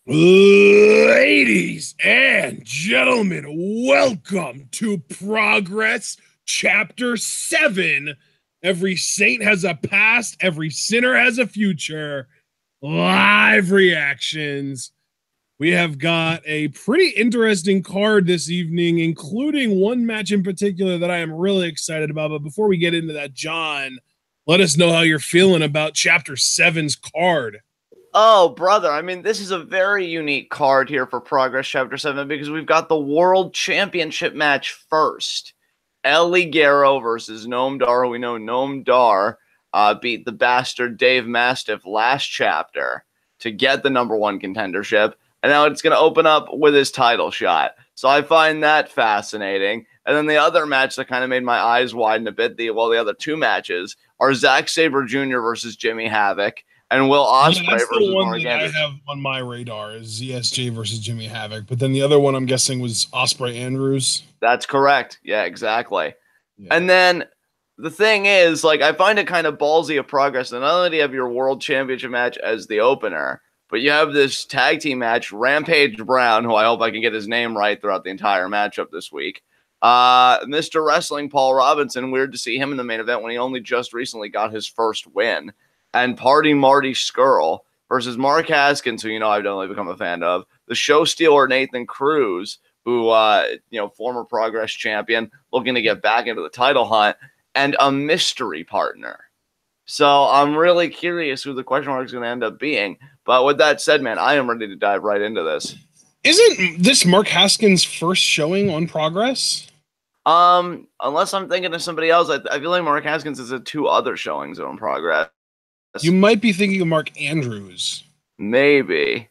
Ladies and gentlemen, welcome to Progress Chapter 7. Every saint has a past, every sinner has a future. Live reactions. We have got a pretty interesting card this evening, including one match in particular that I am really excited about. But before we get into that, John, let us know how you're feeling about Chapter 7's card. Oh, brother. I mean, this is a very unique card here for Progress Chapter 7 because we've got the World Championship match first. Ligero versus Noam Dar. We know Noam Dar beat the bastard Dave Mastiff last chapter to get the #1 contendership. And now it's going to open up with his title shot. So I find that fascinating. And then the other match that kind of made my eyes widen a bit, the other two matches are Zack Sabre Jr. versus Jimmy Havoc. And Will Ospreay that's versus the one Mark that Anderson. I have on my radar is ZSJ versus Jimmy Havoc. But then the other one I'm guessing was Ospreay Andrews. That's correct. Yeah, exactly. Yeah. And then the thing is, like, I find it kind of ballsy of Progress. And not only do you have your World Championship match as the opener, but you have this tag team match, Rampage Brown, who I hope I can get his name right throughout the entire matchup this week. Mr. Wrestling Paul Robinson, weird to see him in the main event when he only just recently got his first win. And Party Marty Scurll versus Mark Haskins, who, I've definitely become a fan of. The show stealer Nathan Cruz, who, former Progress champion, looking to get back into the title hunt, and a mystery partner. So I'm really curious who the question mark is going to end up being. But with that said, man, I am ready to dive right into this. Isn't this Mark Haskins' first showing on Progress? Unless I'm thinking of somebody else, I feel like Mark Haskins is at 2 other showings on Progress. You might be thinking of Mark Andrews. Maybe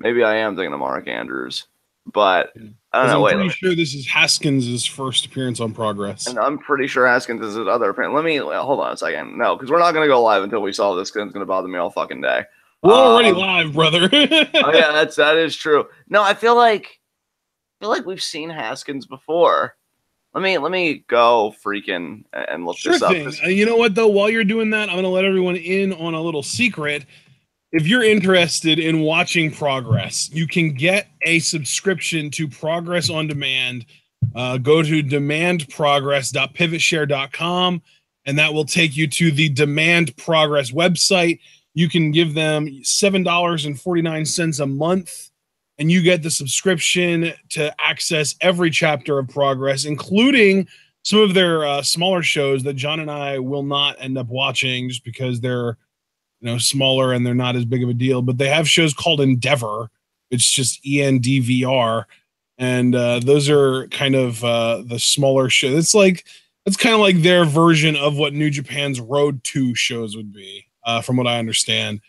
I am thinking of Mark Andrews, but I don't know. I'm pretty sure this is Haskins' first appearance on Progress. And I'm pretty sure Haskins is his other appearance. Hold on a second. No, because we're not going to go live until we solve this, because it's going to bother me all fucking day. We're already live, brother. Oh yeah, that is true. No, I feel like we've seen Haskins before. Let me go freaking and look this up. You know what, though? While you're doing that, I'm going to let everyone in on a little secret. If you're interested in watching Progress, you can get a subscription to Progress on Demand. Go to demandprogress.pivotshare.com, and that will take you to the Demand Progress website. You can give them $7.49 a month, and you get the subscription to access every chapter of Progress, including some of their smaller shows that John and I will not end up watching just because they're smaller and they're not as big of a deal. But they have shows called Endeavor. It's just ENDVR. And those are kind of the smaller shows. It's kind of like their version of what New Japan's Road 2 shows would be, from what I understand.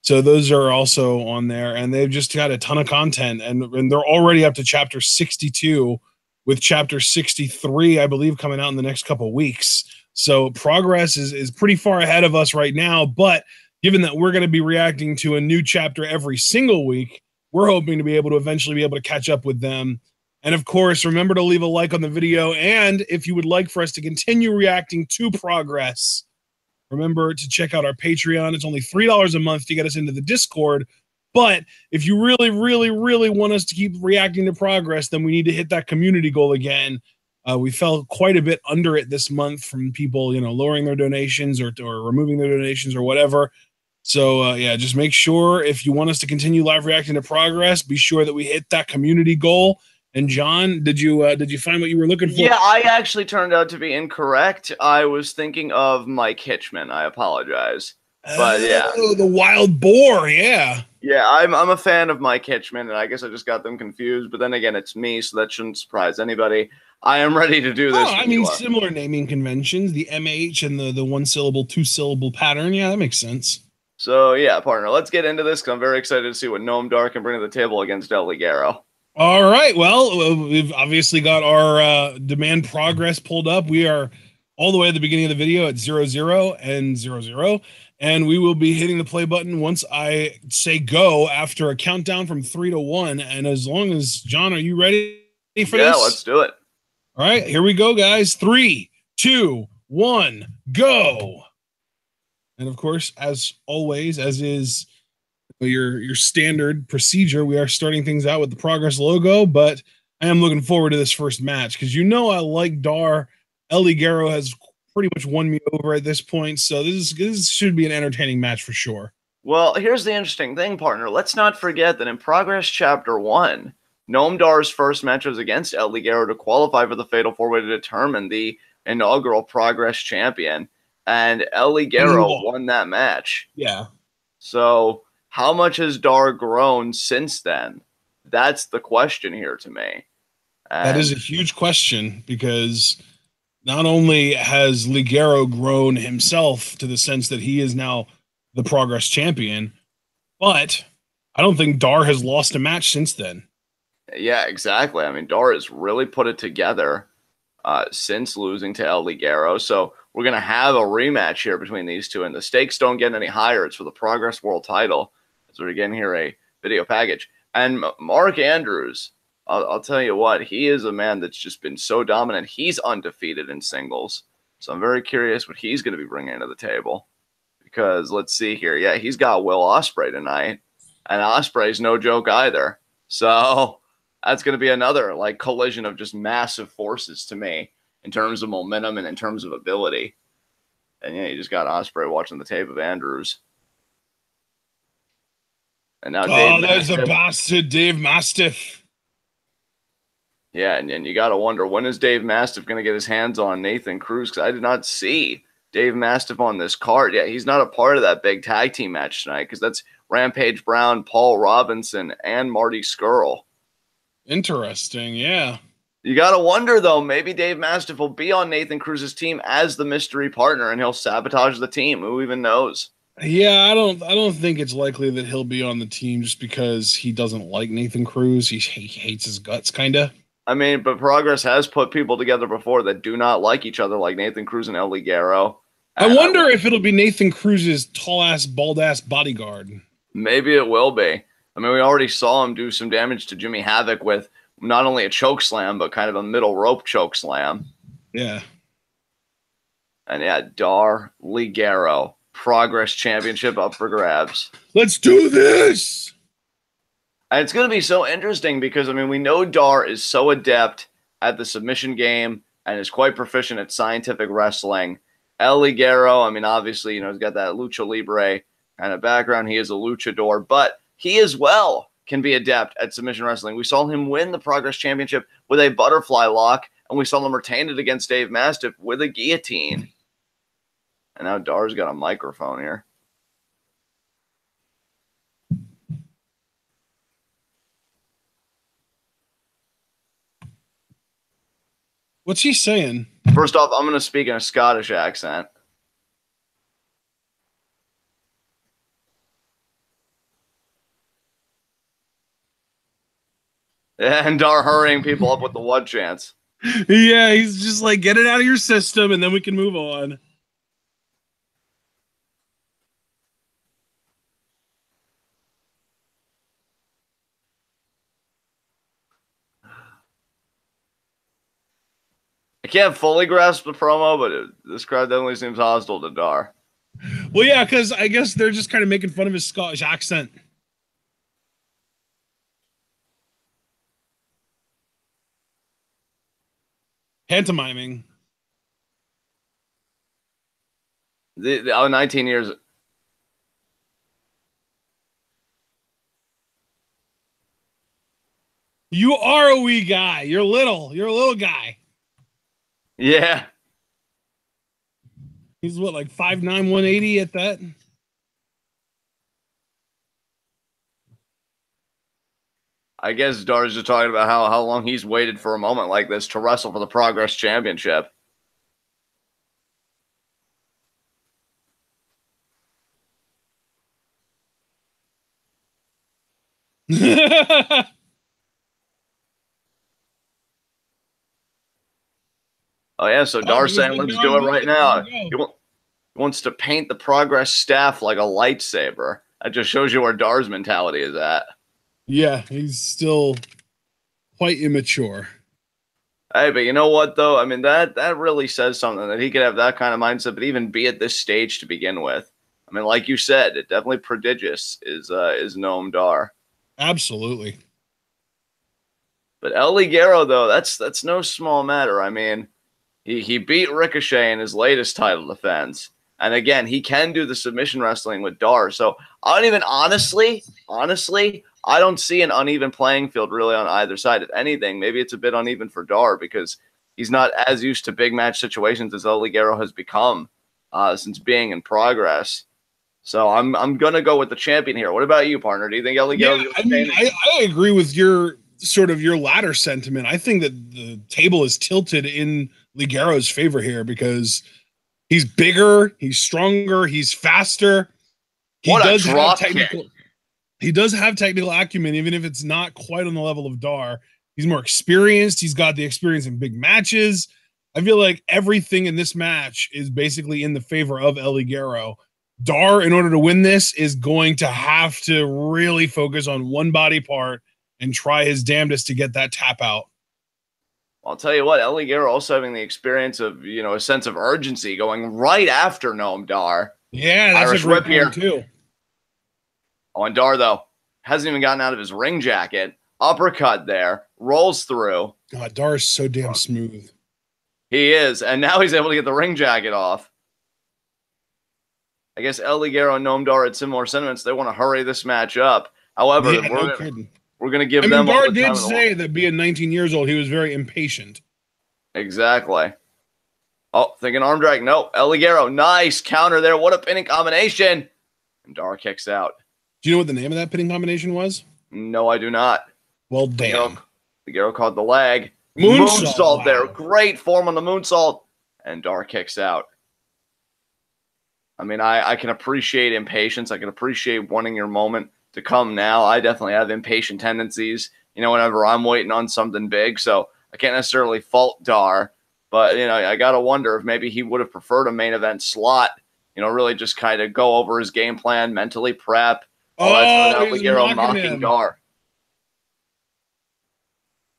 So those are also on there, and they've just got a ton of content, and they're already up to chapter 62, with chapter 63, I believe, coming out in the next couple of weeks. So Progress is pretty far ahead of us right now, but given that we're going to be reacting to a new chapter every single week, we're hoping to be able to eventually be able to catch up with them. And of course, remember to leave a like on the video, and if you would like for us to continue reacting to Progress, remember to check out our Patreon. It's only $3 a month to get us into the Discord. But if you really, really, really want us to keep reacting to Progress, then we need to hit that community goal again. We fell quite a bit under it this month from people, lowering their donations or removing their donations or whatever. So, yeah, just make sure if you want us to continue live reacting to Progress, be sure that we hit that community goal. And John, did you find what you were looking for? Yeah, I actually turned out to be incorrect. I was thinking of Mike Hitchman. I apologize. But yeah. Oh, the wild boar, yeah. Yeah, I'm a fan of Mike Hitchman, and I guess I just got them confused. But then again, it's me, so that shouldn't surprise anybody. I am ready to do this. Oh, I mean, similar naming conventions, the MH and the 1-syllable, 2-syllable pattern. Yeah, that makes sense. So, yeah, partner, let's get into this, because I'm very excited to see what Noam Dar can bring to the table against Ligero. All right, well, we've obviously got our Demand Progress pulled up. We are all the way at the beginning of the video at 00 and 00, and we will be hitting the play button once I say go after a countdown from 3 to 1. And as long as, John, are you ready for this? Yeah, let's do it. All right, here we go, guys. 3, 2, 1, go. And of course, as always, as is your standard procedure, we are starting things out with the Progress logo, but I am looking forward to this first match because I like Dar. El Ligero has pretty much won me over at this point, so this should be an entertaining match for sure. Well, here's the interesting thing, partner. Let's not forget that in Progress Chapter 1, Noam Dar's first match was against El Ligero to qualify for the Fatal 4-Way to determine the inaugural Progress champion, and El Ligero won that match. Yeah. So how much has Dar grown since then? That's the question here to me. And that is a huge question because not only has Ligero grown himself to the sense that he is now the Progress champion, but I don't think Dar has lost a match since then. Yeah, exactly. I mean, Dar has really put it together since losing to El Ligero. So we're going to have a rematch here between these two, and the stakes don't get any higher. It's for the Progress World title. So we're getting here a video package. And Mark Andrews, I'll tell you what, he is a man that's just been so dominant. He's undefeated in singles. So I'm very curious what he's going to be bringing to the table. Because let's see here. Yeah, he's got Will Ospreay tonight. And Ospreay's no joke either. So that's going to be another like collision of just massive forces to me in terms of momentum and in terms of ability. And yeah, you just got Ospreay watching the tape of Andrews. And now there's a bastard Dave Mastiff. Yeah, and you got to wonder, when is Dave Mastiff going to get his hands on Nathan Cruz? Because I did not see Dave Mastiff on this card. Yeah, he's not a part of that big tag team match tonight because that's Rampage Brown, Paul Robinson, and Marty Scurll. Interesting, yeah. You got to wonder, though, maybe Dave Mastiff will be on Nathan Cruz's team as the mystery partner, and he'll sabotage the team. Who even knows? Yeah, I don't think it's likely that he'll be on the team just because he doesn't like Nathan Cruz. He hates his guts, kind of. I mean, but Progress has put people together before that do not like each other, like Nathan Cruz and El Ligero. I wonder if it'll be Nathan Cruz's tall-ass, bald-ass bodyguard. Maybe it will be. I mean, we already saw him do some damage to Jimmy Havoc with not only a choke slam, but kind of a middle rope choke slam. Yeah. And yeah, Dar Ligero, Progress Championship up for grabs. Let's do this! And it's going to be so interesting because, I mean, we know Dar is so adept at the submission game and is quite proficient at scientific wrestling. El Ligero, I mean, obviously, you know, he's got that lucha libre kind of background. He is a luchador, but he as well can be adept at submission wrestling. We saw him win the Progress Championship with a butterfly lock, and we saw him retain it against Dave Mastiff with a guillotine. And now Dar's got a microphone here. What's he saying? First off, I'm going to speak in a Scottish accent. And Dar hurrying people up with the what chance. Yeah, he's just like, get it out of your system, and then we can move on. I can't fully grasp the promo, but this crowd definitely seems hostile to Dar. Well, yeah, because I guess they're just kind of making fun of his Scottish accent. Pantomiming. 19 years. You are a wee guy. You're little. You're a little guy. Yeah. He's what, like 5'9", 180 at that? I guess Dar's just talking about how long he's waited for a moment like this to wrestle for the Progress Championship. Oh, yeah, so Dar's saying, let's do it right now. He wants to paint the Progress staff like a lightsaber. That just shows you where Dar's mentality is at. Yeah, he's still quite immature. Hey, but you know what, though? I mean, that really says something, that he could have that kind of mindset, but even be at this stage to begin with. I mean, like you said, it definitely prodigious is Noam Dar. Absolutely. But El Ligero, though, that's no small matter. I mean, he beat Ricochet in his latest title defense. And again, he can do the submission wrestling with Dar. So I don't even honestly, I don't see an uneven playing field really on either side. If anything, maybe it's a bit uneven for Dar because he's not as used to big match situations as El Ligero has become since being in Progress. So I'm gonna go with the champion here. What about you, partner? Do you think El Ligero? Yeah, I agree with your latter sentiment. I think that the table is tilted in Ligero's favor here because he's bigger, he's stronger, he's faster. He does have technical acumen, even if it's not quite on the level of Dar. He's more experienced. He's got the experience in big matches. I feel like everything in this match is basically in the favor of El Ligero. Dar, in order to win this, is going to have to really focus on one body part and try his damnedest to get that tap out. I'll tell you what, El Ligero also having the experience of, a sense of urgency going right after Noam Dar. Yeah, that's Irish a great whip here too. Oh, and Dar, though, hasn't even gotten out of his ring jacket. Uppercut there, rolls through. God, Dar is so damn smooth. He is, and now he's able to get the ring jacket off. I guess El Ligero and Noam Dar had similar sentiments. They want to hurry this match up. However, we're going to give them. Dar did say that being 19 years old, he was very impatient. Exactly. Oh, thinking arm drag. No, El Ligero, nice counter there. What a pinning combination. And Dar kicks out. Do you know what the name of that pinning combination was? No, I do not. Well, damn. Ligero caught the leg. Moonsault there. Great form on the moonsault. And Dar kicks out. I mean, I can appreciate impatience. I can appreciate wanting your moment to come now. I definitely have impatient tendencies, whenever I'm waiting on something big. So I can't necessarily fault Dar. But, I got to wonder if maybe he would have preferred a main event slot, really just kind of go over his game plan, mentally prep. He's mocking Dar.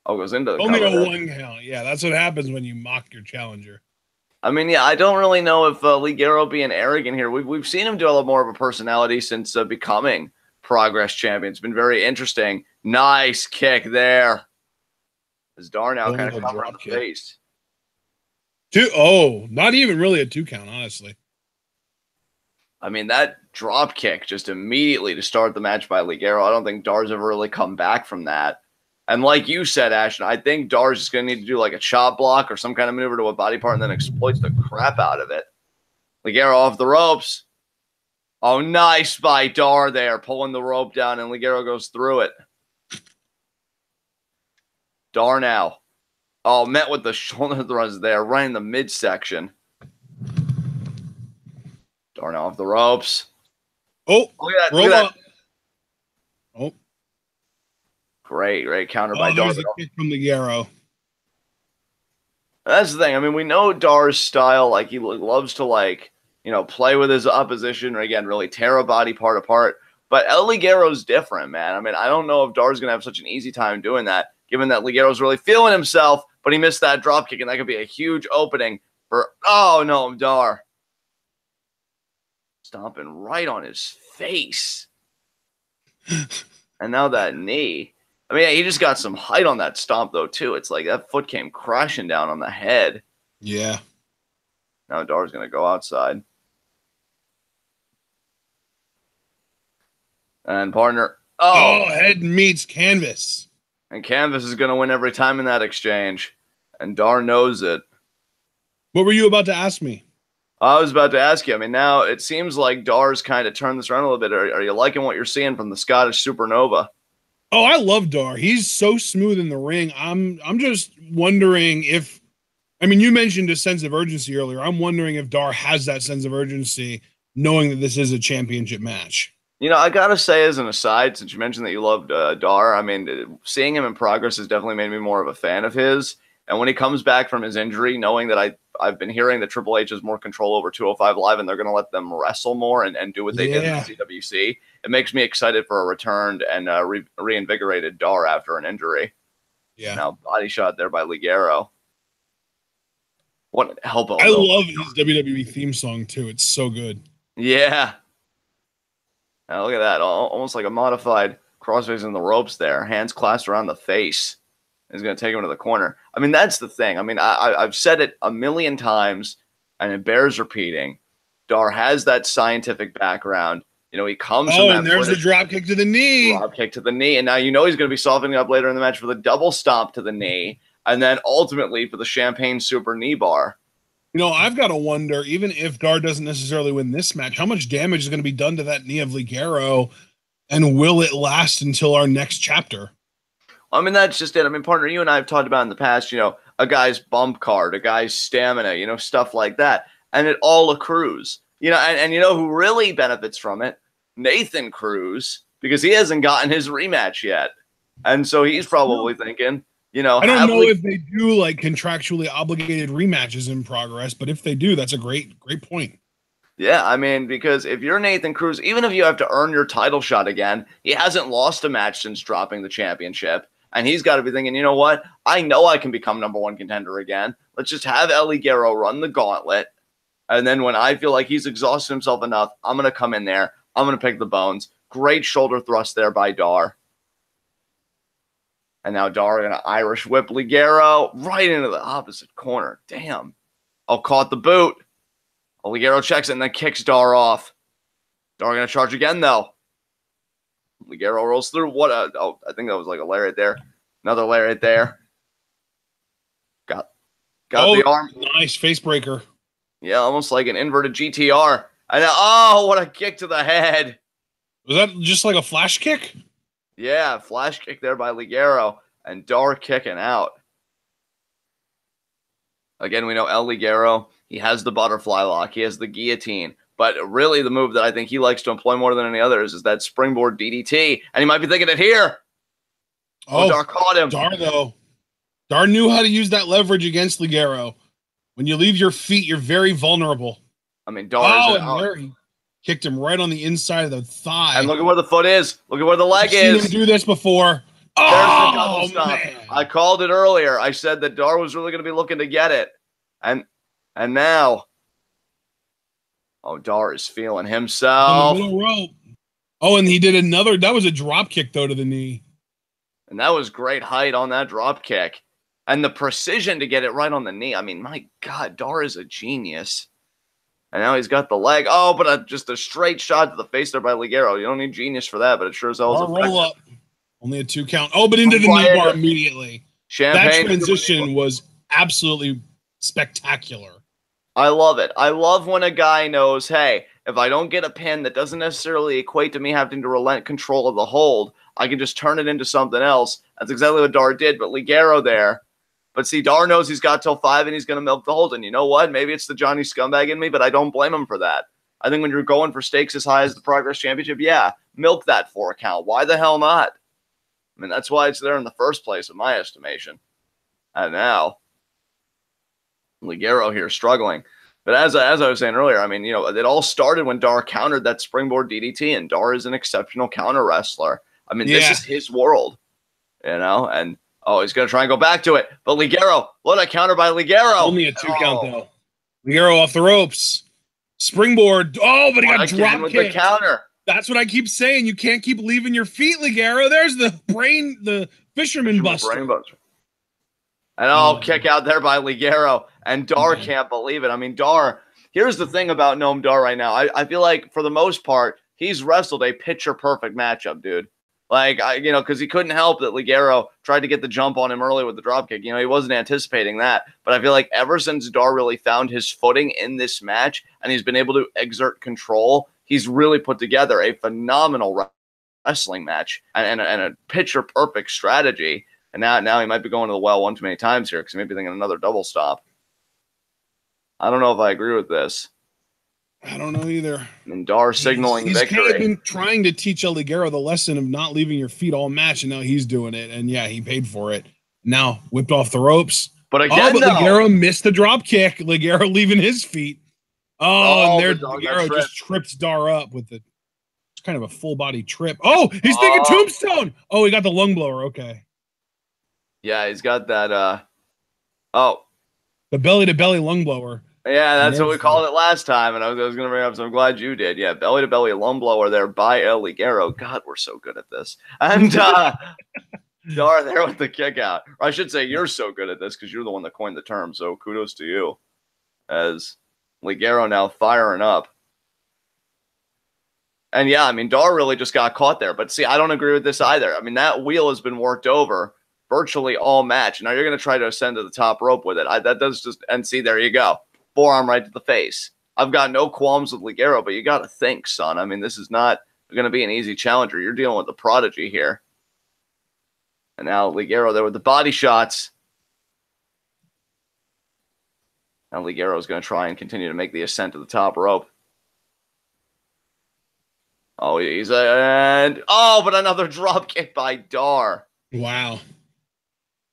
Oh, goes into the only a one count. Yeah, that's what happens when you mock your challenger. I mean, yeah, I don't really know if Ligero being arrogant here. We've seen him develop more of a personality since becoming Progress champion. It's been very interesting. Nice kick there. As Dar now kind of covering the face. Not even really a 2 count, honestly. I mean, that drop kick just immediately to start the match by Ligero. I don't think Dar's ever really come back from that. And like you said, Ashton, I think Dar's just going to need to do like a chop block or some kind of maneuver to a body part and then exploits the crap out of it. Ligero off the ropes. Oh, nice by Dar there, pulling the rope down, and Ligero goes through it. Dar now. Oh, met with the shoulder thrust there, right in the midsection. Dar now off the ropes. Oh, look at that. Look at that. Oh. Great counter by Dar. There's a kick from Ligero. That's the thing. I mean, we know Dar's style. Like, he loves to, play with his opposition or, again, really tear a body part apart. But El Ligero's different, man. I mean, I don't know if Dar's going to have such an easy time doing that, given that Ligero's really feeling himself, but he missed that drop kick, and that could be a huge opening for, Dar. Stomping right on his face. And now that knee. I mean, he just got some height on that stomp, though, too. It's like that foot came crashing down on the head. Yeah. Now Dar's going to go outside. And partner. Head meets canvas. And canvas is going to win every time in that exchange. And Dar knows it. What were you about to ask me? I was about to ask you. I mean, now it seems like Dar's kind of turned this around a little bit. Are you liking what you're seeing from the Scottish Supernova? Oh, I love Dar. He's so smooth in the ring. I'm just wondering if, you mentioned a sense of urgency earlier. I'm wondering if Dar has that sense of urgency, knowing that this is a championship match. I got to say as an aside, since you mentioned that you loved Dar, I mean, seeing him in Progress has definitely made me more of a fan of his. And when he comes back from his injury, knowing that I've been hearing that Triple H has more control over 205 Live and they're going to let them wrestle more and do what they did in the CWC, it makes me excited for a returned and reinvigorated Dar after an injury. Yeah. Now, body shot there by Ligero. What an elbow. I love his WWE theme song, too. It's so good. Yeah. Now look at that, almost like a modified crossface in the ropes there. Hands clasped around the face. He's going to take him to the corner. I mean, that's the thing. I mean, I've said it a million times, and it bears repeating. Dar has that scientific background. You know, he comes from that and there's British the drop kick to the knee. Drop kick to the knee. And now you know he's going to be softening up later in the match for the double stomp to the knee. And then ultimately for the champagne super knee bar. You know, I've got to wonder, even if Dar doesn't necessarily win this match, how much damage is going to be done to that knee of Ligero, and will it last until our next chapter? I mean, that's just it. I mean, partner, you and I have talked about in the past, you know, a guy's bump card, a guy's stamina, you know, stuff like that. And it all accrues. You know, and you know who really benefits from it? Nathan Cruz, because he hasn't gotten his rematch yet. And so he's probably thinking, you know, I don't know if they do like contractually obligated rematches in progress, but if they do, that's a great point. Yeah, I mean, because if you're Nathan Cruz, even if you have to earn your title shot again, he hasn't lost a match since dropping the championship. And he's got to be thinking, you know what? I know I can become #1 contender again. Let's just have Ligero run the gauntlet. And then when I feel like he's exhausted himself enough, I'm going to come in there. I'm going to pick the bones. Great shoulder thrust there by Dar. And now Dar going to Irish whip Ligero right into the opposite corner. Damn. Oh, caught the boot. Oh, Ligero checks it and then kicks Dar off. Dar going to charge again, though. Ligero rolls through. What a... Oh, I think that was like a lariat there. Another lariat there. Got the arm. Nice face breaker. Yeah, almost like an inverted GTR. And oh, what a kick to the head. Was that just like a flash kick? Yeah, flash kick there by Ligero. And Dar kicking out. Again, we know Ligero, he has the butterfly lock. He has the guillotine. But really the move that I think he likes to employ more than any others is that springboard DDT. And he might be thinking it here. Oh, Dar caught him. Dar, though. Dar knew how to use that leverage against Ligero. When you leave your feet, you're very vulnerable. I mean, Dar is there he kicked him right on the inside of the thigh. And look at where the foot is. Look at where the leg is. I've seen him do this before. There's the double stop. I called it earlier. I said that Dar was really going to be looking to get it. And now, oh, Dar is feeling himself. On the middle rope. Oh, and he did another. That was a drop kick, though, to the knee. And that was great height on that drop kick. And the precision to get it right on the knee. I mean, my God, Dar is a genius. And now he's got the leg. Oh, but just a straight shot to the face there by Ligero. You don't need genius for that, but it sure as hell is effective. Roll up. Only a 2 count. Oh, but into the knee bar immediately. That transition was absolutely spectacular. I love it. I love when a guy knows, hey, if I don't get a pin that doesn't necessarily equate to me having to relent control of the hold, I can just turn it into something else. That's exactly what Dar did, but Ligero there. But see, Dar knows he's got till 5 and he's going to milk the hold. And you know what? Maybe it's the Johnny Scumbag in me, but I don't blame him for that. I think when you're going for stakes as high as the Progress Championship, yeah, milk that 4 count. Why the hell not? I mean, that's why it's there in the first place, in my estimation. And now, Ligero here struggling. But as I was saying earlier, I mean, you know, it all started when Dar countered that springboard DDT, and Dar is an exceptional counter wrestler. I mean, this is his world, you know, and oh, he's going to try and go back to it. But Ligero, what a counter by Ligero. Only a 2 count, though. Ligero off the ropes. Springboard. Oh, but he got drop with kicked. The counter. That's what I keep saying. You can't keep leaving your feet, Ligero. There's the fisherman buster. Brain buster. And kick out there by Ligero. And Dar can't believe it. I mean, Dar, here's the thing about Noam Dar right now. I feel like, for the most part, he's wrestled a picture-perfect matchup, dude. Like, you know, because he couldn't help that Ligero tried to get the jump on him early with the dropkick. You know, he wasn't anticipating that. But I feel like ever since Dar really found his footing in this match and he's been able to exert control, he's really put together a phenomenal wrestling match and a picture-perfect strategy. And now he might be going to the well one too many times here because he may be thinking another double stop. I don't know if I agree with this. I don't know either. And Dar signaling victory. He's kind of been trying to teach Ligero the lesson of not leaving your feet all match, and now he's doing it. And yeah, he paid for it. Now whipped off the ropes. But again, Ligero missed the drop kick. Ligero leaving his feet. And there Ligero just trips Dar up with the kind of a full body trip. Oh, he's thinking tombstone. Oh, he got the lung blower. Okay. Yeah, he's got that. The belly to belly lung blower. Yeah, that's what we called it last time, and I was going to bring it up, so I'm glad you did. Yeah, belly-to-belly lung blower there by El Ligero. God, we're so good at this. And Dar there with the kick out. Or I should say you're so good at this because you're the one that coined the term, so kudos to you. As Ligero now firing up. And yeah, I mean, Dar really just got caught there. But see, I don't agree with this either. I mean, that wheel has been worked over virtually all match. Now you're going to try to ascend to the top rope with it. That does just, and see, there you go. Forearm right to the face. I've got no qualms with Ligero, but you got to think, son. I mean, this is not going to be an easy challenger. You're dealing with the prodigy here. And now Ligero there with the body shots. Now Ligero is going to try and continue to make the ascent to the top rope. Oh, but another drop kick by Dar. Wow.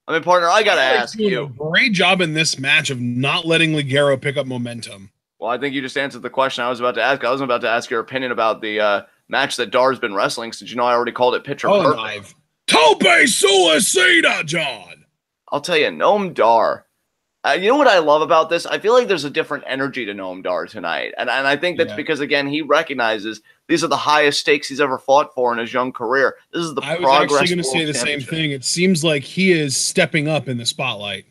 I mean, partner, I got to ask you. Great job in this match of not letting Ligero pick up momentum. Well, I think you just answered the question I was about to ask. I was about to ask your opinion about the match that Dar's been wrestling. Since you know I already called it picture perfect. Tope Suicida, John. I'll tell you, Noam Dar. You know what I love about this? I feel like there's a different energy to Noam Dar tonight. And I think that's because, again, he recognizes these are the highest stakes he's ever fought for in his young career. This is the progress. I was actually going to say the same thing. It seems like he is stepping up in the spotlight.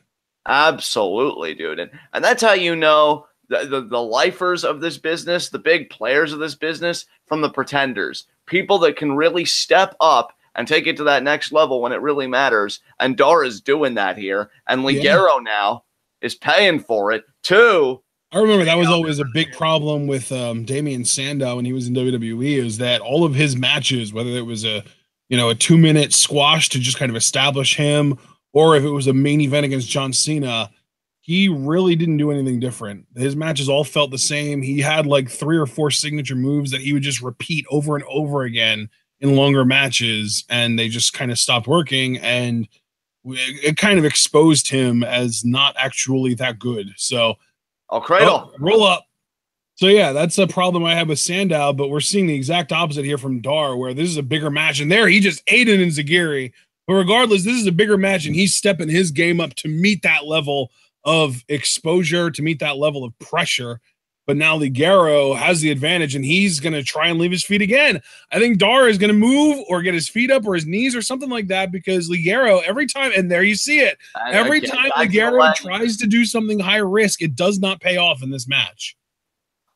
Absolutely, dude. And that's how you know the lifers of this business, the big players of this business, from the pretenders. People that can really step up and take it to that next level when it really matters. And Dar is doing that here. And Ligero now is paying for it too. I remember that was always a big problem with Damian Sandow when he was in WWE, is that all of his matches, whether it was a 2-minute squash to just kind of establish him, or if it was a main event against John Cena, he really didn't do anything different. His matches all felt the same. He had like 3 or 4 signature moves that he would just repeat over and over again in longer matches, and they just kind of stopped working, and it kind of exposed him as not actually that good. So, cradle, roll up. So yeah, that's a problem I have with Sandow, but we're seeing the exact opposite here from Dar, where this is a bigger match, and there he just ate it in Zagiri. But regardless, this is a bigger match, and he's stepping his game up to meet that level of exposure, to meet that level of pressure. But now Ligero has the advantage, and he's going to try and leave his feet again. I think Dar is going to move or get his feet up or his knees or something like that, because Ligero, every time, and there you see it, every time Ligero tries to do something high risk, it does not pay off in this match.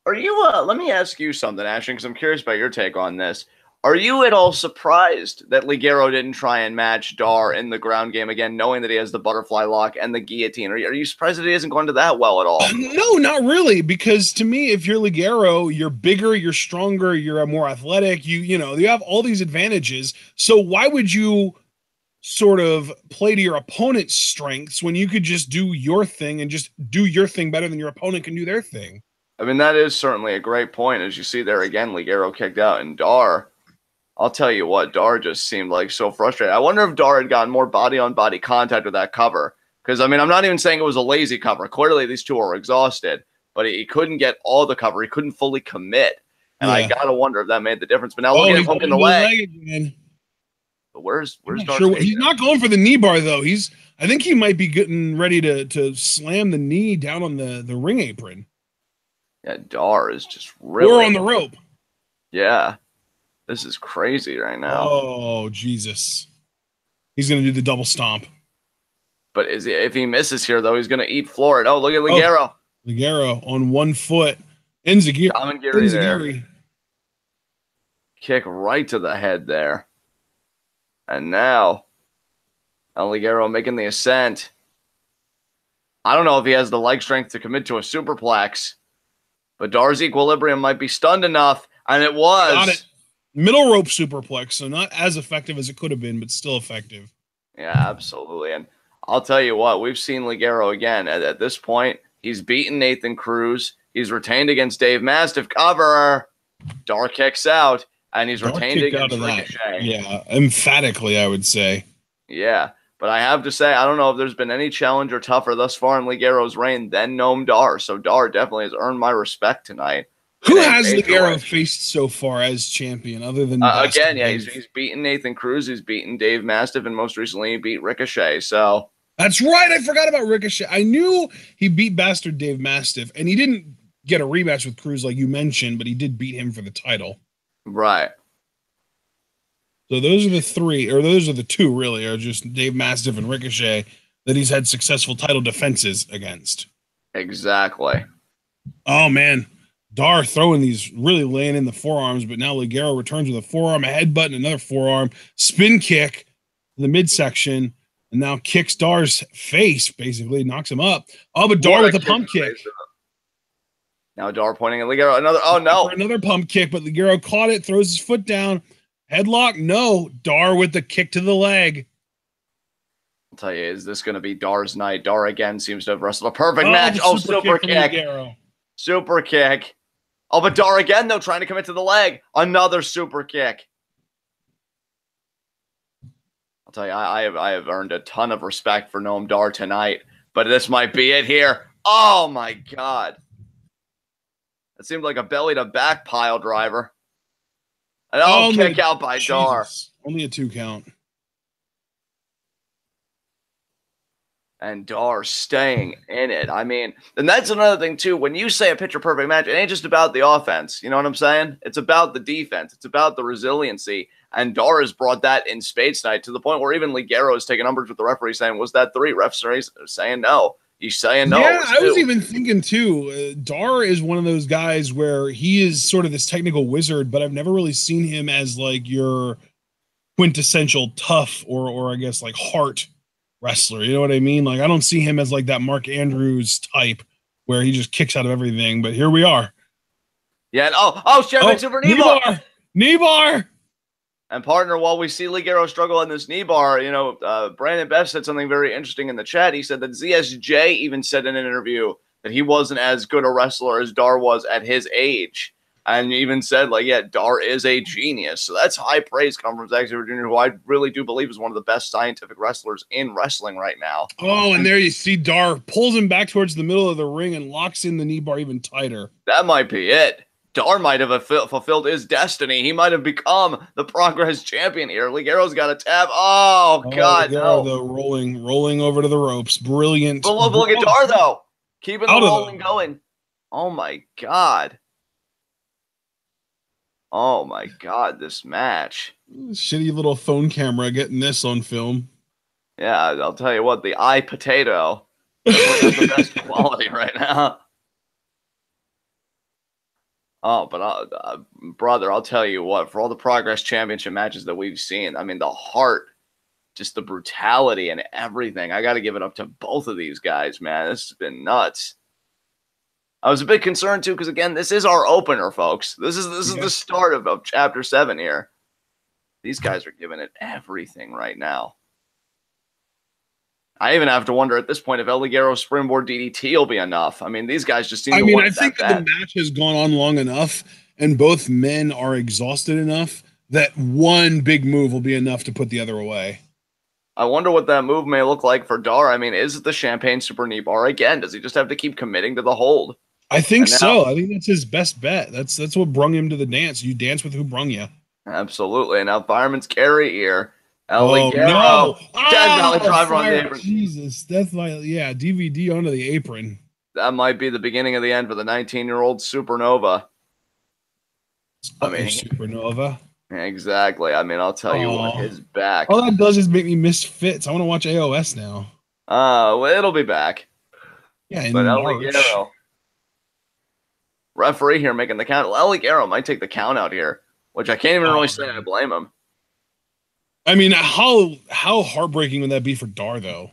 Are you, let me ask you something, Ashton, because I'm curious about your take on this. Are you at all surprised that Ligero didn't try and match Dar in the ground game again, knowing that he has the butterfly lock and the guillotine? Are you surprised that he hasn't gone to that well at all? No, not really, because to me, if you're Ligero, you're bigger, you're stronger, you're more athletic, you have all these advantages. So why would you sort of play to your opponent's strengths when you could just do your thing and just do your thing better than your opponent can do their thing? I mean, that is certainly a great point. As you see there again, Ligero kicked out, and Dar, I'll tell you what, Dar just seemed like so frustrated. I wonder if Dar had gotten more body-on-body contact with that cover. Because, I mean, I'm not even saying it was a lazy cover. Clearly, these two are exhausted. But he couldn't get all the cover. He couldn't fully commit. And I got to wonder if that made the difference. But now look at him hooking the leg. But where's Dar? Sure. He's not going for the knee bar, though. I think he might be getting ready to slam the knee down on the ring apron. Yeah, Dar is just really... Or on the rope. Yeah. This is crazy right now. Oh, Jesus. He's going to do the double stomp. But if he misses here, though, he's going to eat floor. Oh, look at Ligero. Ligero on one foot. Enziguri there. Kick right to the head there. And now, Ligero making the ascent. I don't know if he has the leg strength to commit to a superplex. But Dar's equilibrium might be stunned enough. And it was. Got it. Middle rope superplex, so not as effective as it could have been, but still effective. Yeah, absolutely. And I'll tell you what, we've seen Ligero again. At this point, he's beaten Nathan Cruz. He's retained against Dave Mastiff. Cover. Dar kicks out, and he's retained against Ricochet. Yeah, emphatically, I would say. Yeah, but I have to say, I don't know if there's been any challenger tougher thus far in Ligero's reign than Noam Dar. So Dar definitely has earned my respect tonight. Who has Ligero faced so far as champion, other than again? Yeah, he's beaten Nathan Cruz, he's beaten Dave Mastiff, and most recently he beat Ricochet. So That's right. I forgot about Ricochet. I knew he beat Bastard Dave Mastiff, and he didn't get a rematch with Cruz like you mentioned, but he did beat him for the title. Right. So those are the three, or those are the two really, are just Dave Mastiff and Ricochet that he's had successful title defenses against. Exactly. Oh, man. Dar throwing these, really laying in the forearms, but now Ligero returns with a forearm, a headbutt, and another forearm. Spin kick in the midsection, and now kicks Dar's face, basically, knocks him up. Oh, but Dar with a pump kick. Now Dar pointing at Ligero. Another, oh no. For another pump kick, but Ligero caught it, throws his foot down. Headlock, no. Dar with the kick to the leg. I'll tell you, is this going to be Dar's night? Dar again seems to have wrestled a perfect match. Oh, super kick. Super kick. Oh, but Dar again, though, trying to commit to the leg. Another super kick. I'll tell you, I have earned a ton of respect for Noam Dar tonight, but this might be it here. Oh, my God. It seemed like a belly-to-back pile driver. An kick out by Dar. Only a 2 count. And Dar staying in it. I mean, and that's another thing, too. When you say a picture-perfect match, it ain't just about the offense. You know what I'm saying? It's about the defense. It's about the resiliency. And Dar has brought that in spades tonight to the point where even Ligero is taking umbrage with the referee saying, was that 3? Refs are saying no. He's saying no. Yeah, I was even thinking, too, Dar is one of those guys where he is sort of this technical wizard, but I've never really seen him as, like, your quintessential tough or I guess, like, heart wrestler. You know what I mean? Like, I don't see him as like that Mark Andrews type where he just kicks out of everything, but here we are. Yeah, and Sherman super knee bar. Knee bar. And partner, while we see Ligero struggle in this knee bar, you know, Brandon Best said something very interesting in the chat. He said that ZSJ even said in an interview that he wasn't as good a wrestler as Dar was at his age. And even said, like, yeah, Dar is a genius. So that's high praise coming from Zack Sabre Jr., who I really do believe is one of the best scientific wrestlers in wrestling right now. Oh, and there you see Dar pulls him back towards the middle of the ring and locks in the knee bar even tighter. That might be it. Dar might have fulfilled his destiny. He might have become the Progress champion here. Ligero's got a tap. Oh, God, Ligero, though, rolling over to the ropes. Brilliant. But look at Dar, though. Keeping the rolling going. Oh, my God. Oh, my God, this match. Shitty little phone camera getting this on film. Yeah, I'll tell you what, the eye potato is the best quality right now. Oh, but brother, I'll tell you what, for all the Progress Championship matches that we've seen, I mean, the heart, just the brutality and everything, I got to give it up to both of these guys, man. This has been nuts. I was a bit concerned, too, because, again, this is our opener, folks. This is the start of Chapter 7 here. These guys are giving it everything right now. I even have to wonder at this point if El Ligero's springboard DDT will be enough. I mean, these guys just seem to want I think that the match has gone on long enough, and both men are exhausted enough that one big move will be enough to put the other away. I wonder what that move may look like for Dar. I mean, is it the Champagne Super Knee Bar again? Does he just have to keep committing to the hold? I think so. I think that's his best bet. That's what brung him to the dance. You dance with who brung you. Absolutely. Now Fireman's Carry here. El Ligero. No. Death Valley Driver on the apron. Jesus. Death Valley. Yeah, DVD onto the apron. That might be the beginning of the end for the 19-year-old Supernova. Supernova. Exactly. I mean, I'll tell you what, his back. All that does is make me miss fits. I want to watch AOS now. Well, it'll be back. Yeah, but El Ligero. Referee here making the count. El Ligero might take the count out here, which I can't even really say I blame him. I mean, how heartbreaking would that be for Dar, though?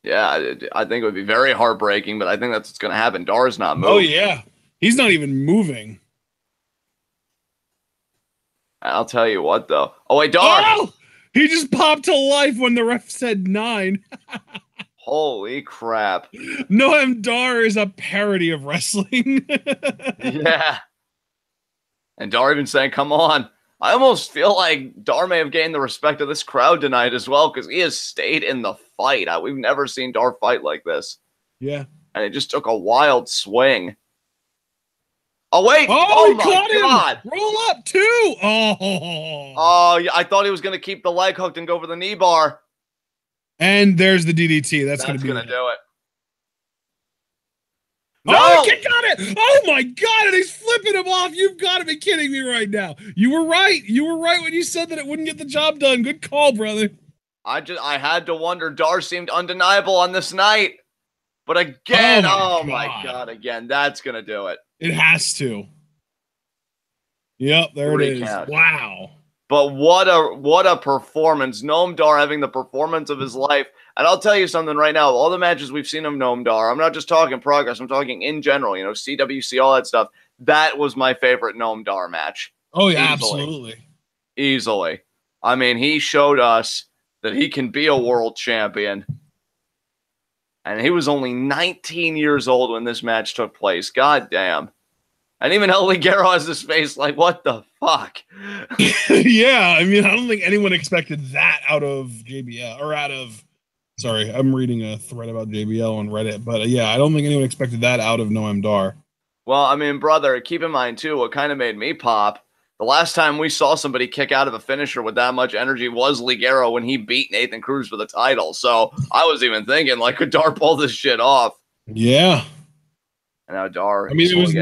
Yeah, I think it would be very heartbreaking, but I think that's what's going to happen. Dar's not moving. Oh, yeah. He's not even moving. I'll tell you what, though. Oh, wait, Dar! Oh! He just popped to life when the ref said 9. Holy crap. Noam Dar is a parody of wrestling. Yeah. And Dar even saying, come on. I almost feel like Dar may have gained the respect of this crowd tonight as well, because he has stayed in the fight. We've never seen Dar fight like this. Yeah. And it just took a wild swing. Oh, wait. Oh, he my God. Him. Roll up, too. Oh, yeah. I thought he was going to keep the leg hooked and go for the knee bar. And there's the DDT. That's going to do it. No! Oh, the kick got it! Oh my God! And he's flipping him off. You've got to be kidding me right now. You were right. You were right when you said that it wouldn't get the job done. Good call, brother. I had to wonder. Dar seemed undeniable on this night, but again, oh my God, again, that's going to do it. It has to. Yep, there it is. Wow. But what a performance. Noam Dar having the performance of his life. And I'll tell you something right now. All the matches we've seen of Noam Dar, I'm not just talking progress. I'm talking in general, you know, CWC, all that stuff. That was my favorite Noam Dar match. Oh, yeah, absolutely. Easily. I mean, he showed us that he can be a world champion. And he was only 19 years old when this match took place. God damn. And even El Ligero has this face like, what the fuck? Yeah, I mean, I don't think anyone expected that out of JBL or out of. Sorry, I'm reading a thread about JBL on Reddit, but yeah, I don't think anyone expected that out of Noam Dar. Well, I mean, brother, keep in mind too, what kind of made me pop. The last time we saw somebody kick out of a finisher with that much energy was Ligero when he beat Nathan Cruz for the title. So I was even thinking, like, could Dar pull this shit off? Yeah. And now Dar. I mean, it was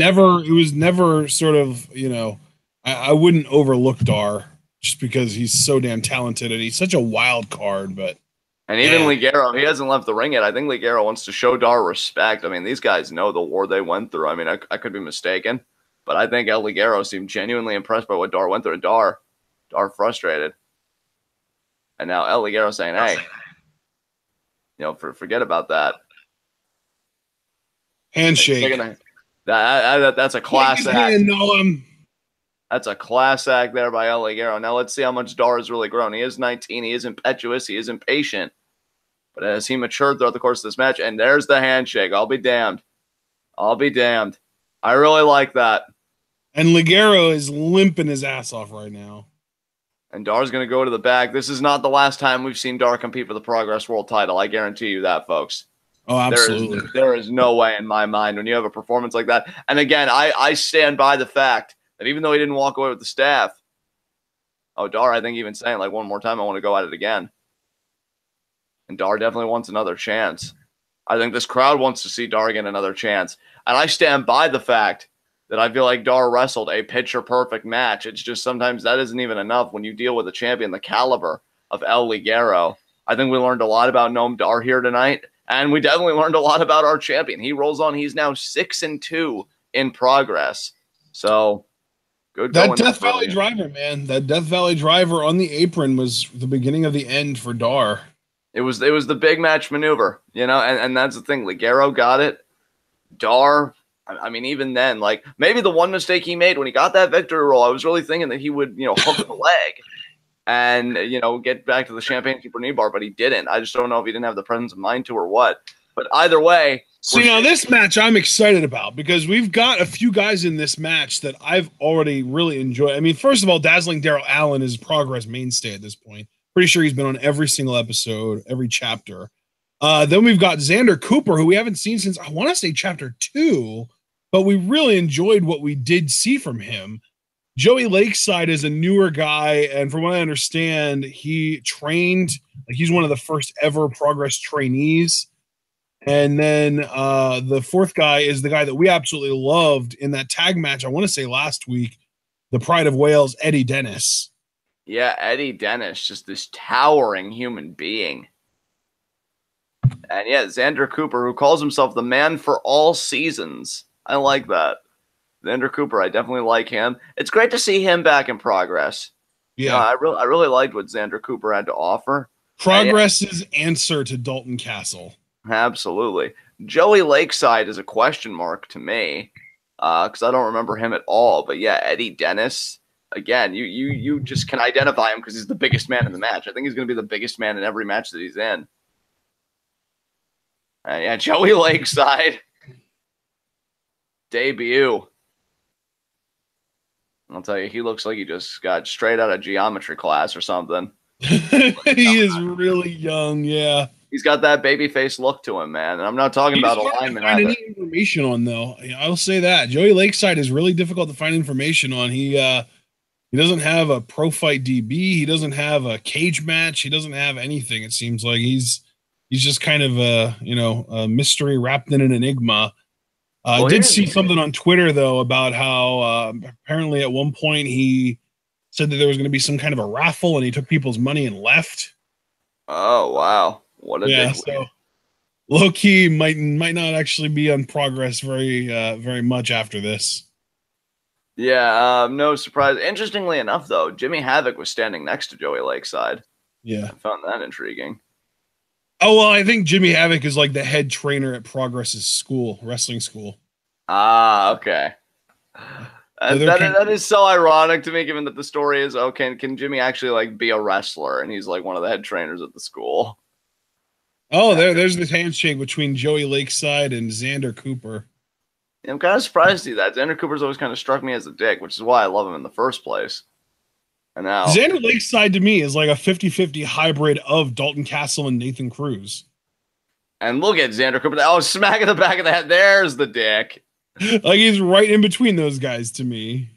never sort of, you know, I wouldn't overlook Dar just because he's so damn talented and he's such a wild card. But and even Ligero, he hasn't left the ring yet. I think Ligero wants to show Dar respect. I mean, these guys know the war they went through. I mean, I could be mistaken, but I think El Ligero seemed genuinely impressed by what Dar went through. And Dar frustrated. And now El Ligero saying, hey, you know, forget about that. Handshake. That's a class act. Noam. That's a class act there by El Ligero. Now let's see how much Dar has really grown. He is 19. He is impetuous. He is impatient. But as he matured throughout the course of this match, and there's the handshake. I'll be damned. I'll be damned. I really like that. And Ligero is limping his ass off right now. And Dar's going to go to the back. This is not the last time we've seen Dar compete for the Progress World title. I guarantee you that, folks. Oh, absolutely. There is no way in my mind when you have a performance like that. And again, I stand by the fact that even though he didn't walk away with the staff, Dar, I think even saying like one more time, I want to go at it again. And Dar definitely wants another chance. I think this crowd wants to see Dar get another chance. And I stand by the fact that I feel like Dar wrestled a picture-perfect match. It's just sometimes that isn't even enough when you deal with a champion the caliber of El Ligero. I think we learned a lot about Noam Dar here tonight. And we definitely learned a lot about our champion. He rolls on. He's now 6-2 in Progress. So good. That Death Valley driver, man. That Death Valley driver on the apron was the beginning of the end for Dar. It was the big match maneuver, you know, and that's the thing. Ligero got it. Dar, I mean, even then, like maybe the one mistake he made when he got that victory roll, I was really thinking that he would, you know, hook the leg and, you know, get back to the champagne keeper knee bar, but he didn't. I just don't know if he didn't have the presence of mind to or what. But either way. See, now this match I'm excited about because we've got a few guys in this match that I've already really enjoyed. I mean, first of all, Dazzling Darrell Allen is Progress mainstay at this point. Pretty sure he's been on every single episode, every chapter. Then we've got Xander Cooper, who we haven't seen since, I want to say, chapter 2, but we really enjoyed what we did see from him. Joey Lakeside is a newer guy, and from what I understand, he trained, like he's one of the first ever Progress trainees. And then the fourth guy is the guy that we absolutely loved in that tag match, I want to say last week, the Pride of Wales, Eddie Dennis. Yeah, Eddie Dennis, just this towering human being. And yeah, Xander Cooper, who calls himself the man for all seasons. I like that. Xander Cooper, I definitely like him. It's great to see him back in Progress. Yeah, you know, I really liked what Xander Cooper had to offer. Progress's answer to Dalton Castle. Absolutely. Joey Lakeside is a question mark to me because I don't remember him at all. But yeah, Eddie Dennis, again, you just can identify him because he's the biggest man in the match. I think he's going to be the biggest man in every match that he's in. And yeah, Joey Lakeside debut. I'll tell you, he looks like he just got straight out of geometry class or something. He is really young, yeah. He's got that baby face look to him, man. And I'm not talking about alignment. Find any information on though. I'll say that Joey Lakeside is really difficult to find information on. He doesn't have a pro fight DB. He doesn't have a cage match. He doesn't have anything. It seems like he's He's just kind of a mystery wrapped in an enigma. I did see something on Twitter though about how apparently at one point he said that there was going to be some kind of a raffle and he took people's money and left. Oh wow, what a dick. So low key might not actually be on progress very much after this. Yeah, no surprise. Interestingly enough, though, Jimmy Havoc was standing next to Joey Lakeside. Yeah, I found that intriguing. Oh well, I think Jimmy Havoc is like the head trainer at Progress's school, wrestling school. Ah, okay. That is so ironic to me, given that the story is, can Jimmy actually like be a wrestler, and he's like one of the head trainers at the school. Oh, there's this handshake between Joey Lakeside and Xander Cooper. Yeah, I'm kind of surprised to see that. Xander Cooper's always kind of struck me as a dick, which is why I love him in the first place. And now Xander Lakeside to me is like a 50-50 hybrid of Dalton Castle and Nathan Cruz. And look at Xander Cooper. Oh, smack in the back of the head. There's the dick. Like he's right in between those guys to me.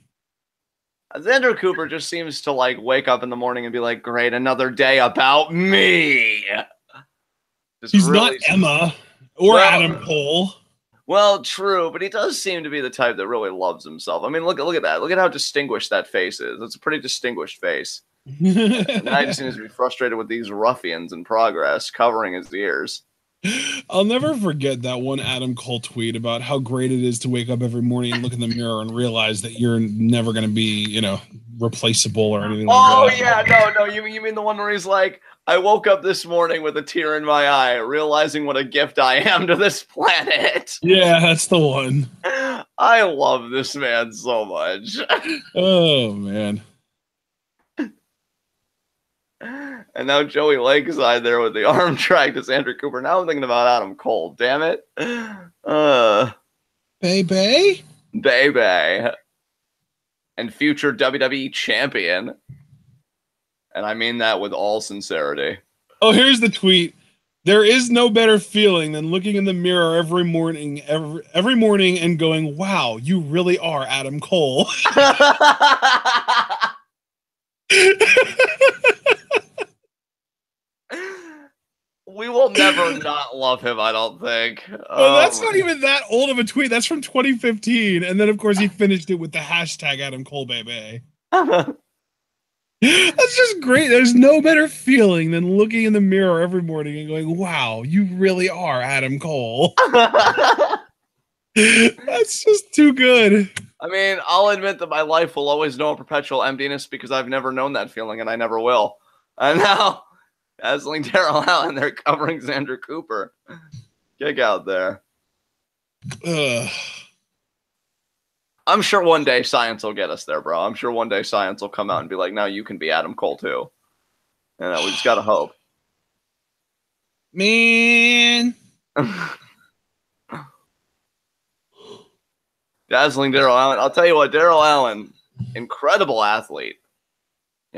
Xander Cooper just seems to like wake up in the morning and be like, great, another day about me. He's not Emma or Adam Cole. Well, true, but he does seem to be the type that really loves himself. I mean, look at that. Look at how distinguished that face is. It's a pretty distinguished face. And now he just seems to be frustrated with these ruffians in Progress covering his ears. I'll never forget that one Adam Cole tweet about how great it is to wake up every morning and look in the mirror and realize that you're never going to be, replaceable or anything like that. Oh, yeah. No. You mean the one where he's like, I woke up this morning with a tear in my eye, realizing what a gift I am to this planet. Yeah, that's the one. I love this man so much. Oh, man. And now Joey Lakeside there with the arm drag to Xander Cooper. Now I'm thinking about Adam Cole. Damn it. Baby. And future WWE champion. And I mean that with all sincerity. Oh, here's the tweet. There is no better feeling than looking in the mirror every morning and going, wow, you really are Adam Cole. We will never not love him, I don't think. Well, that's not even that old of a tweet. That's from 2015. And then, of course, he finished it with the hashtag Adam Cole, baby. That's just great. There's no better feeling than looking in the mirror every morning and going, wow, you really are Adam Cole. That's just too good. I mean, I'll admit that my life will always know a perpetual emptiness because I've never known that feeling and I never will. And now, Dazzling Darrell Allen, they're covering Xander Cooper. Kick out there. I'm sure one day science will get us there, bro. I'm sure one day science will come out and be like, no, you can be Adam Cole too. And we just gotta hope. Man. Dazzling Darrell Allen. I'll tell you what, Darrell Allen, incredible athlete.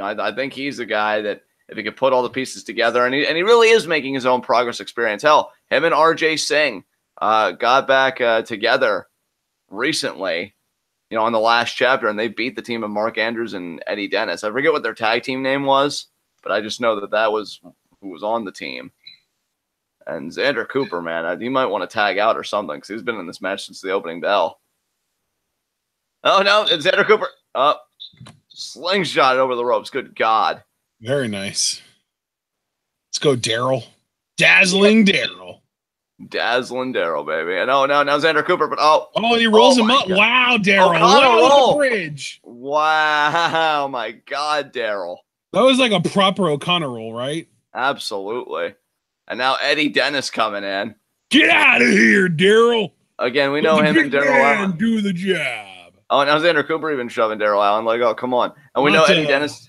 I think he's the guy that if he could put all the pieces together, and he really is making his own Progress experience. Hell, him and RJ Singh got back together recently, on the last chapter, and they beat the team of Mark Andrews and Eddie Dennis. I forget what their tag team name was, but I just know that was who was on the team. And Xander Cooper, man, you might want to tag out or something because he's been in this match since the opening bell. Oh, no, it's Xander Cooper. Slingshot over the ropes. Good God. Very nice. Let's go, Darrell. Dazzling Darrell. Dazzling Darrell, baby. And now Xander Cooper, but he rolls him up. God. Wow, Darrell. Wow, the bridge. Wow, my God, Darrell. That was like a proper O'Connor roll, right? Absolutely. And now Eddie Dennis coming in. Get out of here, Darrell. Again, we know him and Darrell Allen. Do the job. Oh, now Xander Cooper even shoving Darrell Allen. Like, oh, come on. And we know Eddie Dennis.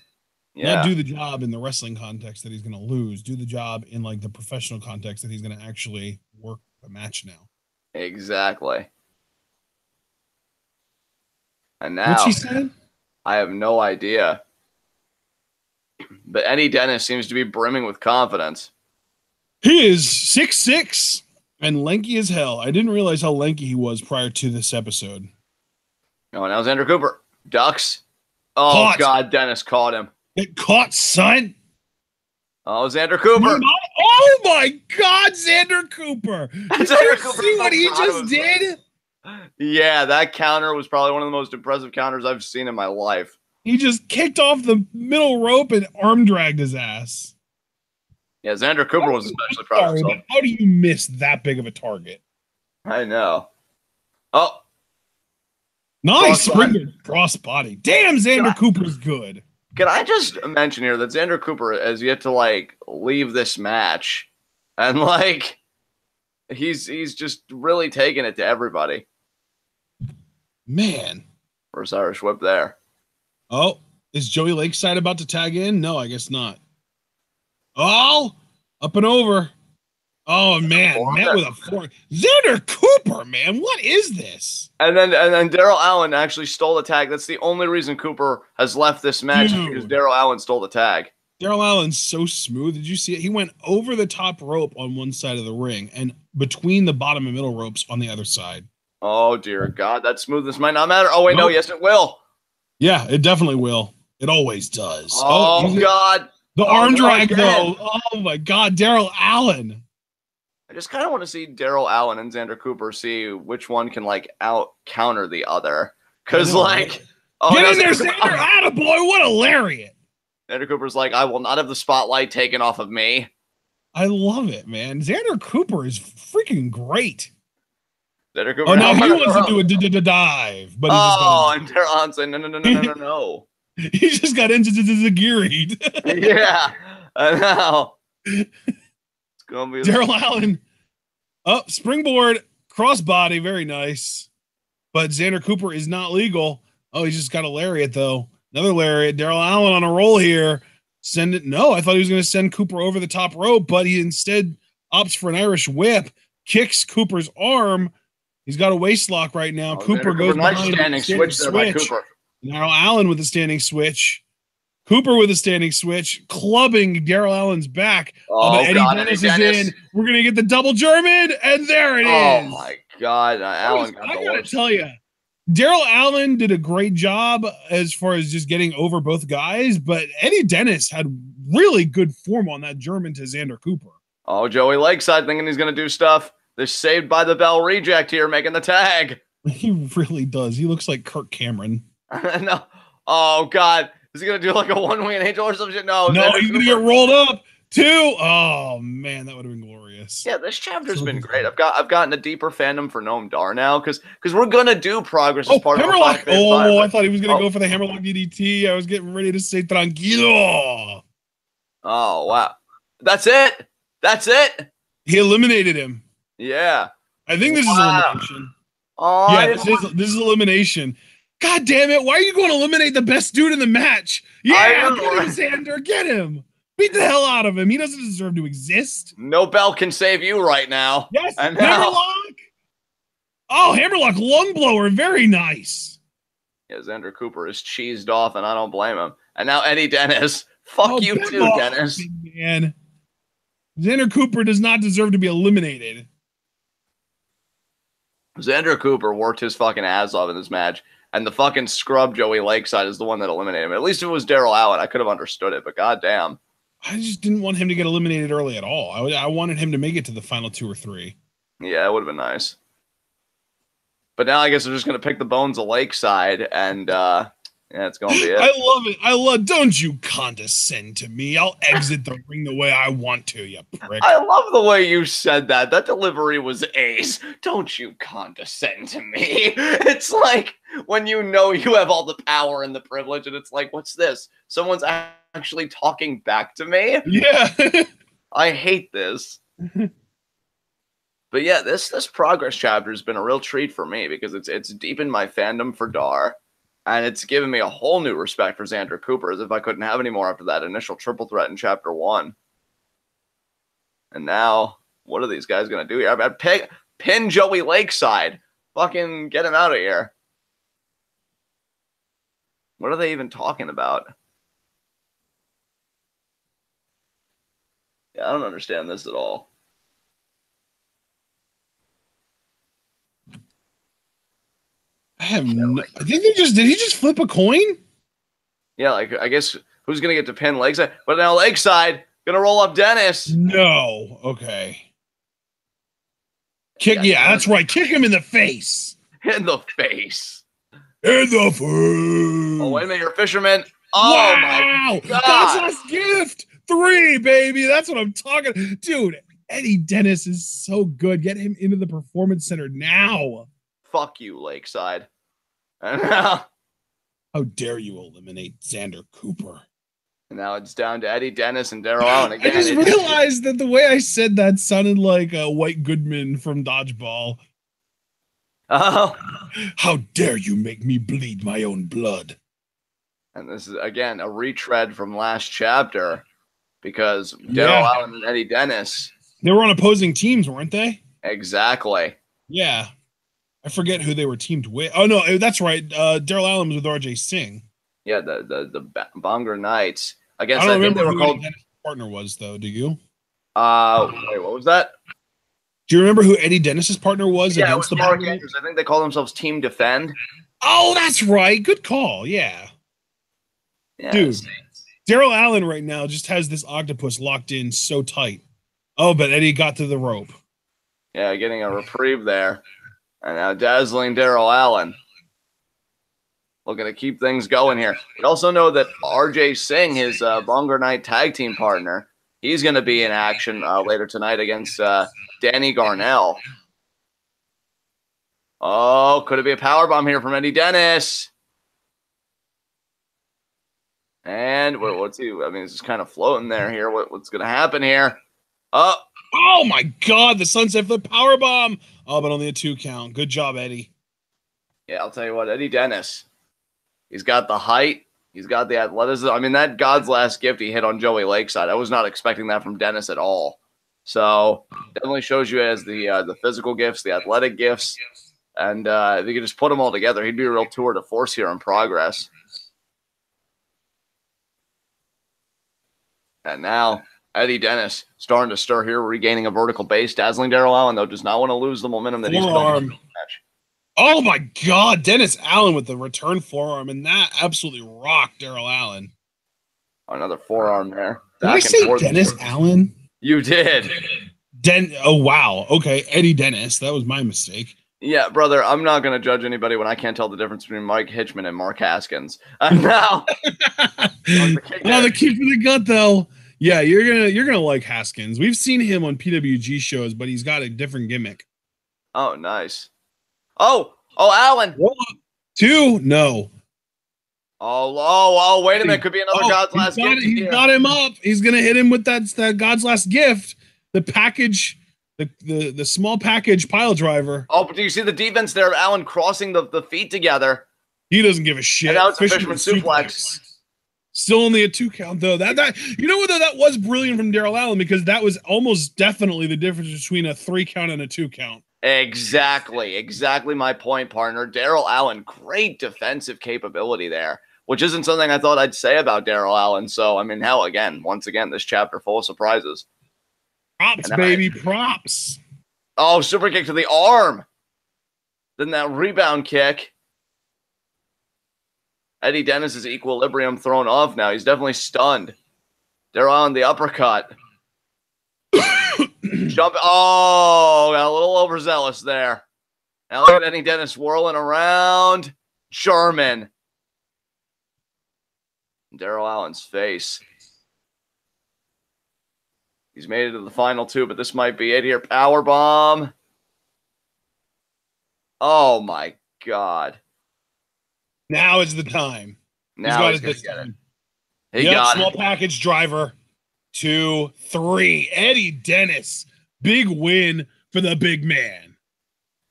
Yeah. Not do the job in the wrestling context that he's going to lose. Do the job in like the professional context that he's going to actually work the match now. Exactly. And now, what's he saying? I have no idea. But Eddie Dennis seems to be brimming with confidence. He is 6'6" and lanky as hell. I didn't realize how lanky he was prior to this episode. Oh, now Xander Cooper ducks. Oh, caught. God, Dennis caught him. Get caught, son. Oh, Xander Cooper. Oh my God, Xander Cooper! Did you see what he just did? Yeah, that counter was probably one of the most impressive counters I've seen in my life. He just kicked off the middle rope and arm dragged his ass. Yeah, Xander Cooper was especially proud of himself. How do you miss that big of a target? I know. Oh. Nice springboard crossbody. Damn, Xander Cooper's good. Can I just mention here that Xander Cooper has yet to, like, leave this match. And, like, he's just really taking it to everybody. Man. First Irish whip there. Oh, is Joey Lakeside about to tag in? No, I guess not. Oh, up and over. Oh, man. Met with a fork. Xander Cooper, man. What is this? And then Darrell Allin actually stole the tag. That's the only reason Cooper has left this match, because Darrell Allin stole the tag. Darrell Allin's so smooth. Did you see it? He went over the top rope on one side of the ring and between the bottom and middle ropes on the other side. Oh, dear God. That smoothness might not matter. Oh, wait, no. Yes, it will. Yeah, it definitely will. It always does. Oh God. The arm drag, though. Oh, my God. Darrell Allin. I just kind of want to see Darrell Allin and Xander Cooper see which one can, like, out-counter the other. Because, like... Oh, get in there, Xander! Attaboy! What a lariat! Xander Cooper's like, I will not have the spotlight taken off of me. I love it, man. Xander Cooper is freaking great. Xander Cooper... Oh, no, he wants to do a dive. But and Darrell Allin's saying, no. He just got into the gearied. Yeah. I know. It's going to be... Darrell Allin. Oh, springboard, crossbody, very nice. But Xander Cooper is not legal. Oh, he's just got a lariat, though. Another lariat. Darrell Allin on a roll here. Send it. No, I thought he was going to send Cooper over the top rope, but he instead opts for an Irish whip, kicks Cooper's arm. He's got a waist lock right now. Cooper goes behind. Standing switch there by Cooper. Darrell Allin with a standing switch. Cooper with a standing switch, clubbing Darrell Allin's back. Oh, Eddie Dennis is in. We're going to get the double German, and there it is. Oh, my God. Allin got I got to tell you, Darrell Allin did a great job as far as just getting over both guys, but Eddie Dennis had really good form on that German to Xander Cooper. Oh, Joey Lakeside thinking he's going to do stuff. They're Saved by the Bell reject here making the tag. He really does. He looks like Kirk Cameron. No. Oh, God. Is he going to do like a one-winged angel or some shit? No, he's going to get rolled up, too. Oh, man, that would have been glorious. Yeah, this chapter's been great. I've gotten a deeper fandom for Noam Dar now because we're going to do progress as part of the Hammerlock. Oh, I thought he was going to go for the Hammerlock DDT. I was getting ready to say tranquilo. Oh, wow. That's it. That's it. He eliminated him. Yeah. I think this is elimination. Oh, yeah, this is elimination. God damn it. Why are you going to eliminate the best dude in the match? Yeah, get him, Xander. Get him. Beat the hell out of him. He doesn't deserve to exist. No bell can save you right now. Yes, Hammerlock. Oh, Hammerlock lung blower. Very nice. Yeah, Xander Cooper is cheesed off, and I don't blame him. And now Eddie Dennis. Fuck you too, Dennis. Man. Xander Cooper does not deserve to be eliminated. Xander Cooper worked his fucking ass off in this match. And the fucking scrub Joey Lakeside is the one that eliminated him. At least if it was Darrell Allin, I could have understood it, but goddamn. I just didn't want him to get eliminated early at all. I wanted him to make it to the final 2 or 3. Yeah, it would have been nice. But now I guess they're just going to pick the bones of Lakeside, and yeah, it's going to be it. I love it. Don't you condescend to me. I'll exit the ring the way I want to, you prick. I love the way you said that. That delivery was ace. Don't you condescend to me. It's like when you know you have all the power and the privilege, and it's like, what's this? Someone's actually talking back to me? Yeah. I hate this. But yeah, this progress chapter has been a real treat for me because it's deepened my fandom for Dar. And it's given me a whole new respect for Xander Cooper, as if I couldn't have any more after that initial triple threat in Chapter 1. And now, what are these guys going to do here? I pin Joey Lakeside. Fucking get him out of here. What are they even talking about? Yeah, I don't understand this at all. I think did he just flip a coin? Yeah, like, I guess who's going to get to pin Lakeside? But now Lakeside, Gonna roll up Dennis. No. Okay. Kick. Yeah, that's right. Kick him in the face. In the face. In the face. Oh, wait a minute, you're a fisherman. Oh, wow. My God. God's last gift. 3, baby. That's what I'm talking. Dude, Eddie Dennis is so good. Get him into the Performance Center now. Fuck you, Lakeside. And now, how dare you eliminate Xander Cooper? And now it's down to Eddie Dennis and Darrell Allen again. I just realized that the way I said that sounded like a White Goodman from Dodgeball. Oh. How dare you make me bleed my own blood? And this is, again, a retread from last chapter because Darrell Allen and Eddie Dennis. They were on opposing teams, weren't they? Exactly. Yeah. I forget who they were teamed with. Oh, no, that's right. Darrell Allen was with RJ Singh. Yeah, the Bongar Knights. I guess I don't remember who Eddie Dennis' partner was, though. Do you? Wait, what was that? Do you remember who Eddie Dennis's partner was? Yeah, against it was the Mark Andrews. I think they call themselves Team Defend. Oh, that's right. Good call. Yeah. Dude, Darrell Allen right now just has this octopus locked in so tight. Oh, but Eddie got to the rope. Yeah, getting a reprieve there. And now Dazzling Darrell Allen. Looking to keep things going here. We also know that RJ Singh, his Bongar Night tag team partner, he's going to be in action later tonight against Danny Garnell. Oh, could it be a powerbomb here from Eddie Dennis? And what's he? I mean, it's just kind of floating there here. What's going to happen here? Oh my God! The Sunset Flip powerbomb. Oh, but only a 2 count. Good job, Eddie. Yeah, I'll tell you what, Eddie Dennis. He's got the height. He's got the athleticism. I mean, that God's last gift he hit on Joey Lakeside. I was not expecting that from Dennis at all. So definitely shows you as the physical gifts, the athletic gifts, and if you could just put them all together, he'd be a real tour de force here in progress. And now Eddie Dennis starting to stir here, regaining a vertical base. Dazzling Darrell Allen, though, does not want to lose the momentum that he's building in the match. Oh, my God. Dennis Allen with the return forearm, and that absolutely rocked Darrell Allen. Another forearm there. Did I say Dennis Allen? You did. Oh, wow. Okay, Eddie Dennis. That was my mistake. Yeah, brother, I'm not going to judge anybody when I can't tell the difference between Mike Hitchman and Mark Haskins. Now, the kick for the gut, though. Yeah, you're gonna like Haskins. We've seen him on PWG shows, but he's got a different gimmick. Oh, nice. Oh, Allen. 2? No. Oh, wait a minute. Could be another God's last gift. He's got him up. He's going to hit him with that God's last gift. The package, the small package pile driver. Oh, but do you see the defense there? Allen crossing the feet together. He doesn't give a shit. And now it's a fisherman suplex. Still only a 2 count, though. That you know what, though? That was brilliant from Darrell Allen because that was almost definitely the difference between a 3 count and a 2 count. Exactly my point, partner. Darrell Allen, great defensive capability there, which isn't something I thought I'd say about Darrell Allen. So, I mean, hell, once again, this chapter full of surprises. Props, baby, props. Oh, super kick to the arm. Then that rebound kick. Eddie Dennis's equilibrium thrown off now. He's definitely stunned. Darrell Allen, the uppercut. Jump. Oh, got a little overzealous there. Now look at Eddie Dennis whirling around. German. Darrell Allen's face. He's made it to the final 2, but this might be it here. Powerbomb. Oh, my God. Now is the time. Now he's going to get it. He got small package driver. 2, 3. Eddie Dennis. Big win for the big man.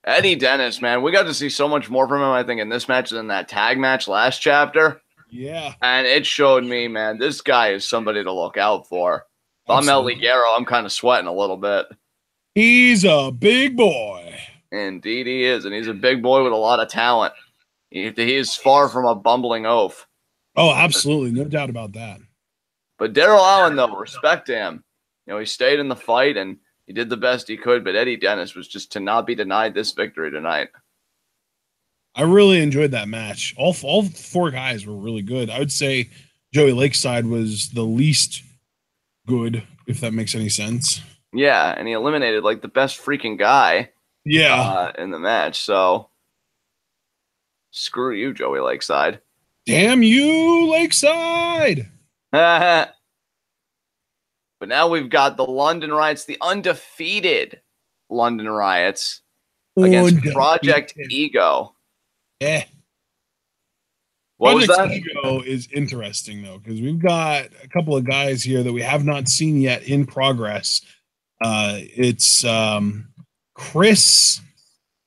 Eddie Dennis, man. We got to see so much more from him, I think, in this match than that tag match last chapter. Yeah. And it showed me, man, this guy is somebody to look out for. If I'm El Ligero, I'm kind of sweating a little bit. He's a big boy. Indeed he is. And he's a big boy with a lot of talent. He is far from a bumbling oaf. Oh, absolutely. No doubt about that. But Darrell Allen, though, respect to him. You know, he stayed in the fight and he did the best he could, but Eddie Dennis was just to not be denied this victory tonight. I really enjoyed that match. All 4 guys were really good. I would say Joey Lakeside was the least good, if that makes any sense. Yeah, and he eliminated like the best freaking guy. Yeah. In the match. So screw you, Joey Lakeside. Damn you, Lakeside. But now we've got the London Riots, the undefeated London Riots against Project Ego. Yeah. What was that? Project Ego is interesting, though, because we've got a couple of guys here that we have not seen yet in progress. It's Chris.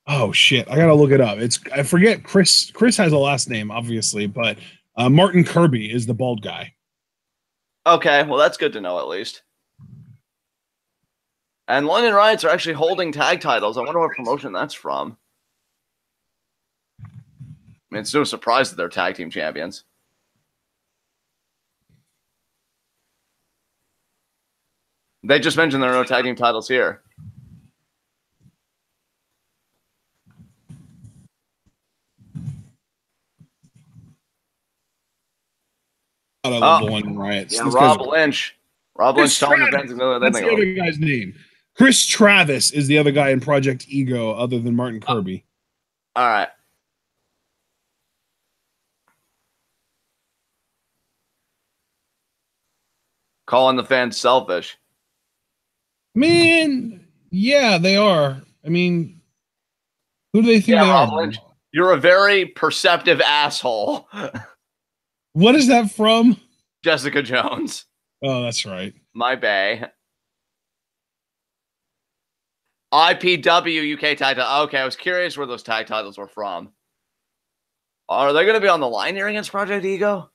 Oh, shit. I got to look it up. I forget. Chris has a last name, obviously, but Martin Kirby is the bald guy. Okay, well, that's good to know at least. And London Riots are actually holding tag titles. I wonder what promotion that's from. I mean, it's no surprise that they're tag team champions. They just mentioned there are no tag team titles here. London Riots. Yeah, Rob Lynch. Rob Lynch telling the fans that's the other guy's name. Chris Travis is the other guy in Project Ego, other than Martin Kirby. All right. Calling the fans selfish. Man, yeah, they are. I mean, who do they think they Rob are? Lynch, you're a very perceptive asshole. What is that from? Jessica Jones. Oh, that's right. My bae. IPW UK tag title. Okay, I was curious where those tag titles were from. Are they going to be on the line here against Project Ego?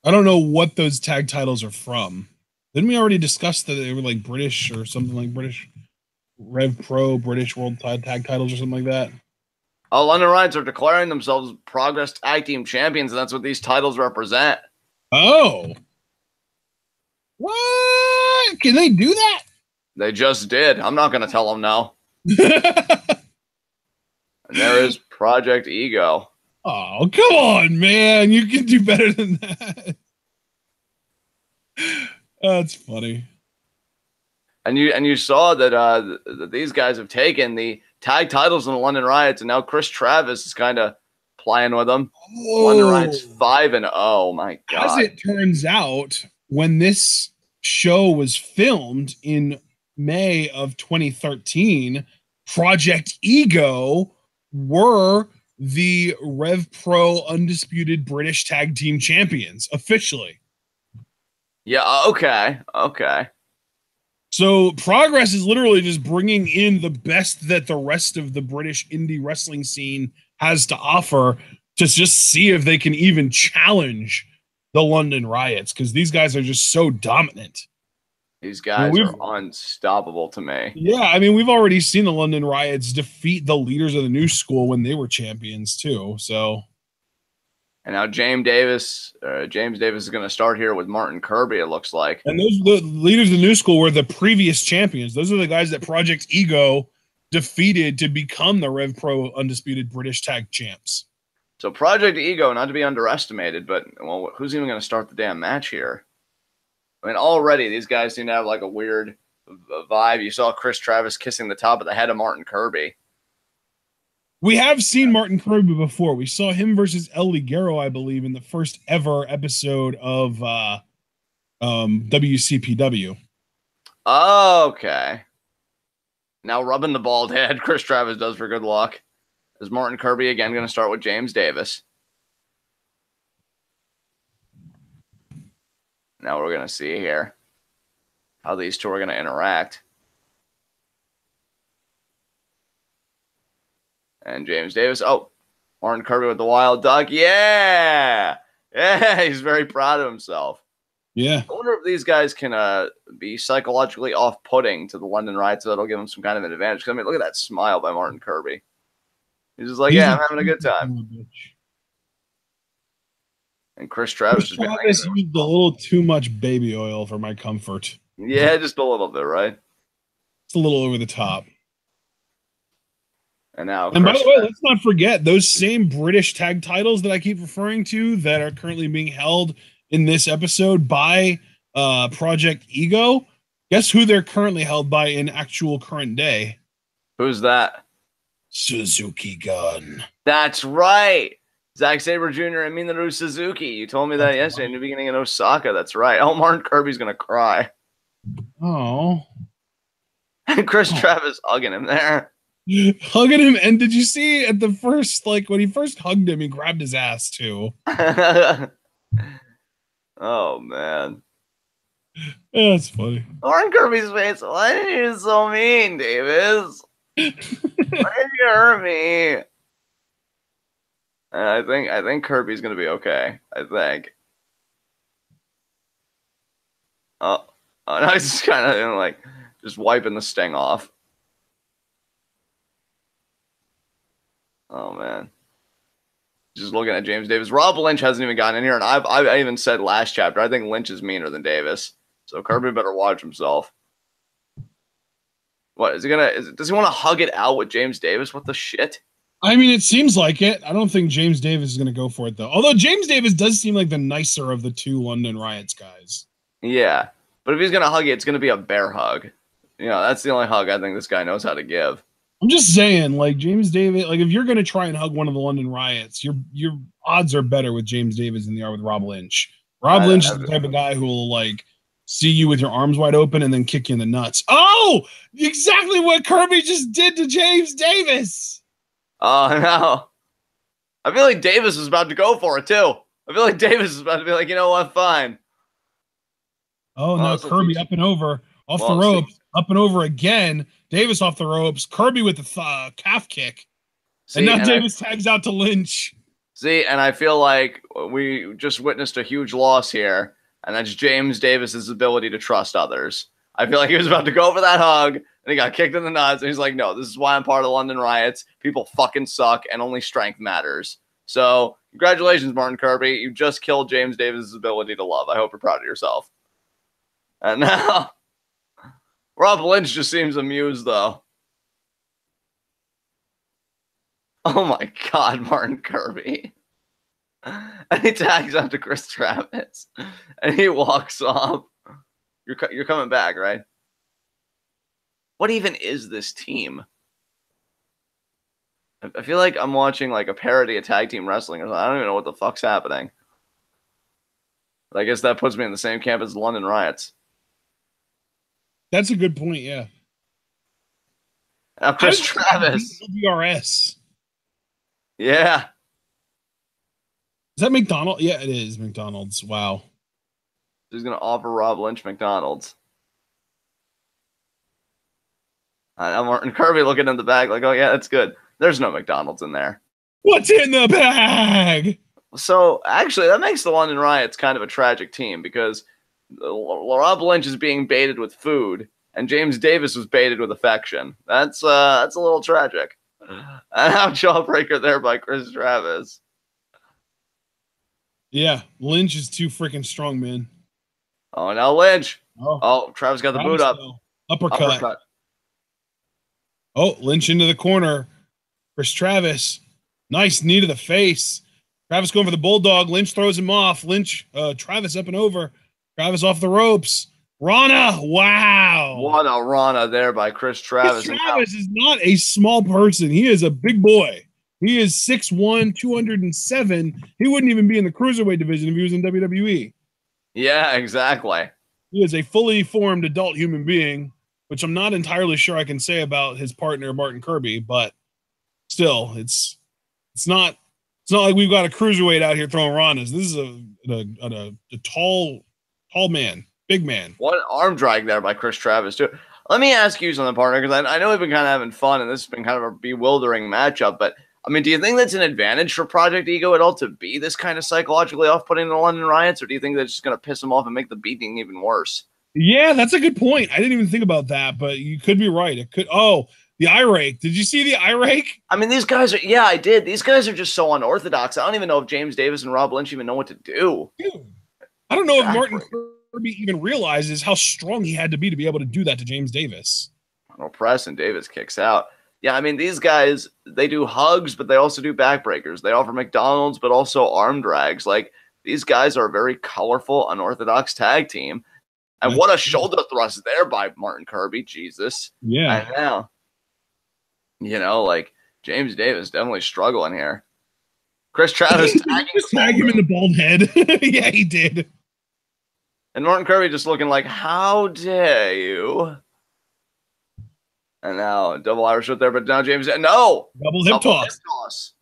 I don't know what those tag titles are from. Didn't we already discuss that they were like British or something like British Rev Pro, British World Tag titles or something like that? Oh, London Riots are declaring themselves Progress Tag Team Champions, and that's what these titles represent. Oh. What? Can they do that? They just did. I'm not going to tell them no. And there is Project Ego. Oh, come on, man. You can do better than that. That's funny. And you saw that these guys have taken the tag titles in the London Riots, and now Chris Travis is kind of playing with them. Oh. London Riots 5-0. My God. As it turns out, when this show was filmed in May of 2013, Project Ego were the Rev Pro Undisputed British Tag Team Champions officially. Yeah, okay. So Progress is literally just bringing in the best that the rest of the British indie wrestling scene has to offer to just see if they can even challenge the London Riots, because these guys are just so dominant. These guys are unstoppable to me. Yeah, I mean, we've already seen the London Riots defeat the leaders of the new school when they were champions too. So, and now James Davis is going to start here with Martin Kirby, it looks like. And the leaders of the new school were the previous champions. Those are the guys that Project Ego defeated to become the Rev Pro Undisputed British Tag Champs. So Project Ego, not to be underestimated, but well, who's even going to start the damn match here? I mean, already these guys seem to have like a weird vibe. You saw Chris Travis kissing the top of the head of Martin Kirby. We have seen Martin Kirby before. We saw him versus El Ligero, I believe, in the first ever episode of WCPW. Okay. Now rubbing the bald head, Chris Travis does for good luck. Is Martin Kirby again going to start with James Davis? Now we're going to see here how these two are going to interact. And James Davis. Oh, Martin Kirby with the wild duck. Yeah. Yeah, he's very proud of himself. Yeah. I wonder if these guys can be psychologically off-putting to the London Riots, so that'll give them some kind of an advantage. I mean, look at that smile by Martin Kirby. He's just like, yeah, I'm having a good time. And Chris Travis used a little too much baby oil for my comfort. Yeah, just a little bit, right? It's a little over the top. And now, and by the way, let's not forget those same British tag titles that I keep referring to that are currently being held in this episode by Project Ego. Guess who they're currently held by in actual current day? Who's that? Suzuki Gun. That's right. Zack Sabre Jr. and Minoru Suzuki. You told me that yesterday in the beginning in Osaka. That's right. Oh, Martin Kirby's going to cry. Oh. And Chris Travis hugging him there. Hugging him. And did you see at the first, like when he first hugged him, he grabbed his ass too. Oh, man. Yeah, that's funny. Martin Kirby's face. Why did you be so mean, Davis? Why did you hurt me? I think Kirby's gonna be okay. I think. Oh, no, he's just kind of like just wiping the sting off. Oh man, just looking at James Davis. Rob Lynch hasn't even gotten in here, and I even said last chapter I think Lynch is meaner than Davis. So Kirby better watch himself. What is he gonna? Does he want to hug it out with James Davis? What the shit? I mean, it seems like it. I don't think James Davis is going to go for it, though. Although James Davis does seem like the nicer of the two London Riots guys. Yeah, but if he's going to hug it, it's going to be a bear hug. You know, that's the only hug I think this guy knows how to give. I'm just saying, like, James Davis, like, if you're going to try and hug one of the London Riots, your odds are better with James Davis than they are with Rob Lynch. Rob Lynch is the type of guy who will, like, see you with your arms wide open and then kick you in the nuts. Oh, exactly what Kirby just did to James Davis. Oh, no. I feel like Davis is about to go for it, too. I feel like Davis is about to be like, you know what, fine. Oh, no, Kirby up and over. Off the ropes. Up and over again. Davis off the ropes. Kirby with the calf kick. And now Davis tags out to Lynch. See, and I feel like we just witnessed a huge loss here, and that's James Davis's ability to trust others. I feel like he was about to go for that hug, and he got kicked in the nuts, and he's like, no, this is why I'm part of the London Riots. People fucking suck, and only strength matters. So, congratulations, Martin Kirby. You just killed James Davis' ability to love. I hope you're proud of yourself. And now, Rob Lynch just seems amused, though. Oh my God, Martin Kirby. And he tags onto Chris Travis, and he walks off. You're coming back, right? What even is this team? I feel like I'm watching like a parody of tag team wrestling or something. I don't even know what the fuck's happening. But I guess that puts me in the same camp as the London Riots. That's a good point, yeah. Now Chris Travis. DRS. Yeah. Is that McDonald's? Yeah, it is McDonald's. Wow. He's going to offer Rob Lynch McDonald's. I'm Martin Kirby looking in the bag like, oh, yeah, that's good. There's no McDonald's in there. What's in the bag? So, actually, that makes the London Riots kind of a tragic team because Rob Lynch is being baited with food, and James Davis was baited with affection. That's a little tragic. And now jawbreaker there by Chris Travis. Yeah, Lynch is too freaking strong, man. Oh, now Lynch. Oh, Travis got the boot up. Uppercut. Oh, Lynch into the corner. Chris Travis. Nice knee to the face. Travis going for the bulldog. Lynch throws him off. Travis up and over. Travis off the ropes. Rana. Wow. What a Rana there by Chris Travis. Chris Travis is not a small person. He is a big boy. He is 6'1", 207. He wouldn't even be in the cruiserweight division if he was in WWE. Yeah, exactly. He is a fully formed adult human being, which I'm not entirely sure I can say about his partner Martin Kirby, but still, it's not like we've got a cruiserweight out here throwing Ranas. This is a tall man, big man. What an arm drag there by Chris Travis too. Let me ask you something, partner, because I know we've been kind of having fun, and this has been kind of a bewildering matchup, but I mean, do you think that's an advantage for Project Ego at all to be this kind of psychologically off-putting the London Riots, or do you think that's just going to piss them off and make the beating even worse? Yeah, that's a good point. I didn't even think about that, but you could be right. It could. Oh, the eye rake. Did you see the eye rake? I mean, these guys are. Yeah, I did. These guys are just so unorthodox. I don't even know if James Davis and Rob Lynch even know what to do. Dude, I don't know if Martin Kirby even realizes how strong he had to be able to do that to James Davis. Well, Preston Davis kicks out. Yeah, I mean, these guys, they do hugs, but they also do backbreakers. They offer McDonald's, but also arm drags. Like, these guys are a very colorful, unorthodox tag team. And what a shoulder thrust there by Martin Kirby. Jesus. Yeah. I know. You know, like, James Davis definitely struggling here. Chris Travis tag him in the bald head. Yeah, he did. And Martin Kirby just looking like, how dare you? And now double Irish whip there, but now James, no! Double hip toss.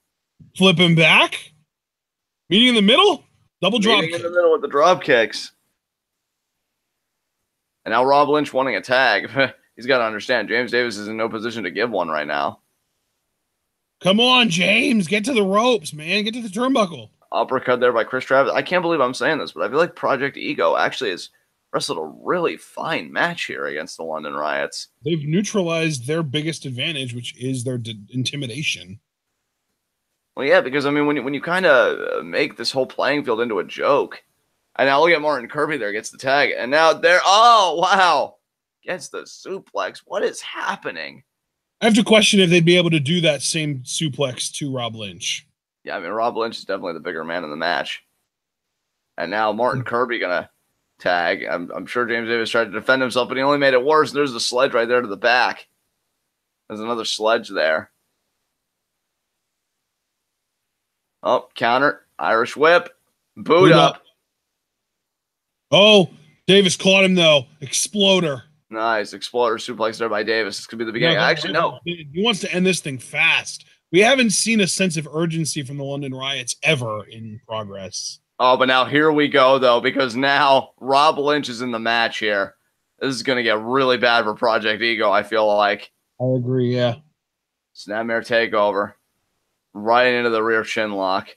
Flip him back. Meeting in the middle. Double drop kick. In the middle with the drop kicks. And now Rob Lynch wanting a tag. He's got to understand, James Davis is in no position to give one right now. Come on, James. Get to the ropes, man. Get to the turnbuckle. Uppercut there by Chris Travis. I can't believe I'm saying this, but I feel like Project Ego actually has wrestled a really fine match here against the London Riots. They've neutralized their biggest advantage, which is their intimidation. Well, yeah, because, I mean, when you kind of make this whole playing field into a joke, and now look at Martin Kirby there, gets the tag, and now there, oh, wow, gets the suplex. What is happening? I have to question if they'd be able to do that same suplex to Rob Lynch. Yeah, I mean, Rob Lynch is definitely the bigger man in the match. And now Martin Kirby going to tag. I'm sure James Davis tried to defend himself, but he only made it worse. There's the sledge right there to the back. There's another sledge there. Oh, counter. Irish whip. Boot up. Oh, Davis caught him, though. Exploder. Nice. Exploder suplex there by Davis. This could be the beginning. Actually, no. He wants to end this thing fast. We haven't seen a sense of urgency from the London Riots ever in Progress. Oh, but now here we go, though, because now Rob Lynch is in the match here. This is going to get really bad for Project Ego, I feel like. I agree, yeah. Snapmare takeover. Right into the rear chin lock.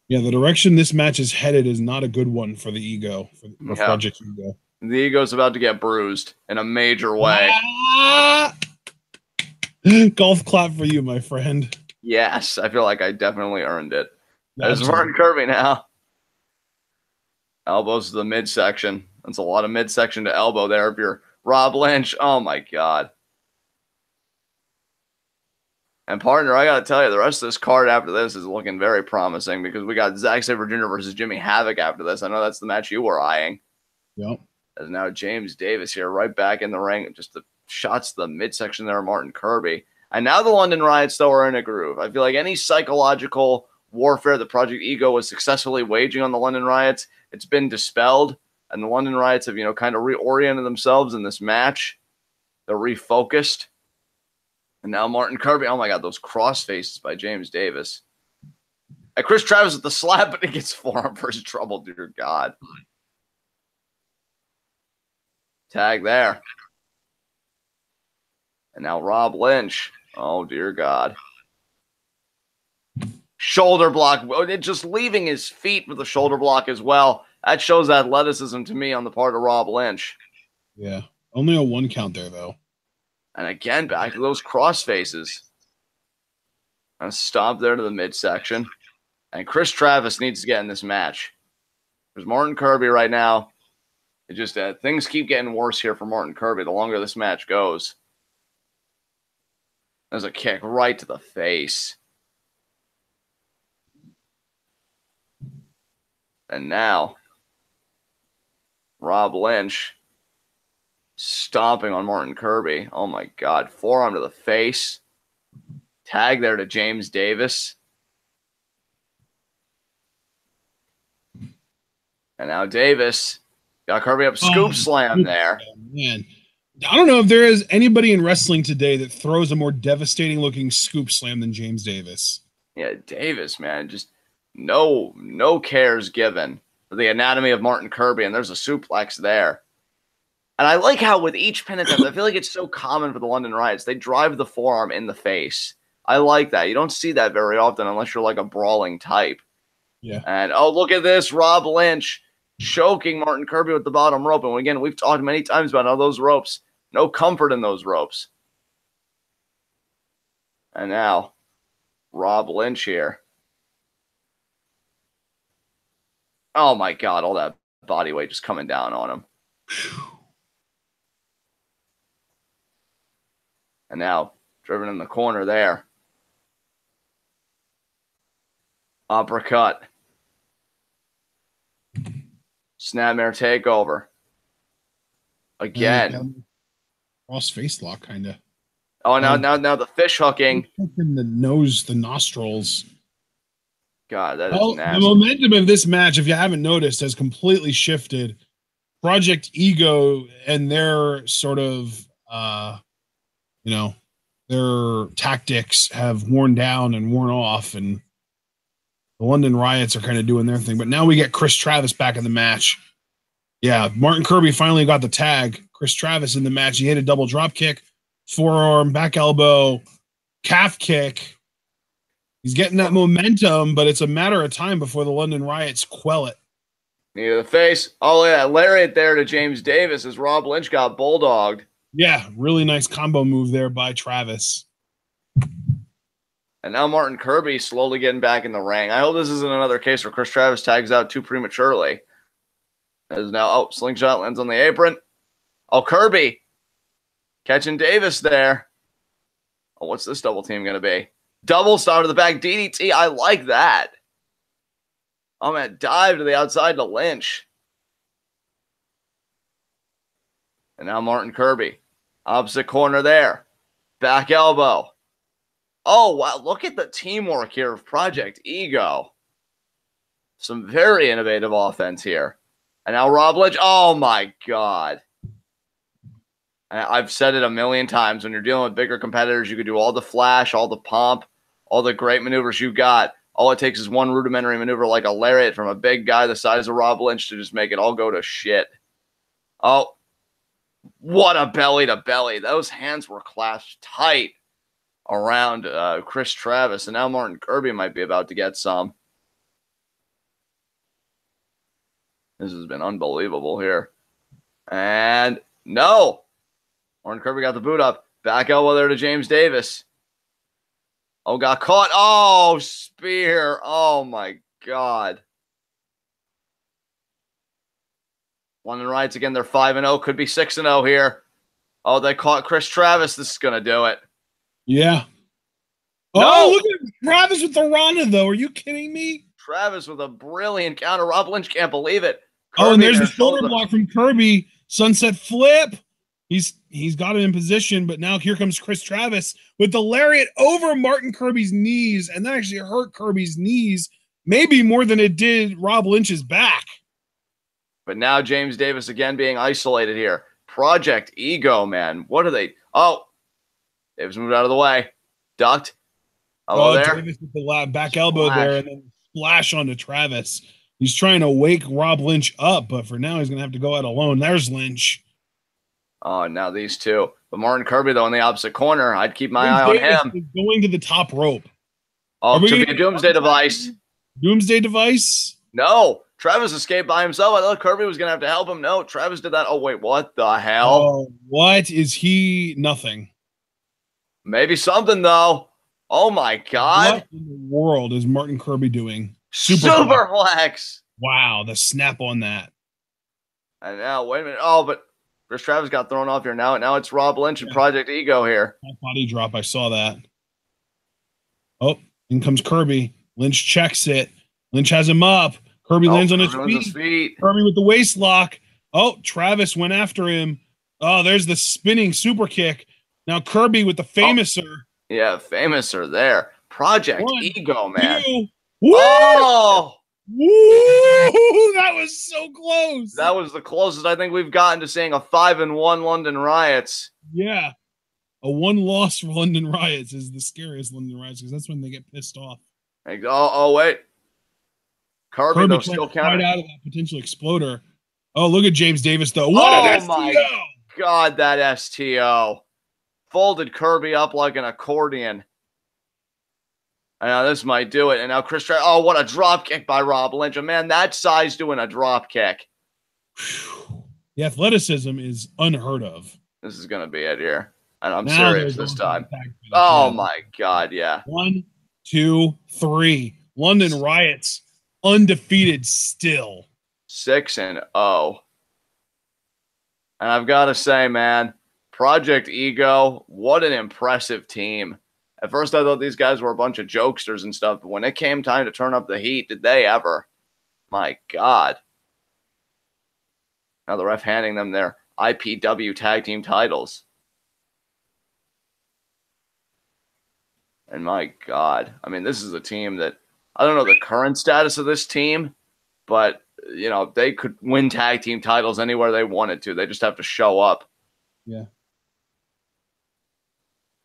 Yeah, the direction this match is headed is not a good one for the Ego, for Project Ego. The Ego's about to get bruised in a major way. Golf clap for you, my friend. Yes, I feel like I definitely earned it. There's Martin Kirby now. Elbows to the midsection. That's a lot of midsection to elbow there if you're Rob Lynch. Oh, my God. And, partner, I got to tell you, the rest of this card after this is looking very promising because we got Zack Sabre Jr. versus Jimmy Havoc after this. I know that's the match you were eyeing. Yep. There's now James Davis here right back in the ring. Just the shots to the midsection there of Martin Kirby. And now the London Riots, though, are in a groove. I feel like any psychological warfare that Project Ego was successfully waging on the London Riots, it's been dispelled. And the London Riots have, kind of reoriented themselves in this match. They're refocused. And now Martin Kirby, oh my God, those cross faces by James Davis. And Chris Travis with the slap, but he gets forearm for his trouble, dear God. Tag there. And now Rob Lynch. Oh, dear God. Shoulder block. Just leaving his feet with the shoulder block as well. That shows athleticism to me on the part of Rob Lynch. Yeah. Only a 1 count there, though. And again, back to those cross faces. And stomp there to the midsection. And Chris Travis needs to get in this match. There's Martin Kirby right now. It just things keep getting worse here for Martin Kirby the longer this match goes. There's a kick right to the face. And now, Rob Lynch stomping on Martin Kirby. Oh my God. Forearm to the face. Tag there to James Davis. And now Davis got Kirby up. Scoop slam there. Man. I don't know if there is anybody in wrestling today that throws a more devastating looking scoop slam than James Davis. Yeah, Davis, man. Just no cares given for the anatomy of Martin Kirby. And there's a suplex there. And I like how with each pin attempt, I feel like it's so common for the London Riots. They drive the forearm in the face. I like that. You don't see that very often unless you're like a brawling type. Yeah. And, oh, look at this. Rob Lynch choking Martin Kirby with the bottom rope. And again, we've talked many times about how those ropes, no comfort in those ropes. And now, Rob Lynch here. Oh, my God. All that body weight just coming down on him. And now, Driven in the corner there. Uppercut. Snapmare takeover. Again. Cross face lock, kind of. Oh, now the fish hooking. In the nose, the nostrils. God, that is nasty. The momentum of this match, if you haven't noticed, has completely shifted. Project Ego and their sort of, their tactics have worn down and worn off, and the London Riots are kind of doing their thing. But now we get Chris Travis back in the match. Yeah, Martin Kirby finally got the tag. Chris Travis in the match. He hit a double drop kick, forearm, back elbow, calf kick. He's getting that momentum, but it's a matter of time before the London Riots quell it. Knee to the face. Oh, yeah. Lariat there to James Davis as Rob Lynch got bulldogged. Yeah, really nice combo move there by Travis. And now Martin Kirby slowly getting back in the ring. I hope this isn't another case where Chris Travis tags out too prematurely. As now, slingshot lands on the apron. Oh, Kirby catching Davis there. Oh, what's this double team going to be? Double star to the back DDT. I like that. Oh, man, dive to the outside to Lynch. And now Martin Kirby. Opposite corner there. Back elbow. Oh, wow. Look at the teamwork here of Project Ego. Some very innovative offense here. And now Rob Lynch. Oh, my God. I've said it a million times. When you're dealing with bigger competitors, you could do all the flash, all the pomp, all the great maneuvers you got. All it takes is one rudimentary maneuver like a lariat from a big guy the size of Rob Lynch to just make it all go to shit. Oh, what a belly to belly. Those hands were clasped tight around Chris Travis. And now Martin Kirby might be about to get some. This has been unbelievable here. And no. Martin Kirby got the boot up. Back elbow there to James Davis. Oh, got caught. Oh, spear. Oh, my God. London Riots again. They're 5-0. Could be 6-0 here. Oh, they caught Chris Travis. This is going to do it. Yeah. No. Oh, look at Travis with the Rana, though. Are you kidding me? Travis with a brilliant counter. Rob Lynch can't believe it. Kirby, and there's the shoulder block from Kirby. Sunset flip. He's got it in position, but now here comes Chris Travis with the lariat over Martin Kirby's knees, and that actually hurt Kirby's knees maybe more than it did Rob Lynch's back. But now James Davis again being isolated here. Project Ego, man. What are they? Oh, Davis moved out of the way. Ducked. Hello there. Davis with the back elbow there, and then splash onto Travis. He's trying to wake Rob Lynch up, but for now he's going to have to go out alone. There's Lynch. Oh, now these two. But Martin Kirby, though, in the opposite corner. I'd keep my eye on him. Going to the top rope. Oh, to be a doomsday device. Doomsday device? No. Travis escaped by himself. I thought Kirby was going to have to help him. No, Travis did that. Oh, wait, what the hell? Oh, what is he? Nothing. Maybe something, though. Oh, my God. What in the world is Martin Kirby doing? Superflex. Wow, the snap on that. And now, wait a minute. Oh, but Chris Travis got thrown off here now. Now it's Rob Lynch and Project Ego here. Body drop. I saw that. Oh, in comes Kirby. Lynch checks it. Lynch has him up. Kirby lands on his feet. Kirby with the waist lock. Oh, Travis went after him. Oh, there's the spinning super kick. Now Kirby with the famouser. Oh, yeah, famouser there. Project Ego, man. Woo! Oh! Woo! That was so close. That was the closest I think we've gotten to seeing a 5-1 London Riots. Yeah. A 1-loss for London Riots is the scariest London Riots because that's when they get pissed off. Oh, wait. Kirby though, still counting out of that potential exploder. Oh, look at James Davis though. What an STO! My God, that STO. Folded Kirby up like an accordion. And now this might do it. And now Chris Travis. Oh, what a drop kick by Rob Lynch. A man that size doing a drop kick. The athleticism is unheard of. This is going to be it here. And I'm serious this time. Oh, my God, yeah. 1, 2, 3. London Riots undefeated still. 6-0. And I've got to say, man, Project Ego, what an impressive team. At first, I thought these guys were a bunch of jokesters and stuff, but when it came time to turn up the heat, did they ever? My God. Now the ref handing them their IPW tag team titles. And my God. I mean, this is a team that, I don't know the current status of this team, but, you know, they could win tag team titles anywhere they wanted to. They just have to show up. Yeah.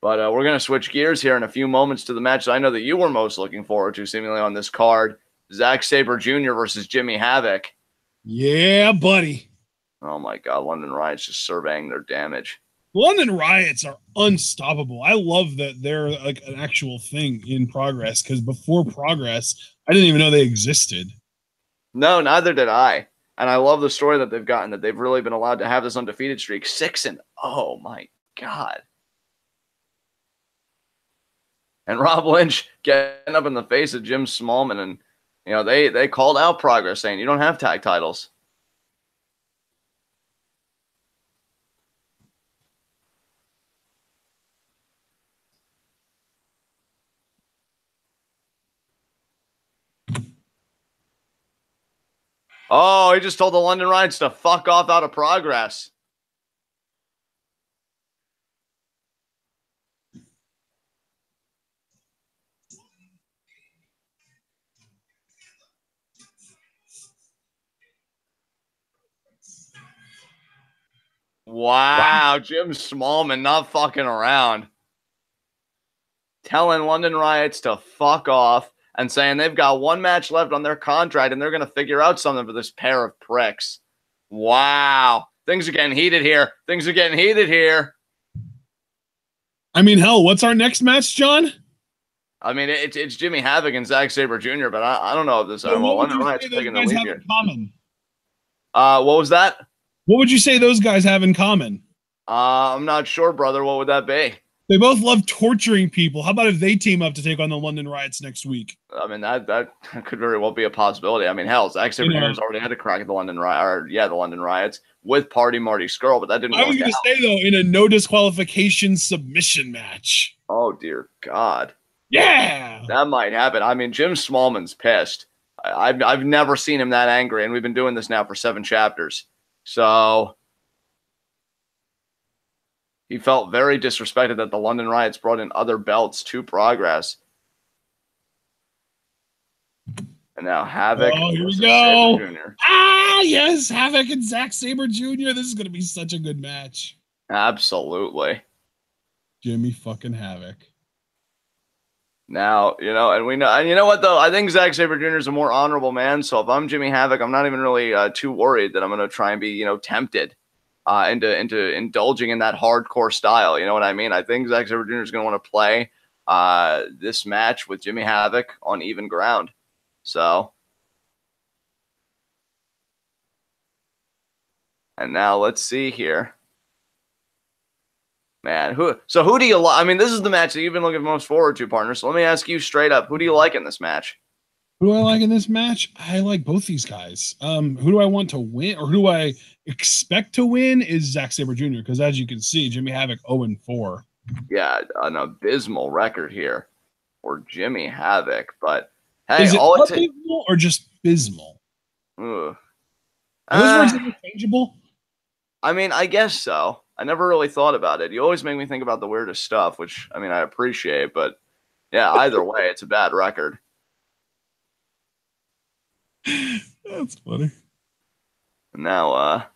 But we're going to switch gears here in a few moments to the match that I know that you were most looking forward to, seemingly on this card. Zack Sabre Jr. versus Jimmy Havoc. Yeah, buddy. Oh, my God. London Riots just surveying their damage. London Riots are unstoppable. I love that they're like an actual thing in Progress, because before Progress, I didn't even know they existed. No, neither did I. And I love the story that they've gotten, that they've really been allowed to have this undefeated streak. 6-0. Oh, my God. And Rob Lynch getting up in the face of Jim Smallman. And, you know, they called out Progress, saying, you don't have tag titles. Oh, he just told the London Riots to fuck off out of Progress. Wow, Jim Smallman not fucking around. Telling London Riots to fuck off and saying they've got one match left on their contract and they're going to figure out something for this pair of pricks. Wow. Things are getting heated here. Things are getting heated here. I mean, hell, what's our next match, John? I mean, it's Jimmy Havoc and Zack Sabre Jr., but I don't know if this... Well, London Riots taking the lead here. Common? What was that? What would you say those guys have in common? I'm not sure, brother. What would that be? They both love torturing people. How about if they team up to take on the London Riots next week? I mean, that could very well be a possibility. I mean, hell, Zack Sabre Jr.'s already had a crack at the London Riots with Marty Scurll, but that didn't work out. I was going to say, though, in a no disqualification submission match. Oh, dear God. Yeah! That might happen. I mean, Jim Smallman's pissed. I've never seen him that angry, and we've been doing this now for 7 chapters. So he felt very disrespected that the London Riots brought in other belts to Progress. And now Havoc. Oh, here we go. Ah, yes, Havoc and Zack Sabre Jr. This is going to be such a good match. Absolutely. Jimmy fucking Havoc. Now, you know, and we know, and you know what, though? I think Zack Sabre Jr. is a more honorable man. So if I'm Jimmy Havoc, I'm not even really too worried that I'm going to try and be, you know, tempted into indulging in that hardcore style. You know what I mean? I think Zack Sabre Jr. is going to want to play this match with Jimmy Havoc on even ground. So, and now let's see here. Man, who do you like? I mean, this is the match that you've been looking most forward to, partner. So let me ask you straight up, who do you like in this match? Who do I like in this match? I like both these guys. Who do I want to win, or who do I expect to win is Zack Sabre Jr., because as you can see, Jimmy Havoc 0-4. Yeah, an abysmal record here for Jimmy Havoc. But hey, is it abysmal or just abysmal? Those words interchangeable? I mean, I guess so. I never really thought about it. You always make me think about the weirdest stuff, which, I mean, I appreciate. But, yeah, either way, it's a bad record. That's funny. Now,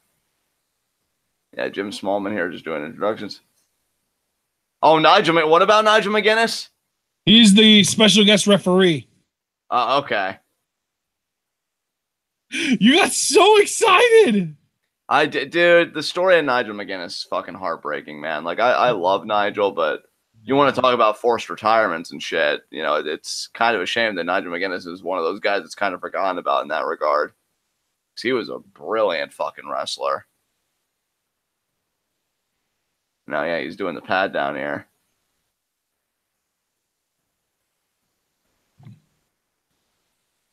yeah, Jim Smallman here just doing introductions. Oh, Nigel. What about Nigel McGuinness? He's the special guest referee. Okay. You got so excited. I did, dude. The story of Nigel McGuinness is fucking heartbreaking, man. Like, I love Nigel, but you want to talk about forced retirements and shit. You know, it's kind of a shame that Nigel McGuinness is one of those guys that's kind of forgotten about in that regard. Because he was a brilliant fucking wrestler. Now, yeah, he's doing the pad down here.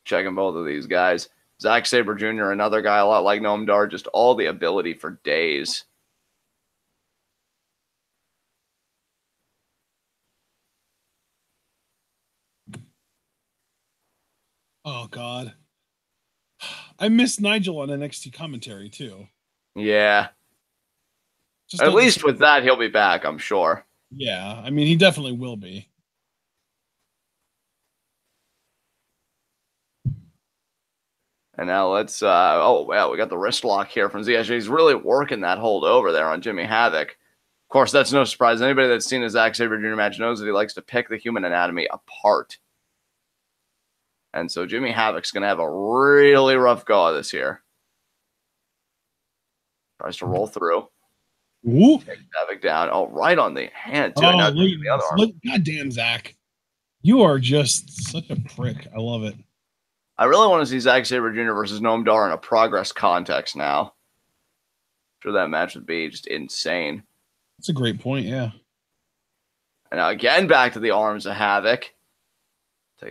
Checking both of these guys. Zack Sabre Jr., another guy a lot like Noam Dar, just all the ability for days. Oh God, I miss Nigel on NXT commentary too. Yeah. Just At not the least same. with that, he'll be back, I'm sure. Yeah, I mean, he definitely will be. And now let's oh wow, we got the wrist lock here from ZSJ. He's really working that hold over there on Jimmy Havoc. Of course, that's no surprise. Anybody that's seen a Zack Sabre Jr. match knows that he likes to pick the human anatomy apart. And so Jimmy Havoc's going to have a really rough go of this here. Tries to roll through. Ooh. Takes Havoc down. Oh, right on the hand, too. Oh, Now look, the other arm. look, goddamn, Zach. You are just such a prick. I love it. I really want to see Zack Sabre Jr. versus Noam Dar in a progress context now. I'm sure that match would be just insane. That's a great point, yeah. And now again, back to the arms of Havoc.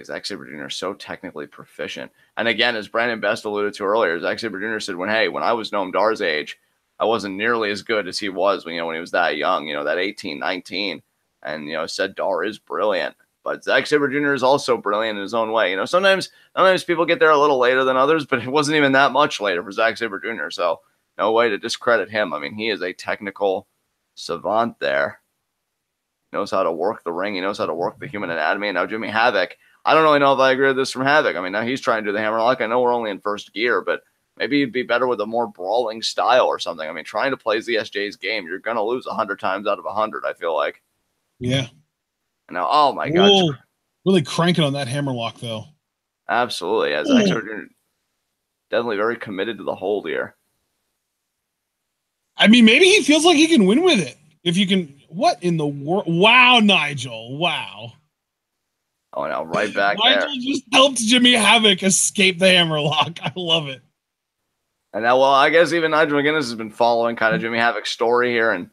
Zack Sabre Jr. is so technically proficient. And again, as Brandon Best alluded to earlier, Zack Sabre Jr. said, when I was Noam Dar's age, I wasn't nearly as good as he was when he was that young, that 18, 19. And, said Dar is brilliant. But Zack Sabre Jr. is also brilliant in his own way. Sometimes people get there a little later than others, but it wasn't even that much later for Zack Sabre Jr. So no way to discredit him. I mean, he is a technical savant there. He knows how to work the ring. He knows how to work the human anatomy. And now Jimmy Havoc, I don't really know if I agree with this from Havoc. I mean, now he's trying to do the hammerlock. I know we're only in first gear, but maybe he'd be better with a more brawling style or something. I mean, trying to play ZSJ's game, you're going to lose 100 times out of 100, I feel like. Yeah. And now, oh my God. Really cranking on that hammerlock, though. Absolutely. Yeah, Zack Sabre definitely very committed to the hold here. I mean, maybe he feels like he can win with it. If you can, what in the world? Wow, Nigel. Wow. Oh, now right back Nigel there. just helped Jimmy Havoc escape the hammerlock. I love it. And now, well, I guess even Nigel McGuinness has been following kind of Jimmy Havoc's story here and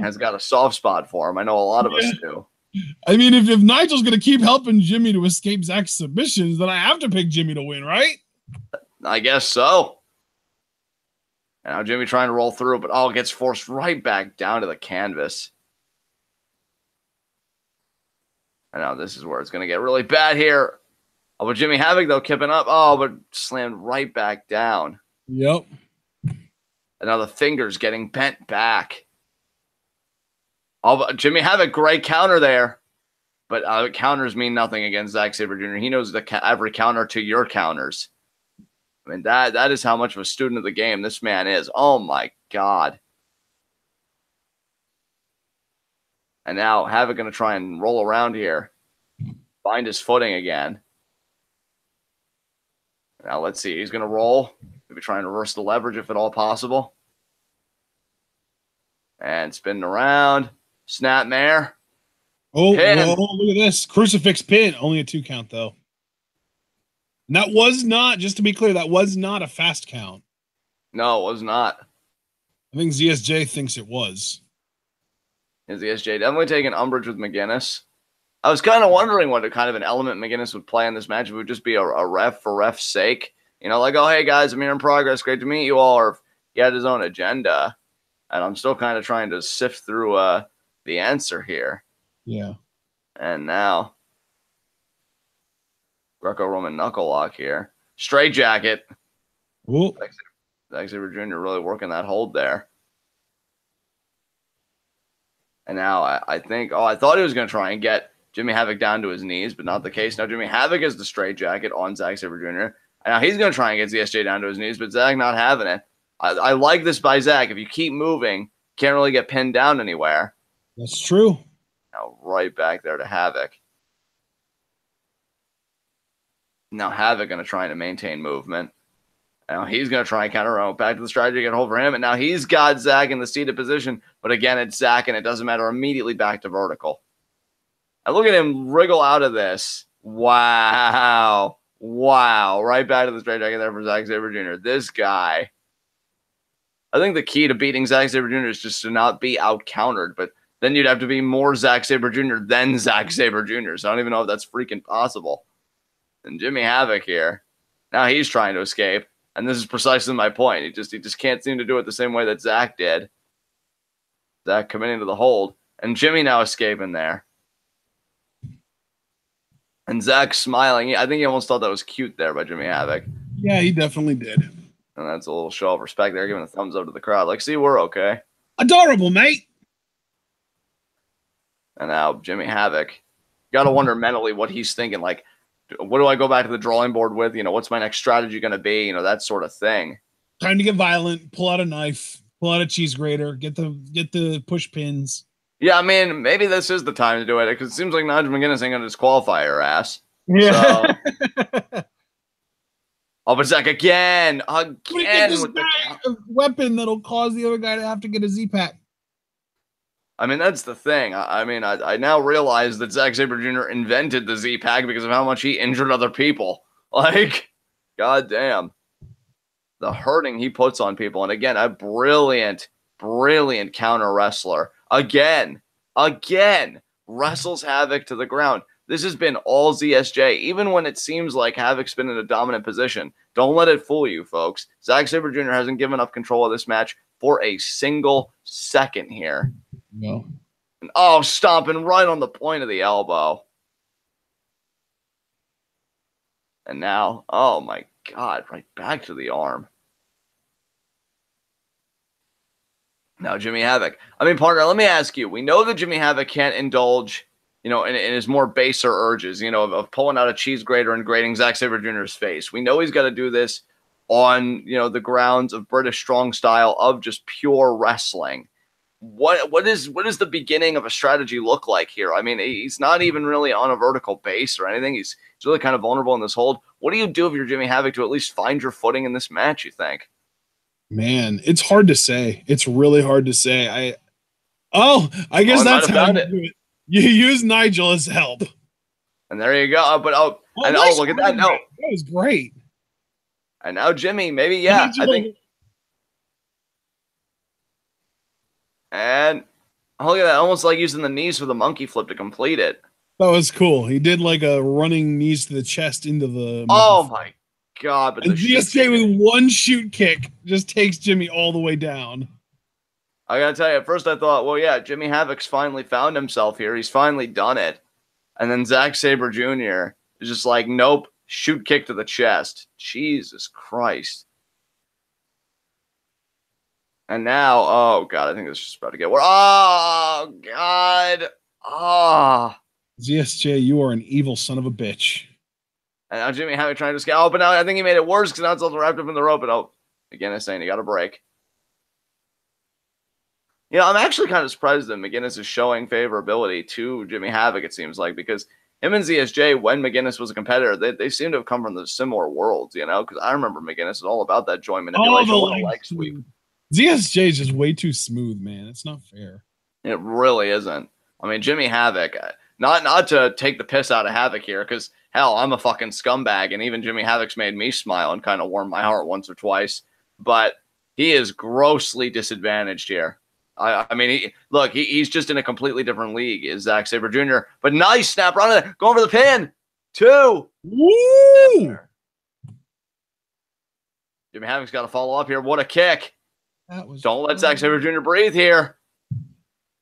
has got a soft spot for him. I know a lot of us do. I mean, if Nigel's going to keep helping Jimmy to escape Zack's submissions, then I have to pick Jimmy to win, right? I guess so. And now Jimmy trying to roll through, but gets forced right back down to the canvas. And now this is where it's going to get really bad here. Oh, but Jimmy Havoc, though, keeping up. Oh, but slammed right back down. Yep. And now the fingers getting bent back. Oh, but Jimmy Havoc, great counter there. But counters mean nothing against Zack Sabre Jr. He knows every counter to your counters. I mean, that is how much of a student of the game this man is. Oh, my God. And now Havoc going to try and roll around here. Find his footing again. Now let's see. He's going to roll. Maybe try and reverse the leverage if at all possible. And spinning around. Snapmare. Oh, whoa, look at this. Crucifix pin. Only a 2 count, though. And that was not, just to be clear, that was not a fast count. No, it was not. I think ZSJ thinks it was. ZSJ definitely taking umbrage with McGuinness. I was kind of wondering what kind of an element McGuinness would play in this match. If it would just be a ref for ref's sake. Like, oh, hey, guys, I'm here in progress. Great to meet you all. Or if he had his own agenda. And I'm still kind of trying to sift through the answer here. Yeah. And now, Greco-Roman knuckle lock here. Straight jacket. Zack Sabre Jr. really working that hold there. And now I think, I thought he was going to try and get Jimmy Havoc down to his knees, but not the case. Now Jimmy Havoc is the straight jacket on Zack Sabre Jr. And now he's going to try and get ZSJ down to his knees, but Zack not having it. I like this by Zack. If you keep moving, can't really get pinned down anywhere. That's true. Now right back there to Havoc. Now Havoc going to try to maintain movement. Now he's going to try and counter back to the strategy, get hold for him. And now he's got Zack in the seated position. But again, it's Zack, and it doesn't matter. Immediately back to vertical. And look at him wriggle out of this. Wow. Wow. Right back to the straight jacket there for Zack Sabre Jr. This guy. I think the key to beating Zack Sabre Jr. is just to not be out-countered. But then you'd have to be more Zack Sabre Jr. than Zack Sabre Jr. So I don't even know if that's freaking possible. And Jimmy Havoc here. Now he's trying to escape. And this is precisely my point. He just can't seem to do it the same way that Zack did. Zack committing to the hold. And Jimmy now escaping there. And Zack smiling. I think he almost thought that was cute there by Jimmy Havoc. Yeah, he definitely did. And that's a little show of respect there, giving a thumbs up to the crowd. Like, see, we're okay. Adorable, mate. And now Jimmy Havoc. You got to wonder mentally what he's thinking. Like, what do I go back to the drawing board with? You know, what's my next strategy going to be? You know, that sort of thing. Time to get violent. Pull out a knife. Pull out a cheese grater. Get the push pins. Yeah, I mean, maybe this is the time to do it because it seems like Nigel McGuinness ain't going to disqualify her ass. Yeah. So. Oh, but Zack again with a weapon that'll cause the other guy to have to get a Z-Pack. I mean, that's the thing. I now realize that Zack Sabre Jr. invented the Z-Pack because of how much he injured other people. Like, goddamn. The hurting he puts on people. And again, a brilliant counter wrestler. Again, wrestles Havoc to the ground. This has been all ZSJ, even when it seems like Havoc's been in a dominant position. Don't let it fool you, folks. Zack Sabre Jr. hasn't given up control of this match for a single second here. No. And, oh, stomping right on the point of the elbow. And now, oh my God, right back to the arm. Now, Jimmy Havoc. I mean, partner, let me ask you. We know that Jimmy Havoc can't indulge, you know, in his more baser urges, you know, of pulling out a cheese grater and grating Zack Sabre Jr.'s face. We know he's got to do this on, you know, the grounds of British strong style of just pure wrestling. What is the beginning of a strategy look like here? I mean, he's not even really on a vertical base or anything. He's really kind of vulnerable in this hold. What do you do if you're Jimmy Havoc to at least find your footing in this match, you think? Man, it's hard to say. It's really hard to say. I guess that's how you do it. You use Nigel as help. And there you go. But look at that. No. That was great. And now Jimmy, maybe, yeah. Nigel. I think. And look at that. Almost like using the knees for the monkey flip to complete it. That was cool. He did like a running knees to the chest into the. Oh my God. But and GSJ with one shoot kick just takes Jimmy all the way down. I gotta tell you, at first I thought, well, yeah, Jimmy Havoc's finally found himself here. He's finally done it. And then Zack Sabre Jr. is just like, nope, shoot kick to the chest. Jesus Christ. And now, oh, God, I think this is just about to get worse. Oh, God. Oh. ZSJ, you are an evil son of a bitch. And now Jimmy Havoc trying to scale. Oh, but now I think he made it worse because now it's all wrapped up in the rope. But oh, again, I'm saying he got a break. You know, I'm actually kind of surprised that McGuinness is showing favorability to Jimmy Havoc, it seems like, because him and ZSJ, when McGuinness was a competitor, they seem to have come from the similar worlds, you know, because I remember McGuinness is all about that joint manipulation, leg sweep. ZSJ is just way too smooth, man. It's not fair. It really isn't. I mean, Jimmy Havoc, not to take the piss out of Havoc here, because, hell, I'm a fucking scumbag, and even Jimmy Havoc's made me smile and kind of warm my heart once or twice, but he is grossly disadvantaged here. I mean, he's just in a completely different league is Zack Sabre Jr. But nice snap around it, going for the pin. 2. Woo! Jimmy Havoc's got to follow up here. What a kick. Don't let Zack Sabre Jr. breathe here.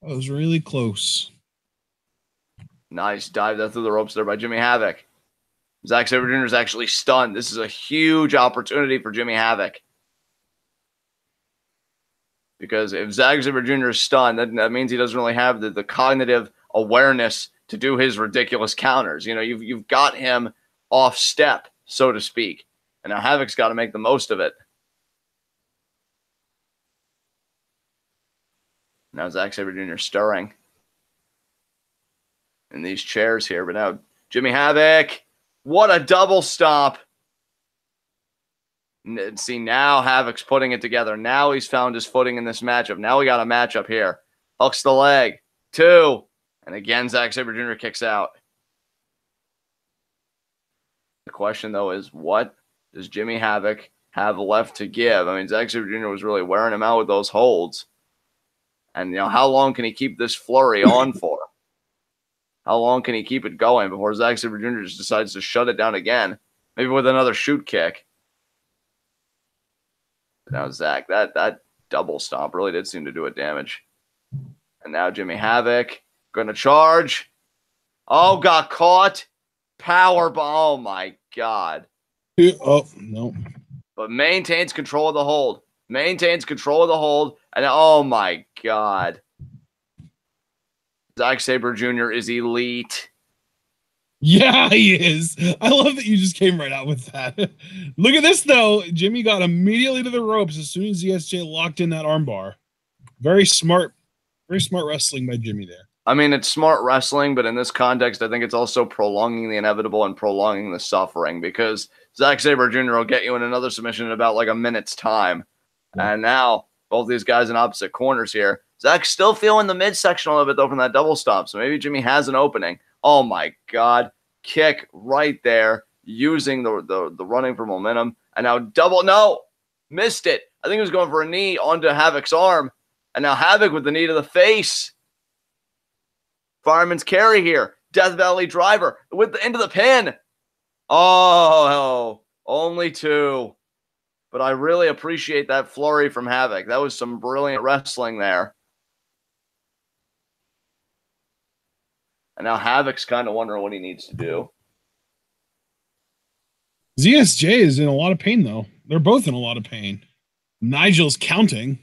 That was really close. Nice dive that through the ropes there by Jimmy Havoc. Zack Sabre Jr. is actually stunned. This is a huge opportunity for Jimmy Havoc. Because if Zack Sabre Jr. is stunned, that means he doesn't really have the cognitive awareness to do his ridiculous counters. You know, you've got him off step, so to speak. And now Havoc's got to make the most of it. Now Zack Sabre Jr. stirring in these chairs here. But now Jimmy Havoc, what a double stomp. See, now Havoc's putting it together. Now he's found his footing in this matchup. Now we got a matchup here. Hooks the leg. 2. And again, Zack Sabre Jr. kicks out. The question, though, is what does Jimmy Havoc have left to give? I mean, Zack Sabre Jr. was really wearing him out with those holds. And, you know, how long can he keep this flurry on for? How long can he keep it going before Zack Sabre Jr. just decides to shut it down again? Maybe with another shoot kick. Now, Zack, that double stomp really did seem to do it damage. And now Jimmy Havoc going to charge. Oh, got caught. Power bomb. Oh, my God. Oh, no. But maintains control of the hold. Maintains control of the hold. And oh, my God. Zack Sabre Jr. is elite. Yeah, he is. I love that you just came right out with that. Look at this, though. Jimmy got immediately to the ropes as soon as ZSJ locked in that armbar. Very smart wrestling by Jimmy there. I mean, it's smart wrestling, but in this context, I think it's also prolonging the inevitable and prolonging the suffering because Zack Sabre Jr. will get you in another submission in about like a minute's time. Yeah. And now both these guys in opposite corners here. Zack's still feeling the midsection a little bit, though, from that double stomp. So maybe Jimmy has an opening. Oh, my God. Kick right there, using the running for momentum. And now double. No, missed it. I think he was going for a knee onto Havoc's arm. And now Havoc with the knee to the face. Fireman's carry here. Death Valley driver with the into the pin. Oh, only 2. But I really appreciate that flurry from Havoc. That was some brilliant wrestling there. And now Havoc's kind of wondering what he needs to do. ZSJ is in a lot of pain, though. They're both in a lot of pain. Nigel's counting.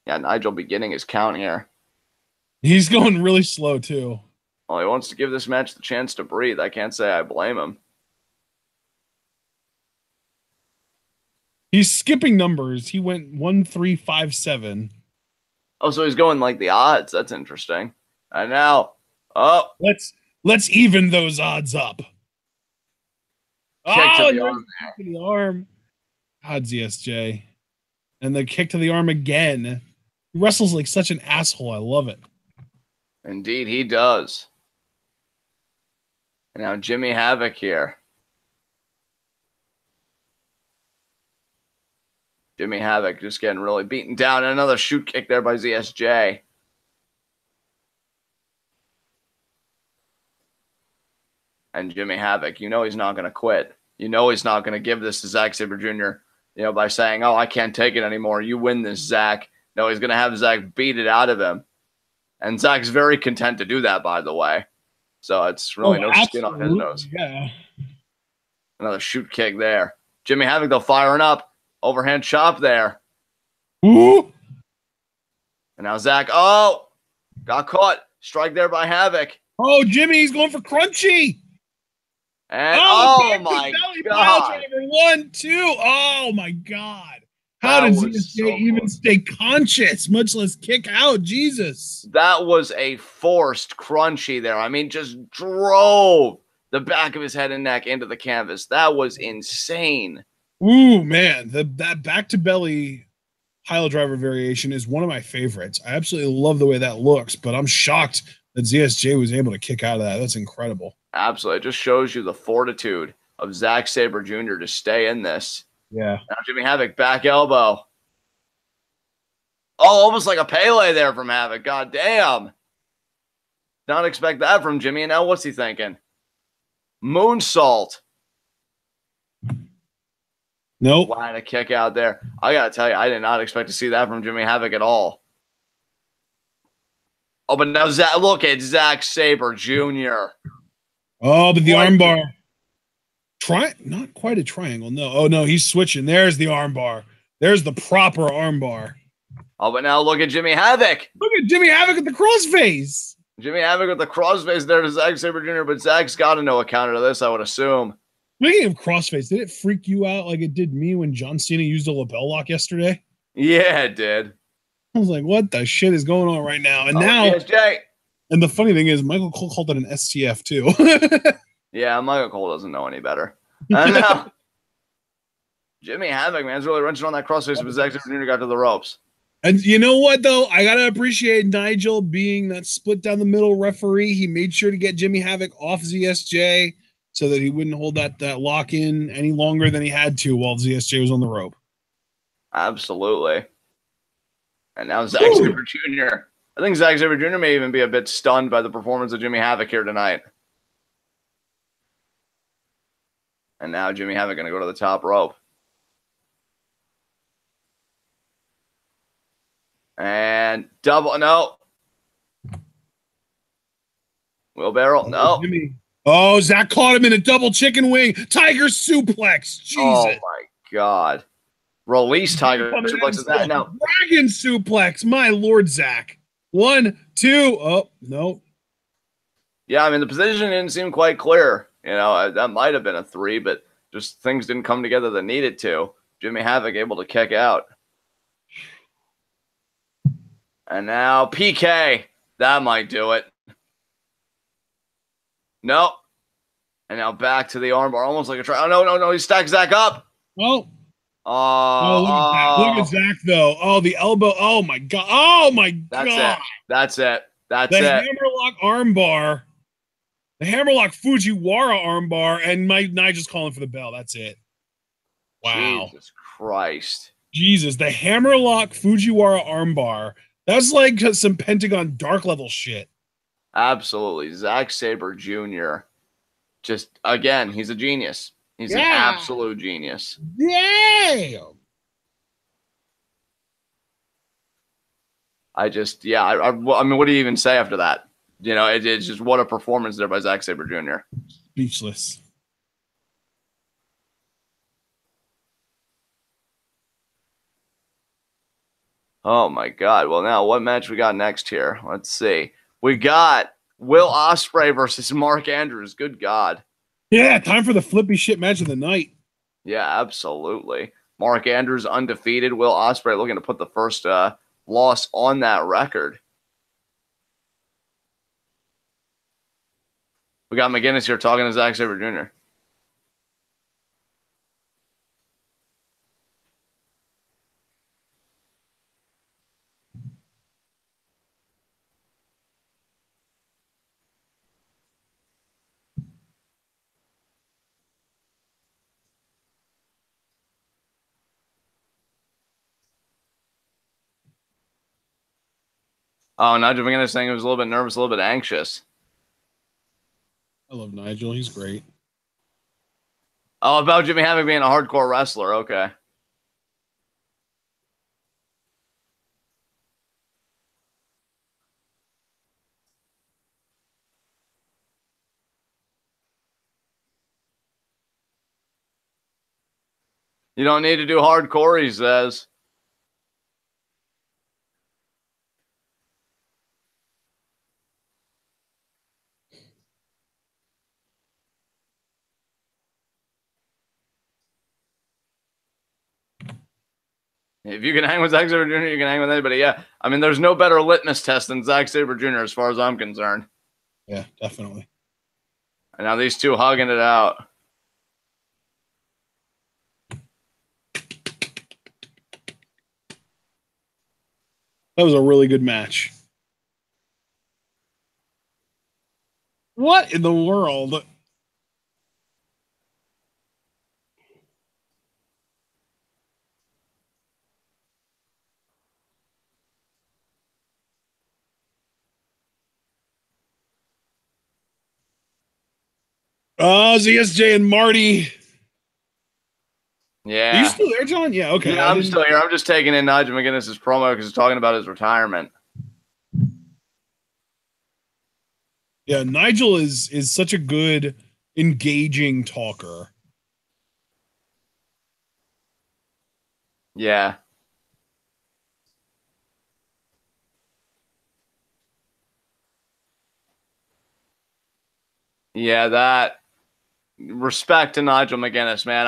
Yeah, Nigel beginning his count here. He's going really slow, too. Well, he wants to give this match the chance to breathe. I can't say I blame him. He's skipping numbers. He went 1, 3, 5, 7. Oh, so he's going like the odds. That's interesting. And now, oh, let's even those odds up. Kick to the arm. Kick to the arm. God, ZSJ. And the kick to the arm again. He wrestles like such an asshole. I love it. Indeed, he does. And now Jimmy Havoc here. Jimmy Havoc just getting really beaten down. Another shoot kick there by ZSJ. And Jimmy Havoc, you know he's not going to quit. You know he's not going to give this to Zack Sabre Jr., by saying, oh, I can't take it anymore. You win this, Zack. No, he's going to have Zack beat it out of him. And Zack's very content to do that, by the way. So it's really no skin on his nose. Yeah. Another shoot kick there. Jimmy Havoc, though, firing up. Overhand chop there. Ooh. And now Zack, got caught. Strike there by Havoc. Oh, Jimmy, he's going for crunchy. And my God. 1, 2. Oh, my God. How did ZSJ even stay conscious, much less kick out? Jesus. That was a forced crunchy there. I mean, just drove the back of his head and neck into the canvas. That was insane. Ooh, man. That back to belly pile driver variation is one of my favorites. I absolutely love the way that looks, but I'm shocked that ZSJ was able to kick out of that. That's incredible. Absolutely. It just shows you the fortitude of Zack Sabre Jr. to stay in this. Yeah. Now Jimmy Havoc, back elbow. Oh, almost like a Pele there from Havoc. God damn. Not expect that from Jimmy. And now what's he thinking? Moonsault. Nope. Line a kick out there. I got to tell you, I did not expect to see that from Jimmy Havoc at all. Oh, but now look at Zack Sabre Jr. Oh, but the armbar. Not quite a triangle. No. Oh, no, he's switching. There's the armbar. There's the proper armbar. Oh, but now look at Jimmy Havoc. Look at Jimmy Havoc with the crossface. Jimmy Havoc with the crossface there to Zack Sabre Jr., but Zack's got to know a counter to this, I would assume. Speaking of crossface, did it freak you out like it did me when John Cena used a lapel lock yesterday? Yeah, it did. I was like, what the shit is going on right now? And now, PSJ. And the funny thing is, Michael Cole called it an STF too. Yeah, Michael Cole doesn't know any better. And now, Jimmy Havoc, man, is really wrenching on that crossface, but Zack Sabre Jr. got to the ropes. And you know what, though? I got to appreciate Nigel being that split down the middle referee. He made sure to get Jimmy Havoc off ZSJ so that he wouldn't hold that lock in any longer than he had to while ZSJ was on the rope. Absolutely. And now Zack Sabre Jr. I think Zack Sabre Jr. may even be a bit stunned by the performance of Jimmy Havoc here tonight. And now Jimmy Havoc going to go to the top rope. And double, no. Wheelbarrow, no. Jimmy. Oh, Zack caught him in a double chicken wing. Tiger suplex. Jesus. Oh, my God. Release Tiger suplex is that now. Dragon suplex. My Lord, Zack. 1, 2. Oh, no. Yeah, I mean, the position didn't seem quite clear. You know, that might have been a 3, but just things didn't come together that needed to. Jimmy Havoc able to kick out. And now PK. That might do it. No. And now back to the armbar, almost like a try. Oh, no. He stacks Zack up. Oh. Oh, look at Zack. Look at Zack, though. Oh, the elbow. Oh, my God. Oh, my God. That's it. The hammerlock armbar. The hammerlock Fujiwara armbar. And Nigel's calling for the bell. That's it. Wow. Jesus Christ. Jesus. The hammerlock Fujiwara armbar. That's like some Pentagon Dark level shit. Absolutely. Zack Sabre Jr. Just, again, he's a genius. He's an absolute genius. Yeah. I mean, what do you even say after that? You know, it's just what a performance there by Zack Sabre Jr. Speechless. Oh, my God. Well, now, what match we got next here? Let's see. We got Will Ospreay versus Mark Andrews. Good God. Yeah, time for the flippy shit match of the night. Yeah, absolutely. Mark Andrews undefeated. Will Ospreay looking to put the first loss on that record. We got McGinnis here talking to Zack Sabre Jr. Oh, Nigel McGinnis saying he was a little bit nervous, a little bit anxious. I love Nigel. He's great. Oh, about Jimmy Havoc being a hardcore wrestler. Okay. You don't need to do hardcore, he says. If you can hang with Zack Sabre Jr., you can hang with anybody. Yeah. I mean, there's no better litmus test than Zack Sabre Jr. as far as I'm concerned. Yeah, definitely. And now these two hugging it out. That was a really good match. What in the world? Oh, ZSJ and Marty. Yeah. Are you still there, John? Yeah, okay. Yeah, I'm still here. I'm just taking in Nigel McGinnis' promo because he's talking about his retirement. Yeah, Nigel is such a good, engaging talker. Yeah. Yeah, that respect to Nigel McGinnis, man.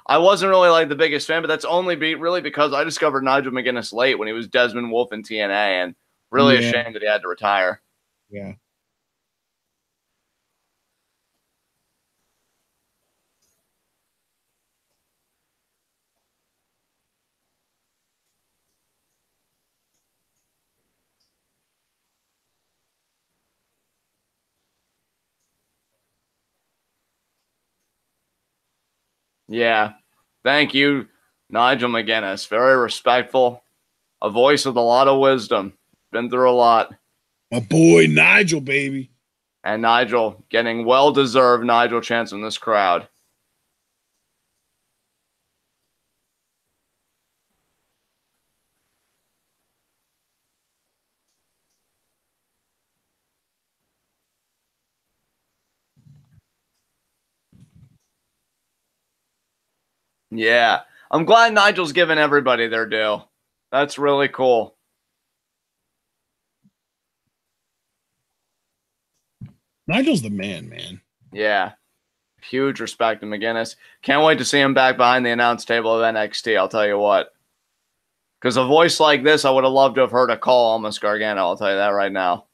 I wasn't really like the biggest fan, but that's only really because I discovered Nigel McGinnis late when he was Desmond Wolfe in TNA, and really ashamed that he had to retire. Yeah. Yeah. Thank you, Nigel McGinnis. Very respectful. A voice with a lot of wisdom. Been through a lot. My boy Nigel, baby. And Nigel getting well-deserved Nigel chance in this crowd. Yeah. I'm glad Nigel's giving everybody their due. That's really cool. Nigel's the man. Yeah. Huge respect to McGinnis. Can't wait to see him back behind the announce table of NXT, I'll tell you what. Because a voice like this, I would have loved to have heard a call almost Gargano, I'll tell you that right now.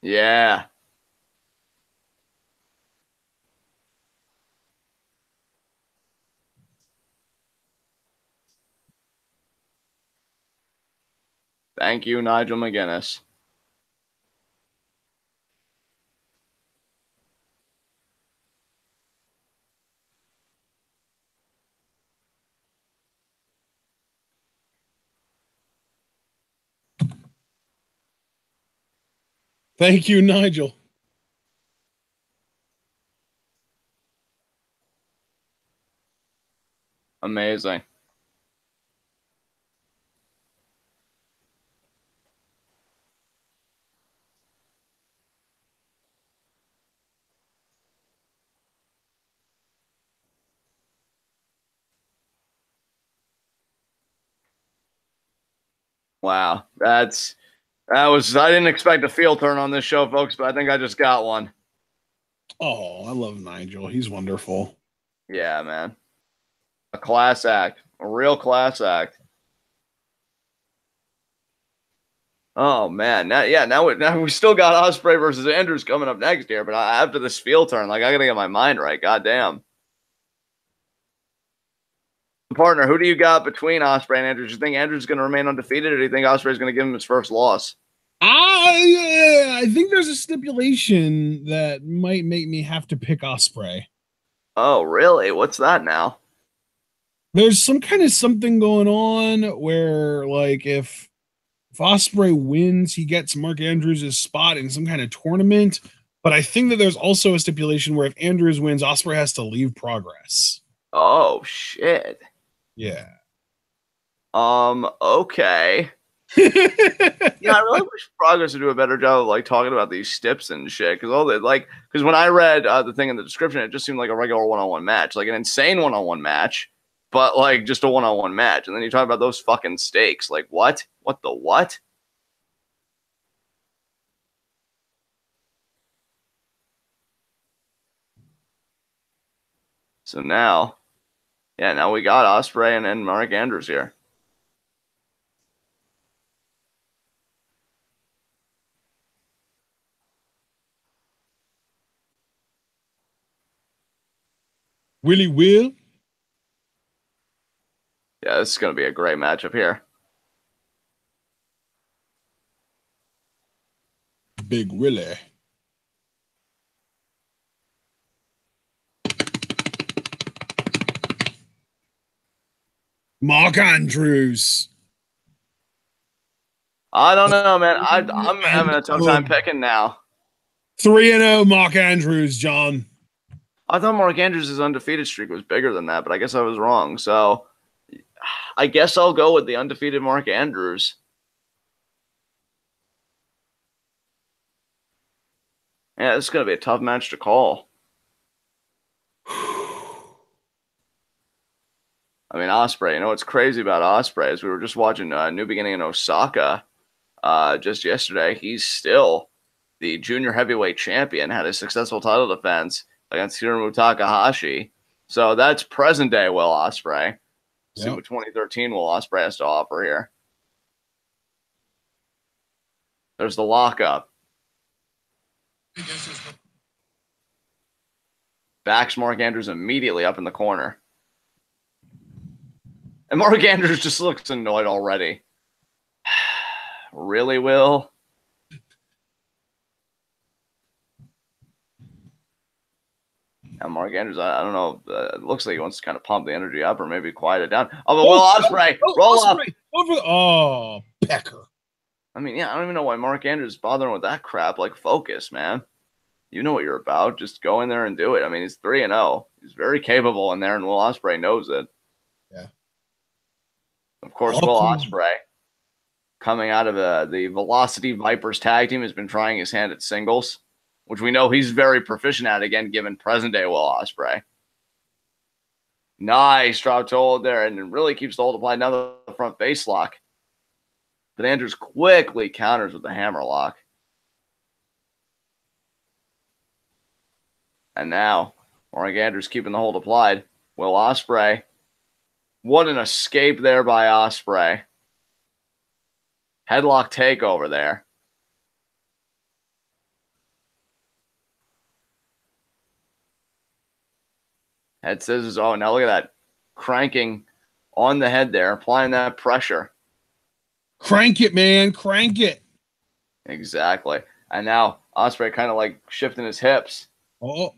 Yeah. Thank you, Nigel McGinnis. Thank you, Nigel. Amazing. Wow. I didn't expect a field turn on this show, folks, but I think I just got one. Oh, I love Nigel. He's wonderful. Yeah, man. A class act. A real class act. Oh, man. Now we still got Ospreay versus Andrews coming up next year, but after this field turn, I got to get my mind right. Goddamn. Partner, who do you got between Ospreay and Andrews? Do you think Andrews is going to remain undefeated, or do you think Ospreay is going to give him his first loss? I think there's a stipulation that might make me have to pick Ospreay. Oh, really? What's that now? There's some kind of something going on where, if Ospreay wins, he gets Mark Andrews' spot in some kind of tournament. But I think that there's also a stipulation where if Andrews wins, Ospreay has to leave Progress. Oh, shit. Yeah. Okay. Yeah, I really wish Progress would do a better job of talking about these stips and shit. Because when I read the thing in the description, it just seemed like a regular one-on-one match, like an insane one-on-one match, but just a one-on-one match. And then you talk about those fucking stakes. What? What the what? So now we got Ospreay and Mark Andrews here. Willie Will? Yeah, this is going to be a great matchup here. Big Willie. Mark Andrews. I don't know, man. I'm having a tough time picking now. 3-0 Mark Andrews, John. I thought Mark Andrews' undefeated streak was bigger than that, but I guess I was wrong. So I guess I'll go with the undefeated Mark Andrews. Yeah, this is going to be a tough match to call. I mean, Ospreay, you know what's crazy about Ospreay is we were just watching New Beginning in Osaka just yesterday. He's still the junior heavyweight champion, had a successful title defense against Hiromu Takahashi. So that's present day Will Ospreay. See what 2013 Will Ospreay has to offer here. There's the lockup. Backs Mark Andrews immediately up in the corner. And Mark Andrews just looks annoyed already. Really, Will? Now, Mark Andrews, I don't know. It looks like he wants to kind of pump the energy up or maybe quiet it down. Oh, but Will Ospreay, roll up. Oh, Pecker. I mean, yeah, I don't even know why Mark Andrews is bothering with that crap. Focus, man. You know what you're about. Just go in there and do it. I mean, he's 3-0. He's very capable in there, and Will Ospreay knows it. Yeah. Of course, Will Ospreay, coming out of the Velocity Vipers tag team, has been trying his hand at singles, which we know he's very proficient at, again, given present-day Will Ospreay. Nice drop to hold there, and it really keeps the hold applied. Now the front face lock. But Andrews quickly counters with the hammer lock. And now, Mark Andrews keeping the hold applied. Will Ospreay. What an escape there by Ospreay. Headlock takeover there. Head scissors. Oh, now look at that. Cranking on the head there, applying that pressure. Crank it, man. Crank it. Exactly. And now Ospreay kind of like shifting his hips. Oh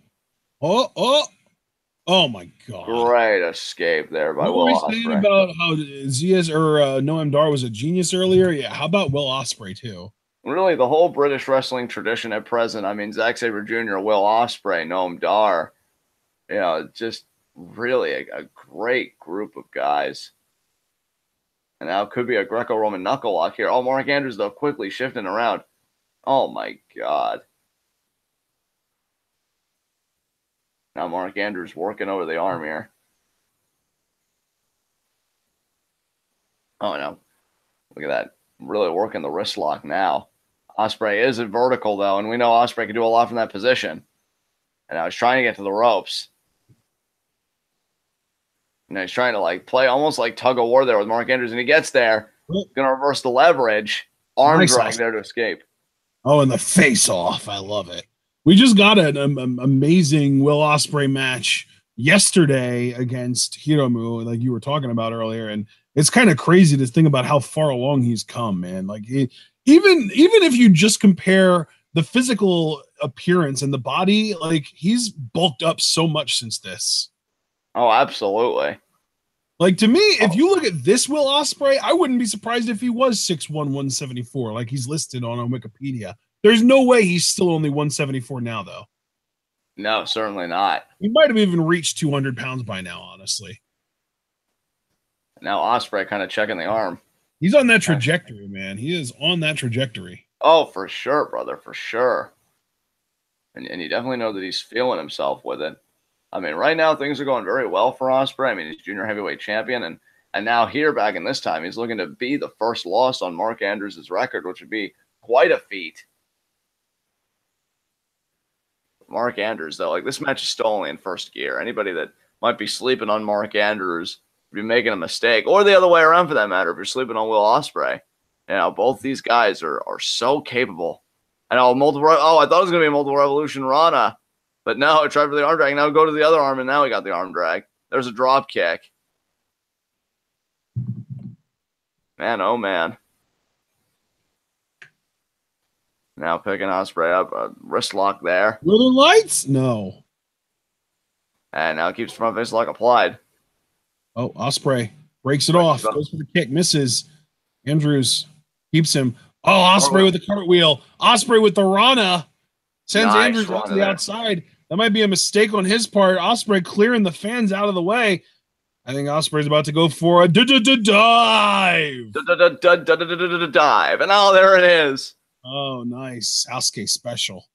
my God. Great escape there by Will Ospreay. What were we saying about how Ziaz or Noam Dar was a genius earlier? Yeah, how about Will Ospreay too? Really, the whole British wrestling tradition at present. I mean, Zack Sabre Jr., Will Ospreay, Noam Dar. You know, just really a great group of guys. And now it could be a Greco-Roman knuckle lock here. Oh, Mark Andrews, though, quickly shifting around. Oh, my God. Now Mark Andrews working over the arm here. Oh, no. Look at that. Really working the wrist lock now. Ospreay is at vertical, though, and we know Ospreay can do a lot from that position. And now he's trying to get to the ropes. And he's trying to like play almost like tug of war there with Mark Andrews, and he gets there. Going to reverse the leverage. Arm drag there to escape. Oh, and the face off. I love it. We just got an amazing Will Ospreay match yesterday against Hiromu, like you were talking about earlier, and it's kind of crazy to think about how far along he's come, man. Like even if you just compare the physical appearance and the body, like he's bulked up so much since this. Oh, absolutely. Like, to me, if you look at this Will Ospreay, I wouldn't be surprised if he was 6'1", 174, like he's listed on Wikipedia. There's no way he's still only 174 now, though. No, certainly not. He might have even reached 200 pounds by now, honestly. Now Ospreay kind of checking the arm. He's on that trajectory, man. He is on that trajectory. Oh, for sure, brother, for sure. And you definitely know that he's feeling himself with it. I mean, right now things are going very well for Ospreay. I mean, he's junior heavyweight champion, and now here back in this time, he's looking to be the first loss on Mark Andrews' record, which would be quite a feat. Mark Andrews, though, like this match is still only in first gear. Anybody that might be sleeping on Mark Andrews would be making a mistake, or the other way around for that matter. If you're sleeping on Will Ospreay, you know, both these guys are so capable. I know multiple. Oh, I thought it was going to be a multiple revolution Rana. But no, I tried for the arm drag. Now go to the other arm, and now we got the arm drag. There's a drop kick. Man, oh man. Now picking Ospreay up. A wrist lock there. Little lights? No. And now keeps front face lock applied. Oh, Ospreay breaks it off. Goes for the kick. Misses. Andrews keeps him. Oh, Ospreay with the cartwheel. Ospreay with the Rana. Sends Andrews out to the outside. That might be a mistake on his part. Ospreay clearing the fans out of the way. I think Ospreay's about to go for a dive. Dive. And oh, there it is. Oh, nice. Sasuke special.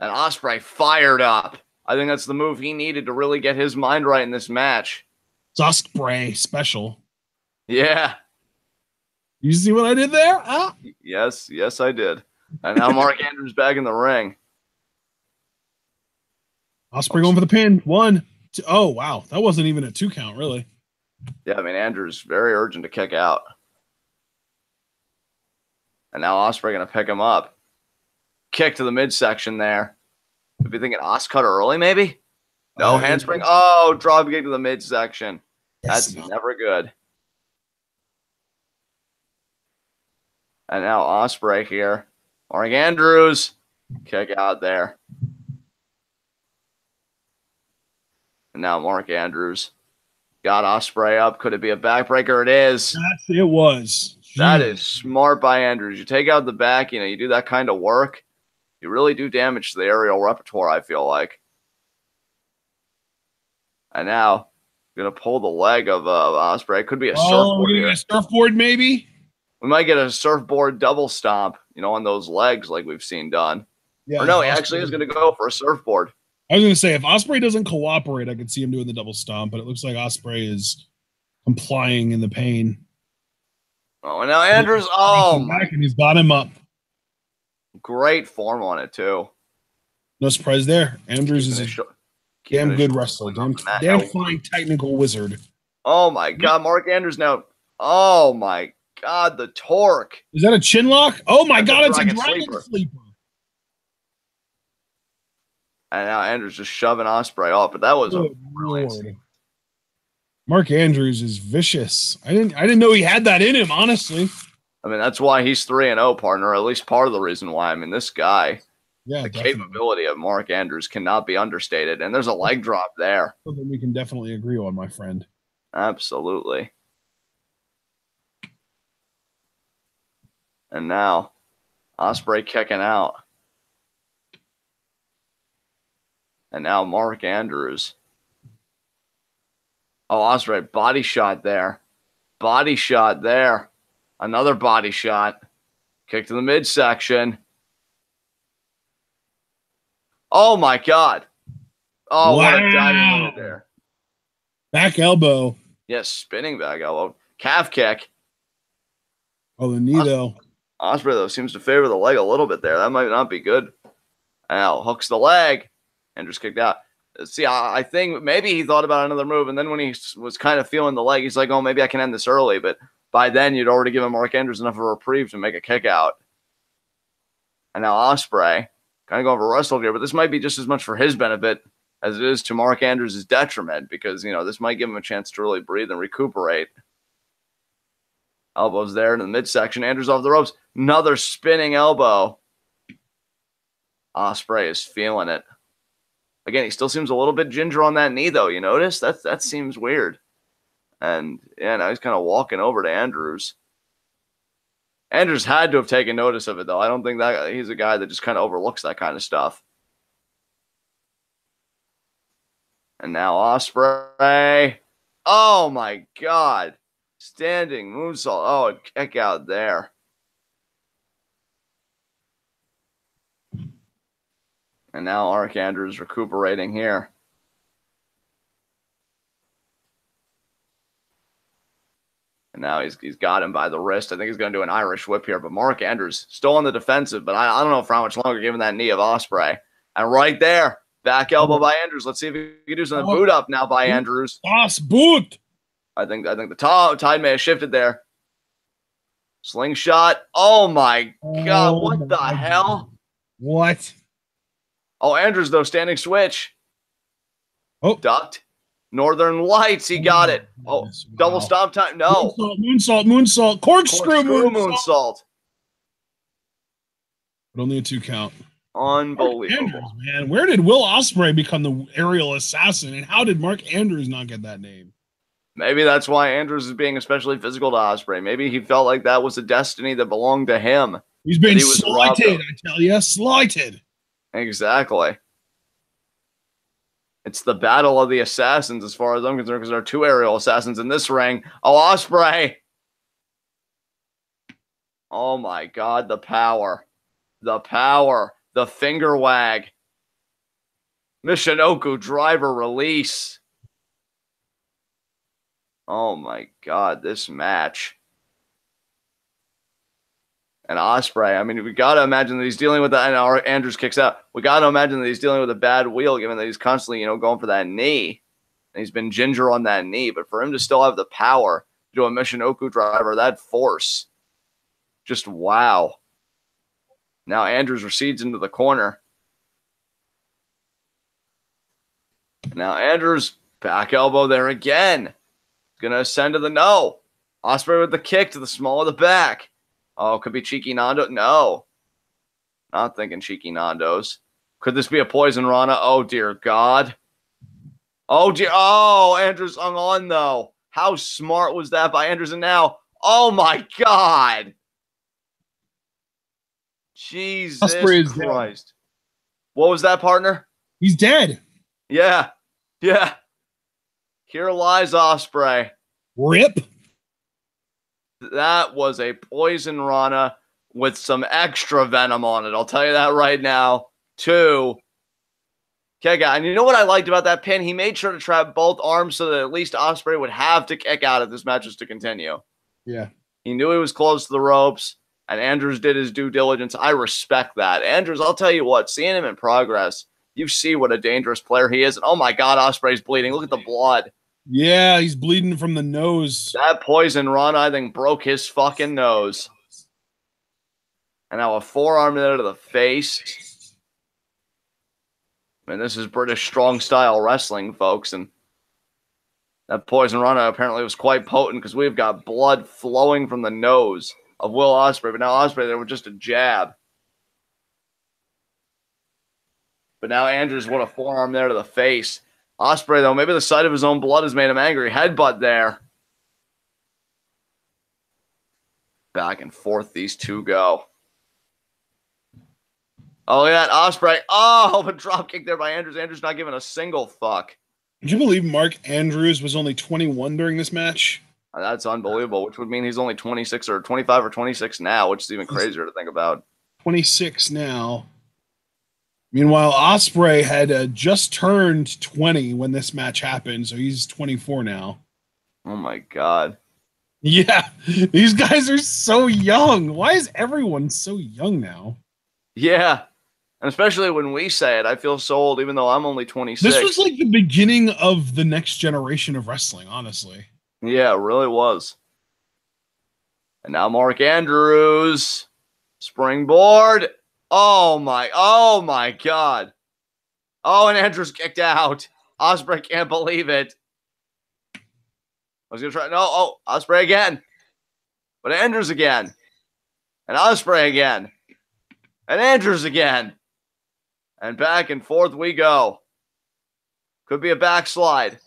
And Ospreay fired up. I think that's the move he needed to really get his mind right in this match. Ospreay special. Yeah. You see what I did there? Huh? Yes, I did. And now Mark Andrews back in the ring. Ospreay going for the pin. 1, 2. Oh, wow. That wasn't even a 2 count, really. Yeah, I mean, Andrews very urgent to kick out. And now Ospreay going to pick him up. Kick to the midsection there. Could be thinking Os cutter early, maybe? No, handspring. Oh, drop kick to the midsection. That's never good. And now Ospreay here. Mark Andrews. Kick out there. And now Mark Andrews got Ospreay up. Could it be a backbreaker? It is. It was. Jeez. That is smart by Andrews. You take out the back, you know, you do that kind of work, you really do damage to the aerial repertoire, I feel like. And now Gonna pull the leg of Ospreay. Could be a Oh, surfboard we're gonna here. get a surfboard, maybe? We might get a surfboard double stomp, on those legs like we've seen done. Yeah. Or no, he actually is gonna go for a surfboard. I was gonna say if Ospreay doesn't cooperate, I could see him doing the double stomp, but it looks like Ospreay is complying in the pain. Oh, and now Andrews. Oh my! And he's got him up. Great form on it too. No surprise there. Andrews is a damn good wrestler. Damn fine technical wizard. Oh my God, Mark Andrews now. Oh my God, the torque. Is that a chin lock? Oh my God, it's a dragon sleeper. And now Andrews just shoving Ospreay off, but that was a Lord. Mark Andrews is vicious. I didn't know he had that in him, honestly. I mean, that's why he's 3-0, partner. At least part of the reason why. I mean, this guy, the capability of Mark Andrews cannot be understated. And there's a leg drop there. Something we can definitely agree on, my friend. Absolutely. And now, Ospreay kicking out. And now Mark Andrews. Oh, Ospreay, body shot there. Body shot there. Another body shot. Kick to the midsection. Oh, my God. Oh, wow. What a diving move there. Back elbow. Yes, spinning back elbow. Calf kick. Oh, the knee, though. Ospreay, though, seems to favor the leg a little bit there. That might not be good. Now, hooks the leg. Andrews kicked out. See, I think maybe he thought about another move, and then when he was kind of feeling the leg, he's like, oh, maybe I can end this early. But by then, you'd already given Mark Andrews enough of a reprieve to make a kick out. And now Ospreay, kind of going for wrestle gear, but this might be just as much for his benefit as it is to Mark Andrews' detriment because, this might give him a chance to really breathe and recuperate. Elbows there in the midsection. Andrews off the ropes. Another spinning elbow. Ospreay is feeling it. Again, he still seems a little bit ginger on that knee, though. You notice? That seems weird. And, now he's kind of walking over to Andrews. Andrews had to have taken notice of it, though. I don't think that he's a guy that just kind of overlooks that kind of stuff. And now Ospreay. Oh, my God. Standing moonsault. Oh, a kick out there. And now Mark Andrews recuperating here. And now he's got him by the wrist. I think he's going to do an Irish whip here. But Mark Andrews still on the defensive. But I don't know for how much longer given that knee of Ospreay. And right there, back elbow by Andrews. Let's see if he can do something. Boot up now by Andrews. Boss boot. I think the tide may have shifted there. Slingshot. Oh, my God. What the hell? What? Oh, Andrews, though, standing switch. Oh. Ducked. Northern Lights. He got it. Oh, wow. Double stomp time. No. Moonsault. Corkscrew moonsault. But only a 2 count. Unbelievable. Andrews, man. Where did Will Ospreay become the aerial assassin? And how did Mark Andrews not get that name? Maybe that's why Andrews is being especially physical to Ospreay. Maybe he felt like that was a destiny that belonged to him. He's been slighted, I tell you. Slighted. Exactly. It's the battle of the assassins as far as I'm concerned because there are 2 aerial assassins in this ring. Oh, Ospreay. Oh, my God. The power. The power. The finger wag. Michinoku driver release. Oh, my God. This match. And Ospreay, I mean, we got to imagine that he's dealing with that. And Andrews kicks out. We got to imagine that he's dealing with a bad wheel, given that he's constantly, going for that knee. And he's been ginger on that knee. But for him to still have the power to do a Michinoku driver, that force, just wow. Now Andrews recedes into the corner. Now Andrews, back elbow there again. Going to ascend to the no. Ospreay with the kick to the small of the back. Oh, could be Cheeky Nando. No. Not thinking Cheeky Nando's. Could this be a Poison Rana? Oh, dear God. Oh, dear. Oh, Andrews hung on, though. How smart was that by Andrews? And now, oh, my God. Jesus Christ. What was that, partner? He's dead. Yeah. Yeah. Here lies Ospreay. Rip. That was a poison Rana with some extra venom on it. I'll tell you that right now. 2. Kick out. And you know what I liked about that pin? He made sure to trap both arms so that at least Ospreay would have to kick out if this match was to continue. Yeah. He knew he was close to the ropes, and Andrews did his due diligence. I respect that. Andrews, I'll tell you what, seeing him in progress, you see what a dangerous player he is. And oh my God, Ospreay's bleeding. Look at the blood. Yeah, he's bleeding from the nose. That poison run, I think, broke his fucking nose. And now a forearm there to the face. And this is British strong style wrestling, folks. And that poison run apparently was quite potent because we've got blood flowing from the nose of Will Ospreay. But now Ospreay there with just a jab. But now Andrews, what a forearm there to the face. Ospreay, though, maybe the sight of his own blood has made him angry. Headbutt there. Back and forth these two go. Oh, yeah, Ospreay. Oh, a drop kick there by Andrews. Andrews not giving a single fuck. Can you believe Mark Andrews was only 21 during this match? That's unbelievable, which would mean he's only 26 or 25 or 26 now, which is even crazier to think about. 26 now. Meanwhile, Ospreay had just turned 20 when this match happened, so he's 24 now. Oh, my God. Yeah, these guys are so young. Why is everyone so young now? Yeah, and especially when we say it, I feel so old, even though I'm only 26. This was like the beginning of the next generation of wrestling, honestly. Yeah, it really was. And now Mark Andrews. Springboard. Oh my God. Oh, and Andrews kicked out. Ospreay can't believe it. I was going to try. No, oh, Ospreay again. But Andrews again. And Ospreay again. And Andrews again. And back and forth we go. Could be a backslide.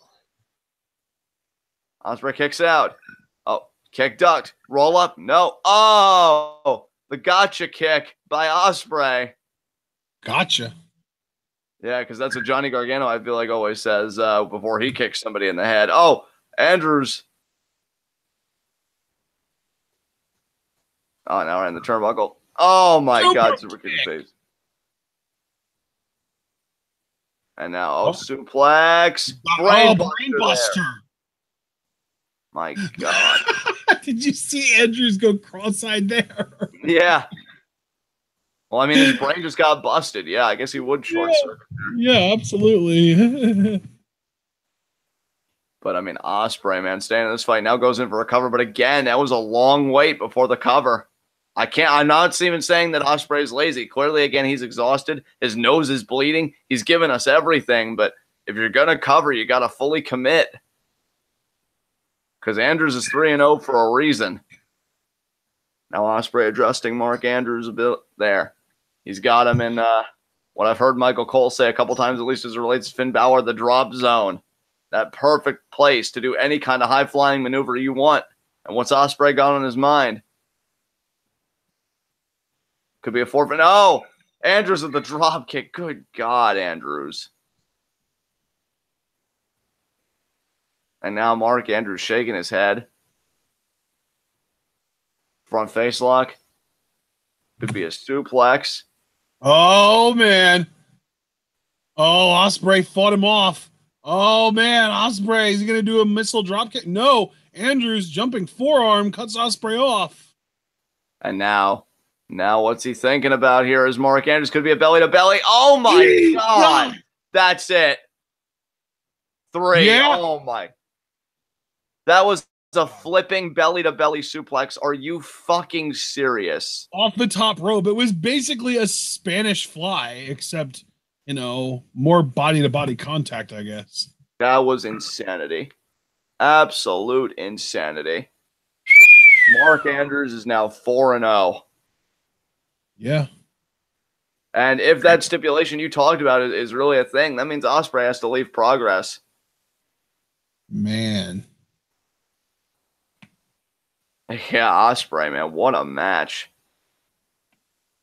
Ospreay kicks out. Oh, kick ducked. Roll up. No. Oh, the gotcha kick by Ospreay. Gotcha. Yeah, because that's what Johnny Gargano, I feel like, always says before he kicks somebody in the head. Oh, Andrews. Oh, now we're in the turnbuckle. Oh, my God. Super kick face. And now, suplex. Brainbuster. My God. Did you see Andrews go cross-eyed there? Yeah. Well, I mean, his brain just got busted. Yeah, I guess he would short circuit there. Yeah, absolutely. But, I mean, Ospreay, man, staying in this fight now goes in for a cover. But again, that was a long wait before the cover. I'm not even saying that Ospreay's lazy. Clearly, again, he's exhausted. His nose is bleeding. He's given us everything. But if you're going to cover, you got to fully commit. Because Andrews is 3-0 for a reason. Now Ospreay adjusting Mark Andrews a bit there. He's got him in what I've heard Michael Cole say a couple times, at least as it relates to Finn Balor, the drop zone. That perfect place to do any kind of high-flying maneuver you want. And what's Ospreay got on his mind? Could be a forfeit. No! Andrews with the drop kick. Good God, Andrews. And now Mark Andrews shaking his head. Front face lock. Could be a suplex. Oh, man. Oh, Ospreay fought him off. Oh, man. Ospreay, is he going to do a missile drop kick? No. Andrews jumping forearm cuts Ospreay off. And now what's he thinking about here is Mark Andrews could be a belly-to-belly. Oh, my God. That's it. 3. Yeah. Oh, my. That was a flipping belly-to-belly suplex. Are you fucking serious? Off the top rope. It was basically a Spanish fly, except, more body-to-body contact, I guess. That was insanity. Absolute insanity. Mark Andrews is now 4-0. Yeah. And if that stipulation you talked about is really a thing, that means Ospreay has to leave Progress. Man. Yeah, Ospreay, man. What a match.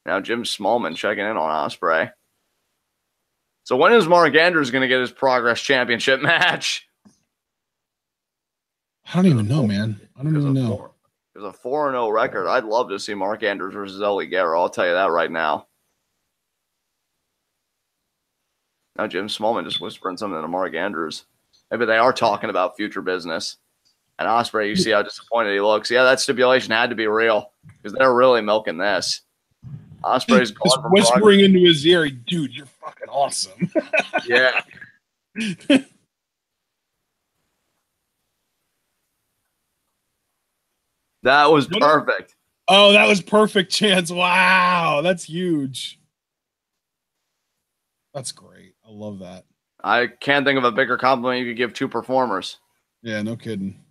Now Jim Smallman checking in on Ospreay. So when is Mark Andrews going to get his Progress Championship match? I don't even know, man. I don't even know. There's a 4-0 record. I'd love to see Mark Andrews versus Ligero. I'll tell you that right now. Now Jim Smallman just whispering something to Mark Andrews. Maybe they are talking about future business. And Ospreay, you see how disappointed he looks. Yeah, that stipulation had to be real because they're really milking this. Ospreay's just whispering into his ear, dude, you're fucking awesome. Yeah. That was perfect. Oh, that was perfect, Chance. Wow, that's huge. That's great. I love that. I can't think of a bigger compliment you could give two performers. Yeah, no kidding.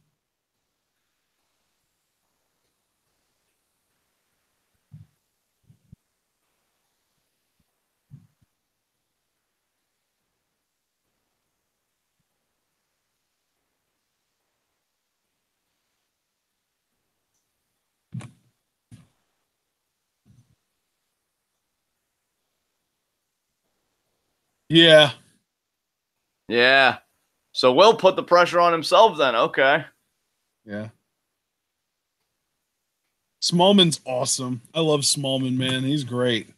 Yeah. Yeah. So Will put the pressure on himself then. Okay. Yeah. Smallman's awesome. I love Smallman, man. He's great.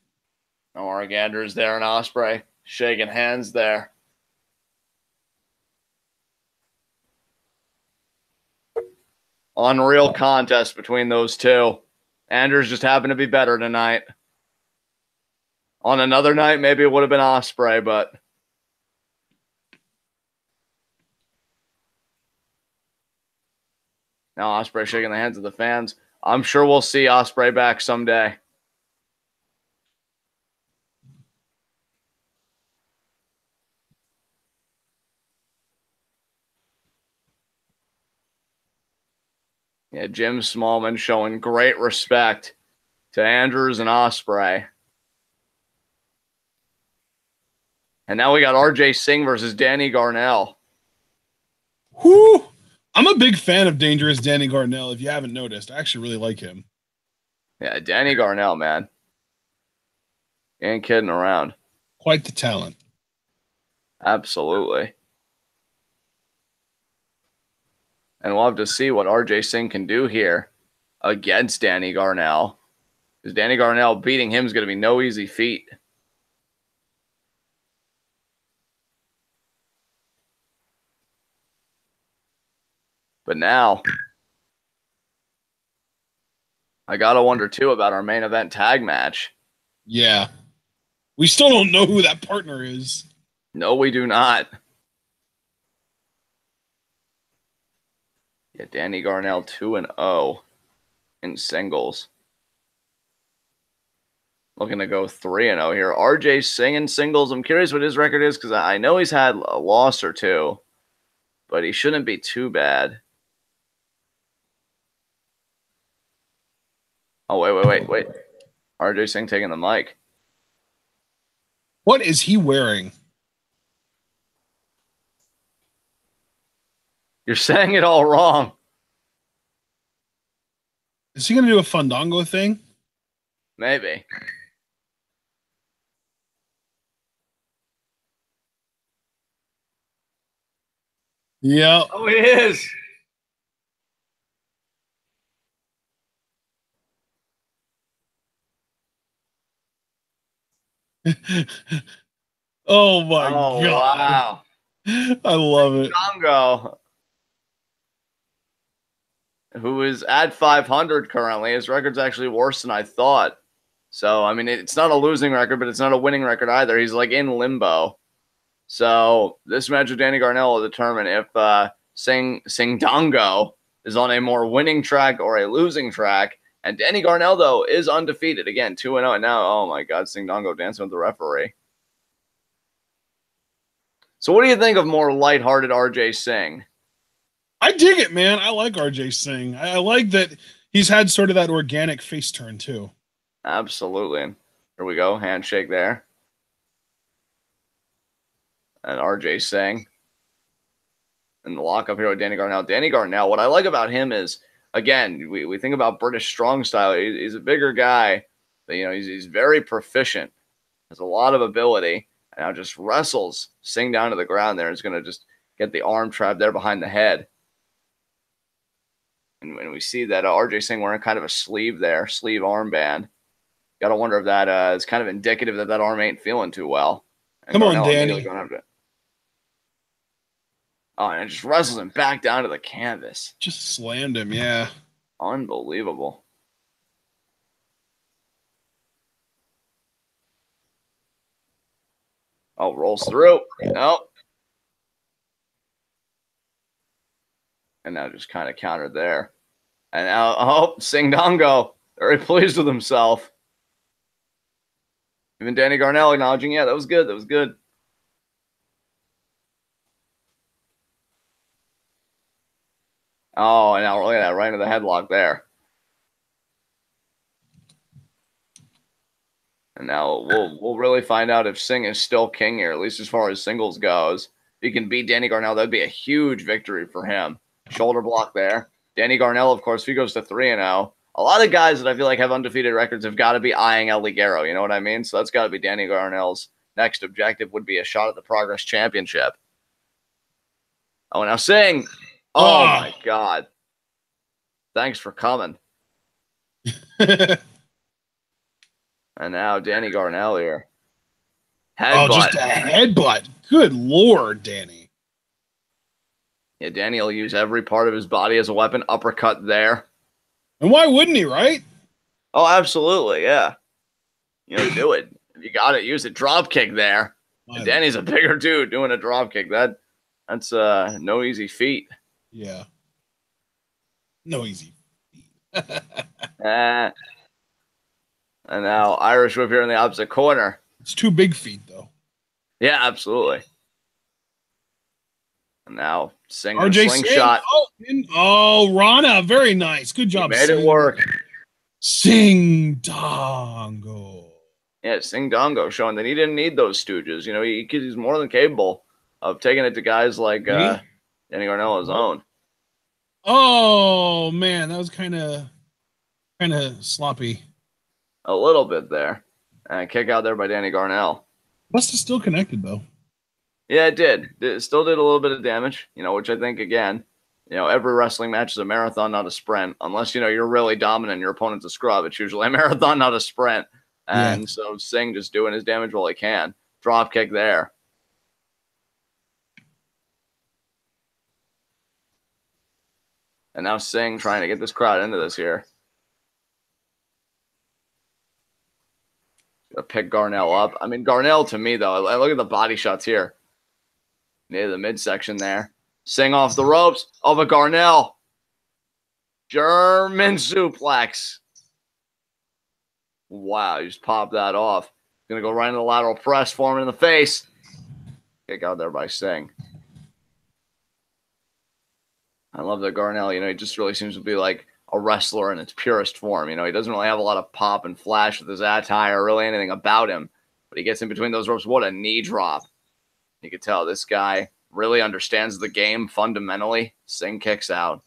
Mark Andrews there and Ospreay shaking hands there. Unreal contest between those two. Andrews just happened to be better tonight. On another night, maybe it would have been Ospreay, but now Ospreay shaking the hands of the fans. I'm sure we'll see Ospreay back someday. Yeah, Jim Smallman showing great respect to Andrews and Ospreay. And now we got RJ Singh versus Danny Garnell. Whoo! I'm a big fan of Dangerous Danny Garnell, if you haven't noticed. I actually really like him. Yeah, Danny Garnell, man. Ain't kidding around. Quite the talent. Absolutely. And we'll have to see what RJ Singh can do here against Danny Garnell. Because Danny Garnell beating him is going to be no easy feat. But now, I got to wonder, too, about our main event tag match. Yeah. We still don't know who that partner is. No, we do not. Yeah, Danny Garnell 2-0 in singles. Looking to go 3-0 here. RJ Singh in singles. I'm curious what his record is because I know he's had a loss or two, but he shouldn't be too bad. Oh, wait. RJ Singh taking the mic. What is he wearing? You're saying it all wrong. Is he going to do a Fandango thing? Maybe. Yeah. Oh, he is. Oh my God. Wow. I love it. Congo, who is at 500 currently. His record's actually worse than I thought. So, I mean, it's not a losing record, but it's not a winning record either. He's like in limbo. So, this match with Danny Garnell will determine if Singdango is on a more winning track or a losing track. And Danny Garnell, though, is undefeated. Again, 2-0. And now, oh my God, Singdango dancing with the referee. So what do you think of more lighthearted RJ Singh? I dig it, man. I like RJ Singh. I like that he's had sort of that organic face turn, too. Absolutely. Here we go. Handshake there. And RJ Singh. And the lockup here with Danny Garnell. Danny Garnell, what I like about him is, again, we think about British strong style. He's a bigger guy. But, you know, he's very proficient. Has a lot of ability. And now just wrestles Singh down to the ground there. Is going to just get the arm trap there behind the head. And when we see that RJ Singh wearing kind of a sleeve armband, got to wonder if that is kind of indicative that arm ain't feeling too well. And Come Garnell on, Danny. Oh, and it just wrestles him back down to the canvas. Just slammed him, yeah. Unbelievable. Oh, rolls through. Nope. And now just kind of countered there. And now, oh, Singh Dongo, very pleased with himself. Even Danny Garnell acknowledging, yeah, that was good. That was good. Oh, and now look at that, right into the headlock there. And now we'll really find out if Singh is still king here, at least as far as singles goes. If he can beat Danny Garnell, that'd be a huge victory for him. Shoulder block there. Danny Garnell, of course, if he goes to 3-0, a lot of guys that I feel like have undefeated records have got to be eyeing El Ligero. You know what I mean? So that's got to be Danny Garnell's next objective would be a shot at the Progress Championship. Oh, now Singh. Oh, my God. Thanks for coming. And now Danny Garnell here. Headbutt. Oh, just a headbutt. Good Lord, Danny. Yeah, Danny will use every part of his body as a weapon. Uppercut there. And why wouldn't he, right? Oh, absolutely, yeah. You know, do it. If you got it, use it. Drop kick there. And Danny's a bigger dude doing a drop kick. That's no easy feat. Yeah. No easy feat. And now Irish whip here in the opposite corner. It's 2 big feet, though. Yeah, absolutely. And now Singh slingshot. Oh, Rana, very nice. Good job. He made it work. Singh Dongo. Yeah, Singh Dongo showing that he didn't need those stooges. You know, he's more than capable of taking it to guys like Danny Garnell on his own. Oh man, that was kind of sloppy. A little bit there. And kick out there by Danny Garnell. Must have still connected, though. Yeah, it did. It still did a little bit of damage, you know, which I think, again, you know, every wrestling match is a marathon, not a sprint. Unless, you know, you're really dominant and your opponent's a scrub. It's usually a marathon, not a sprint. And so Singh just doing his damage while he can. Drop kick there. And now Singh trying to get this crowd into this here. Gonna pick Garnell up. I mean, Garnell, to me, though, I look at the body shots here. Near the midsection there. Singh off the ropes. Oh, but Garnell. German suplex. Wow, you just popped that off. Gonna go right into the lateral press, forming in the face. Kick out there by Singh. I love that Garnell, you know, he just really seems to be like a wrestler in its purest form. You know, he doesn't really have a lot of pop and flash with his attire or really anything about him. But he gets in between those ropes. What a knee drop. You can tell this guy really understands the game fundamentally. Singh kicks out.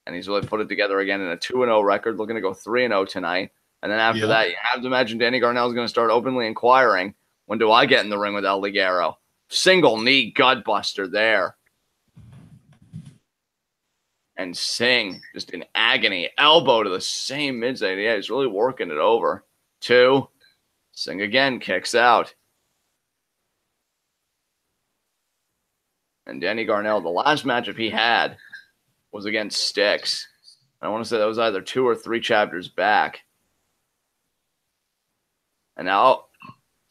And he's really put it together again in a 2-0 record, looking to go 3-0 tonight. And then after that, you have to imagine Danny Garnell is going to start openly inquiring, when do I get in the ring with El Ligero? Single knee gutbuster there. And Singh, just in agony, elbow to the same mid-side. Yeah, he's really working it over. 2. Singh again kicks out. And Danny Garnell, the last matchup he had was against Styx. I want to say that was either 2 or 3 chapters back. And now,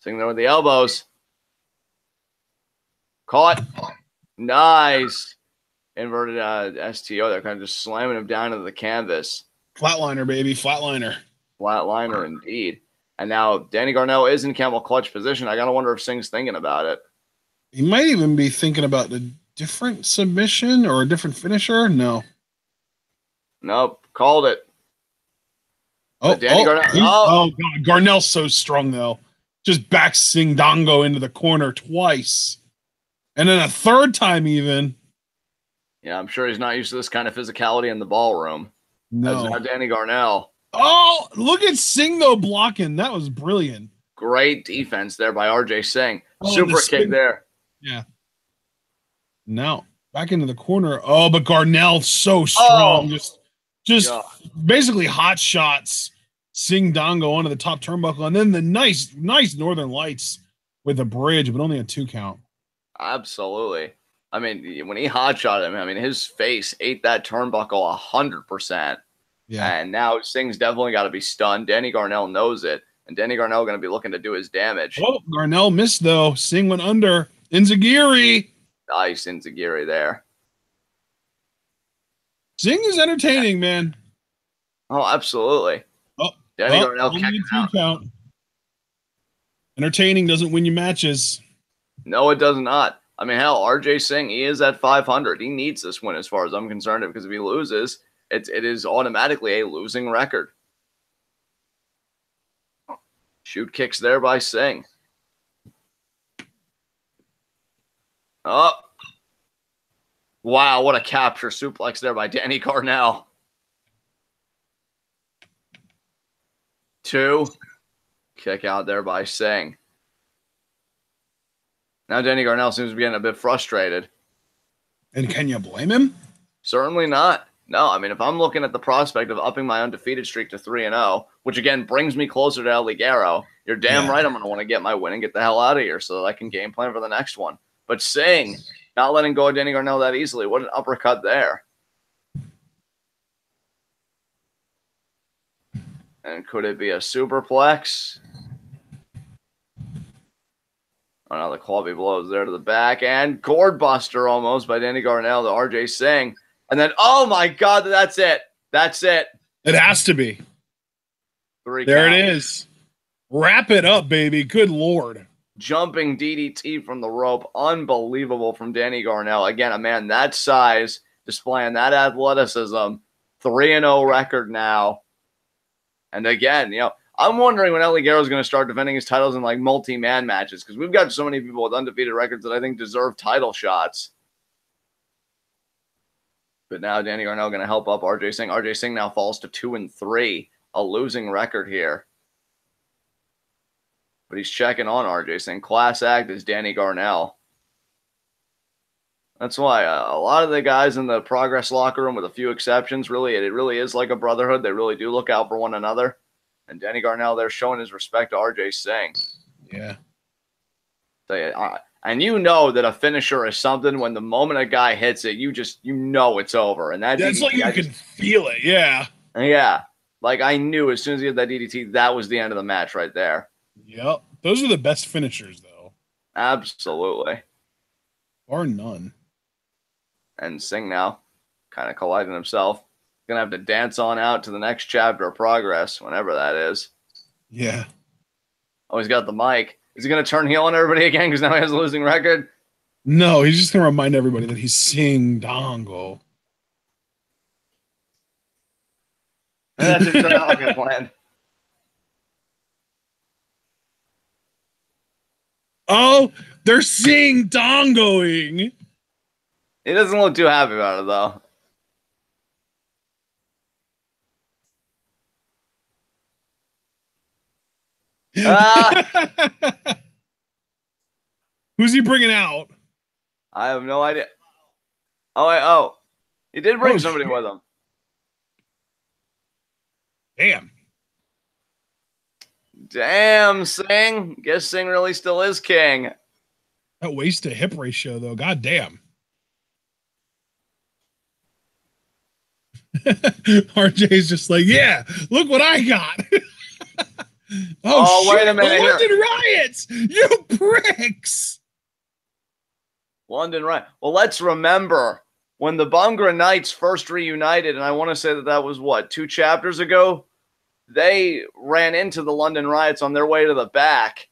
Singh there with the elbows. Caught. Nice. Inverted STO there, kind of just slamming him down into the canvas. Flatliner, baby. Flatliner. Flatliner, indeed. And now Danny Garnell is in camel clutch position. I got to wonder if Singh's thinking about it. He might even be thinking about a different submission or a different finisher. No. Nope. Called it. Garnell. Oh, God. Garnell's so strong, though. Just backs Singh Dongo into the corner twice. And then a third time, even. Yeah, I'm sure he's not used to this kind of physicality in the ballroom. No. That's now Danny Garnell. Oh, look at Singh, though, blocking. That was brilliant. Great defense there by RJ Singh. Super kick there. Yeah. No. Back into the corner. Oh, but Garnell so strong. Just basically hot shots. Singh Dongo onto the top turnbuckle. And then the nice Northern Lights with a bridge, but only a 2 count. Absolutely. I mean, when he hot shot him, I mean, his face ate that turnbuckle 100%. Yeah. And now Singh's definitely got to be stunned. Danny Garnell knows it. And Danny Garnell going to be looking to do his damage. Oh, Garnell missed, though. Singh went under. Enziguri. Nice Enziguri there. Singh is entertaining, man. Oh, absolutely. Oh, Danny Garnell only 2 count. Entertaining doesn't win you matches. No, it does not. I mean, hell, RJ Singh, he is at 500. He needs this win as far as I'm concerned, because if he loses, it is automatically a losing record. Shoot kicks there by Singh. Oh. Wow, what a capture suplex there by Danny Garnell. 2. Kick out there by Singh. Now Danny Garnell seems to be getting a bit frustrated. And can you blame him? Certainly not. No, I mean, if I'm looking at the prospect of upping my undefeated streak to 3-0, which again brings me closer to El Ligero, you're damn right I'm going to want to get my win and get the hell out of here so that I can game plan for the next one. But Singh, not letting go of Danny Garnell that easily. What an uppercut there. And could it be a superplex? Another clubby blows there to the back. And gourd buster almost by Danny Garnell to RJ Singh. And then, oh my God, that's it. That's it. It has to be. 3 there count. It is. Wrap it up, baby. Good Lord. Jumping DDT from the rope. Unbelievable from Danny Garnell. Again, a man that size, displaying that athleticism. 3-0 record now. And again, you know, I'm wondering when El Ligero is going to start defending his titles in like multi-man matches, because we've got so many people with undefeated records that I think deserve title shots. But now Danny Garnell going to help up RJ Singh. RJ Singh now falls to 2-3, a losing record here. But he's checking on RJ Singh. Class act is Danny Garnell. That's why a lot of the guys in the Progress locker room, with a few exceptions, really, it really is like a brotherhood. They really do look out for one another. And Danny Garnell there showing his respect to RJ Singh. Yeah. And you know that a finisher is something when the moment a guy hits it, you know it's over. And that's like you can feel it, yeah. Yeah. Like I knew as soon as he hit that DDT, that was the end of the match right there. Yep. Those are the best finishers, though. Absolutely. Or none. And Singh now kind of colliding himself. Gonna have to dance on out to the next chapter of Progress, whenever that is. Yeah. Oh, he's got the mic. Is he gonna turn heel on everybody again because now he has a losing record? No, he's just gonna remind everybody that he's Singh Dongo. That's just not a good plan. Oh, they're Singh Dongoing. He doesn't look too happy about it though. Who's he bringing out? I have no idea. Oh, he did bring somebody with him. Damn, Singh. Guess Singh really still is king. That waist to hip ratio, though. God damn. RJ's just like, yeah, look what I got. Oh, wait a minute. London Riots, you pricks. London Riot. Well, let's remember when the Bungra Knights first reunited, and I want to say that was, 2 chapters ago? They ran into the London Riots on their way to the back.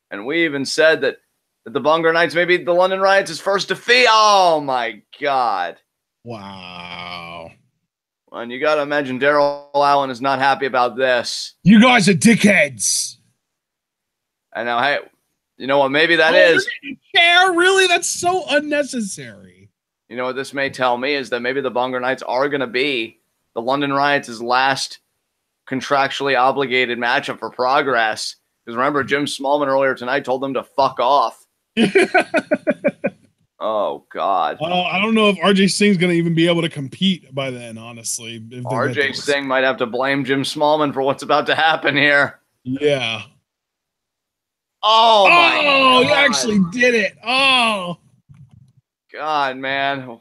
And we even said that the Bungra Knights, maybe the London Riots' first defeat. Oh, my God. Wow. And you got to imagine Darrell Allen is not happy about this. You guys are dickheads. And now, hey, you know what? Maybe that is. Care? Really? That's so unnecessary. You know what this may tell me is that maybe the Bungra Knights are going to be the London Riots' last contractually obligated matchup for Progress. Because remember, Jim Smallman earlier tonight told them to fuck off. Oh God. I don't know if RJ Singh's going to even be able to compete by then, honestly. If RJ Singh might have to blame Jim Smallman for what's about to happen here. Yeah. Oh my God. You actually did it. Oh. God, man.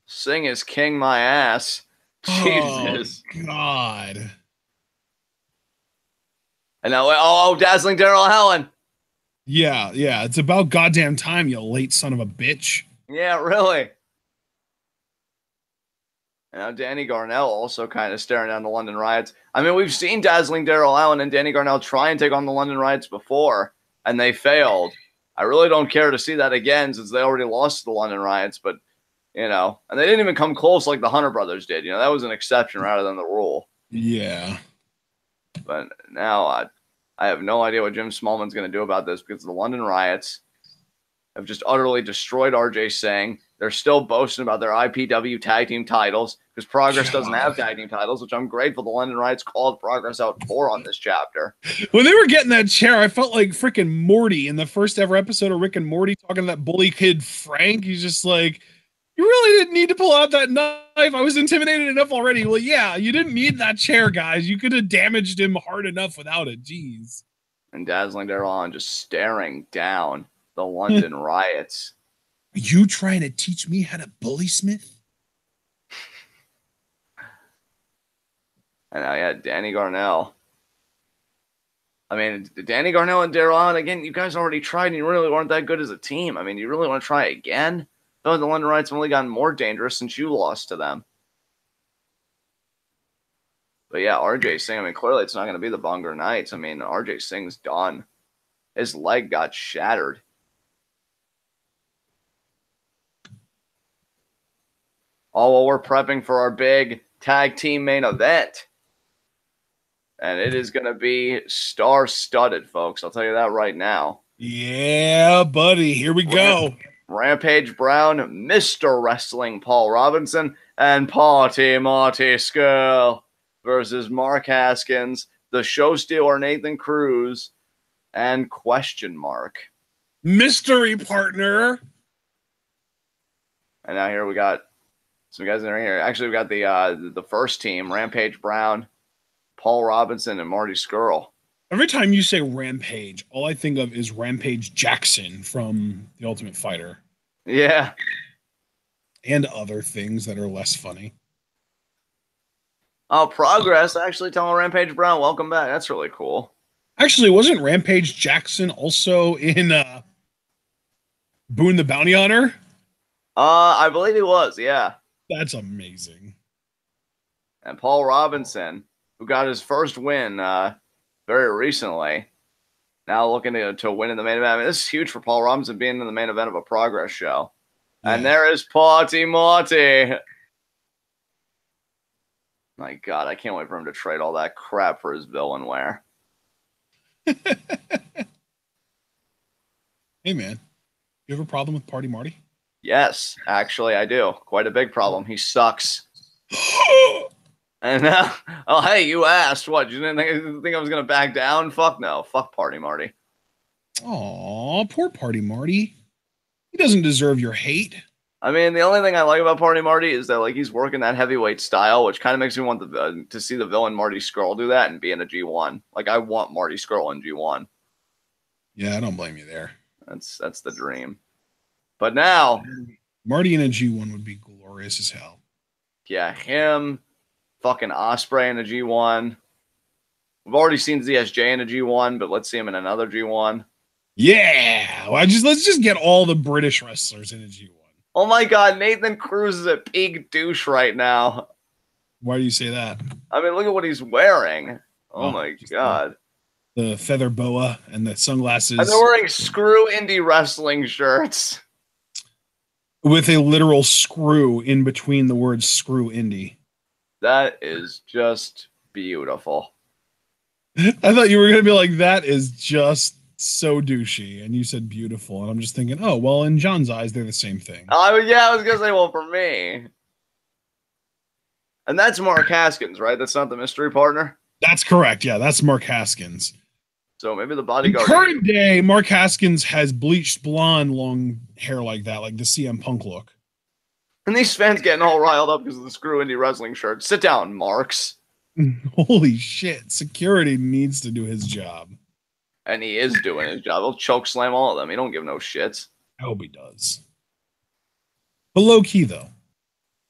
Singh is king my ass. Jesus. Oh, God. And now, Dazzling Darrell Helen. Yeah. It's about goddamn time, you late son of a bitch. Yeah, really. And now Danny Garnell also kind of staring down the London Riots. I mean, we've seen Dazzling Darrell Allen and Danny Garnell try and take on the London Riots before, and they failed. I really don't care to see that again since they already lost to the London Riots, but, and they didn't even come close like the Hunter brothers did. That was an exception rather than the rule. Yeah. But now I have no idea what Jim Smallman's going to do about this because the London Riots have just utterly destroyed RJ Singh. They're still boasting about their IPW tag team titles because Progress doesn't have tag team titles, which I'm grateful the London Riots called Progress out for on this chapter. When they were getting that chair, I felt like freaking Morty in the first ever episode of Rick and Morty talking to that bully kid Frank. He's just like, you really didn't need to pull out that knife. I was intimidated enough already. Well, yeah, you didn't need that chair, guys. You could have damaged him hard enough without it. Jeez. And Dazzling Darrell Allen just staring down the London Riots. Are you trying to teach me how to bully Smith? And now, Danny Garnell. I mean, Danny Garnell and Darrell Allen, again, you guys already tried and you really weren't that good as a team. I mean, you really want to try again? Though the London Riots have only gotten more dangerous since you lost to them. But yeah, RJ Singh, I mean, clearly it's not going to be the Bunker Knights. I mean, RJ Singh's done. His leg got shattered. All while we're prepping for our big tag team main event. And it is going to be star-studded, folks. I'll tell you that right now. Yeah, buddy. Here we go. Rampage Brown, Mr. Wrestling Paul Robinson, and Marty Scurll versus Mark Haskins, the show stealer Nathan Cruz, and question mark. Mystery partner. And now here we got some guys in here. Actually, we got the first team, Rampage Brown, Paul Robinson, and Marty Scurll. Every time you say Rampage, all I think of is Rampage Jackson from The Ultimate Fighter. Yeah. And other things that are less funny. Oh, Progress actually telling Rampage Brown, welcome back. That's really cool. Actually, wasn't Rampage Jackson also in Boone the Bounty Hunter? I believe he was, yeah. That's amazing. And Paul Robinson, who got his first win very recently, now looking to win in the main event. I mean, this is huge for Paul Robinson being in the main event of a Progress show. Yeah. And there is Marty. My God, I can't wait for him to trade all that crap for his villain wear. Hey, man. You have a problem with Party Marty? Yes, actually, I do. Quite a big problem. He sucks. And hey, you asked. What? You didn't think I was going to back down? Fuck no. Fuck Party Marty. Aw, poor Party Marty. He doesn't deserve your hate. I mean, the only thing I like about Party Marty is that he's working that heavyweight style, which kind of makes me want to see the villain Marty Scurll do that and be in a G1. I want Marty Scurll in G1. Yeah, I don't blame you there. That's the dream. But now, Marty in a G1 would be glorious as hell. Yeah, him, fucking Ospreay in a G1. We've already seen ZSJ in a G1, but let's see him in another G1. Yeah, let's just get all the British wrestlers in a G1. Oh my God, Nathan Cruz is a peak douche right now. Why do you say that? I mean, look at what he's wearing. Oh my God. The feather boa and the sunglasses. And they're wearing screw indie wrestling shirts. With a literal screw in between the words screw indie. That is just beautiful. I thought you were going to be like, that is just so douchey. And you said beautiful. And I'm just thinking, oh, well, in John's eyes, they're the same thing. Yeah, I was going to say, well, for me. And that's Mark Haskins, right? That's not the mystery partner? That's correct. Yeah, that's Mark Haskins. So maybe the In bodyguard. current day, Mark Haskins has bleached blonde, long hair like that, like the CM Punk look. And these fans getting all riled up because of the Screw Indie Wrestling shirt. Sit down, Marks. Holy shit. Security needs to do his job. And he is doing his job. He'll choke slam all of them. He don't give no shits. I hope he does. But low key, though.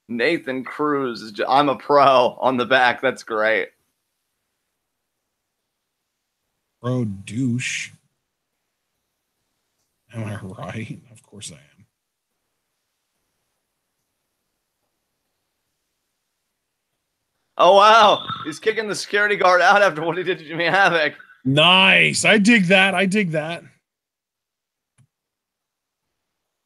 Nathan Cruz is I'm a pro on the back. That's great. Pro douche. Am I right? Of course I am. Oh, wow. He's kicking the security guard out after what he did to Jimmy Havoc. Nice. I dig that. I dig that.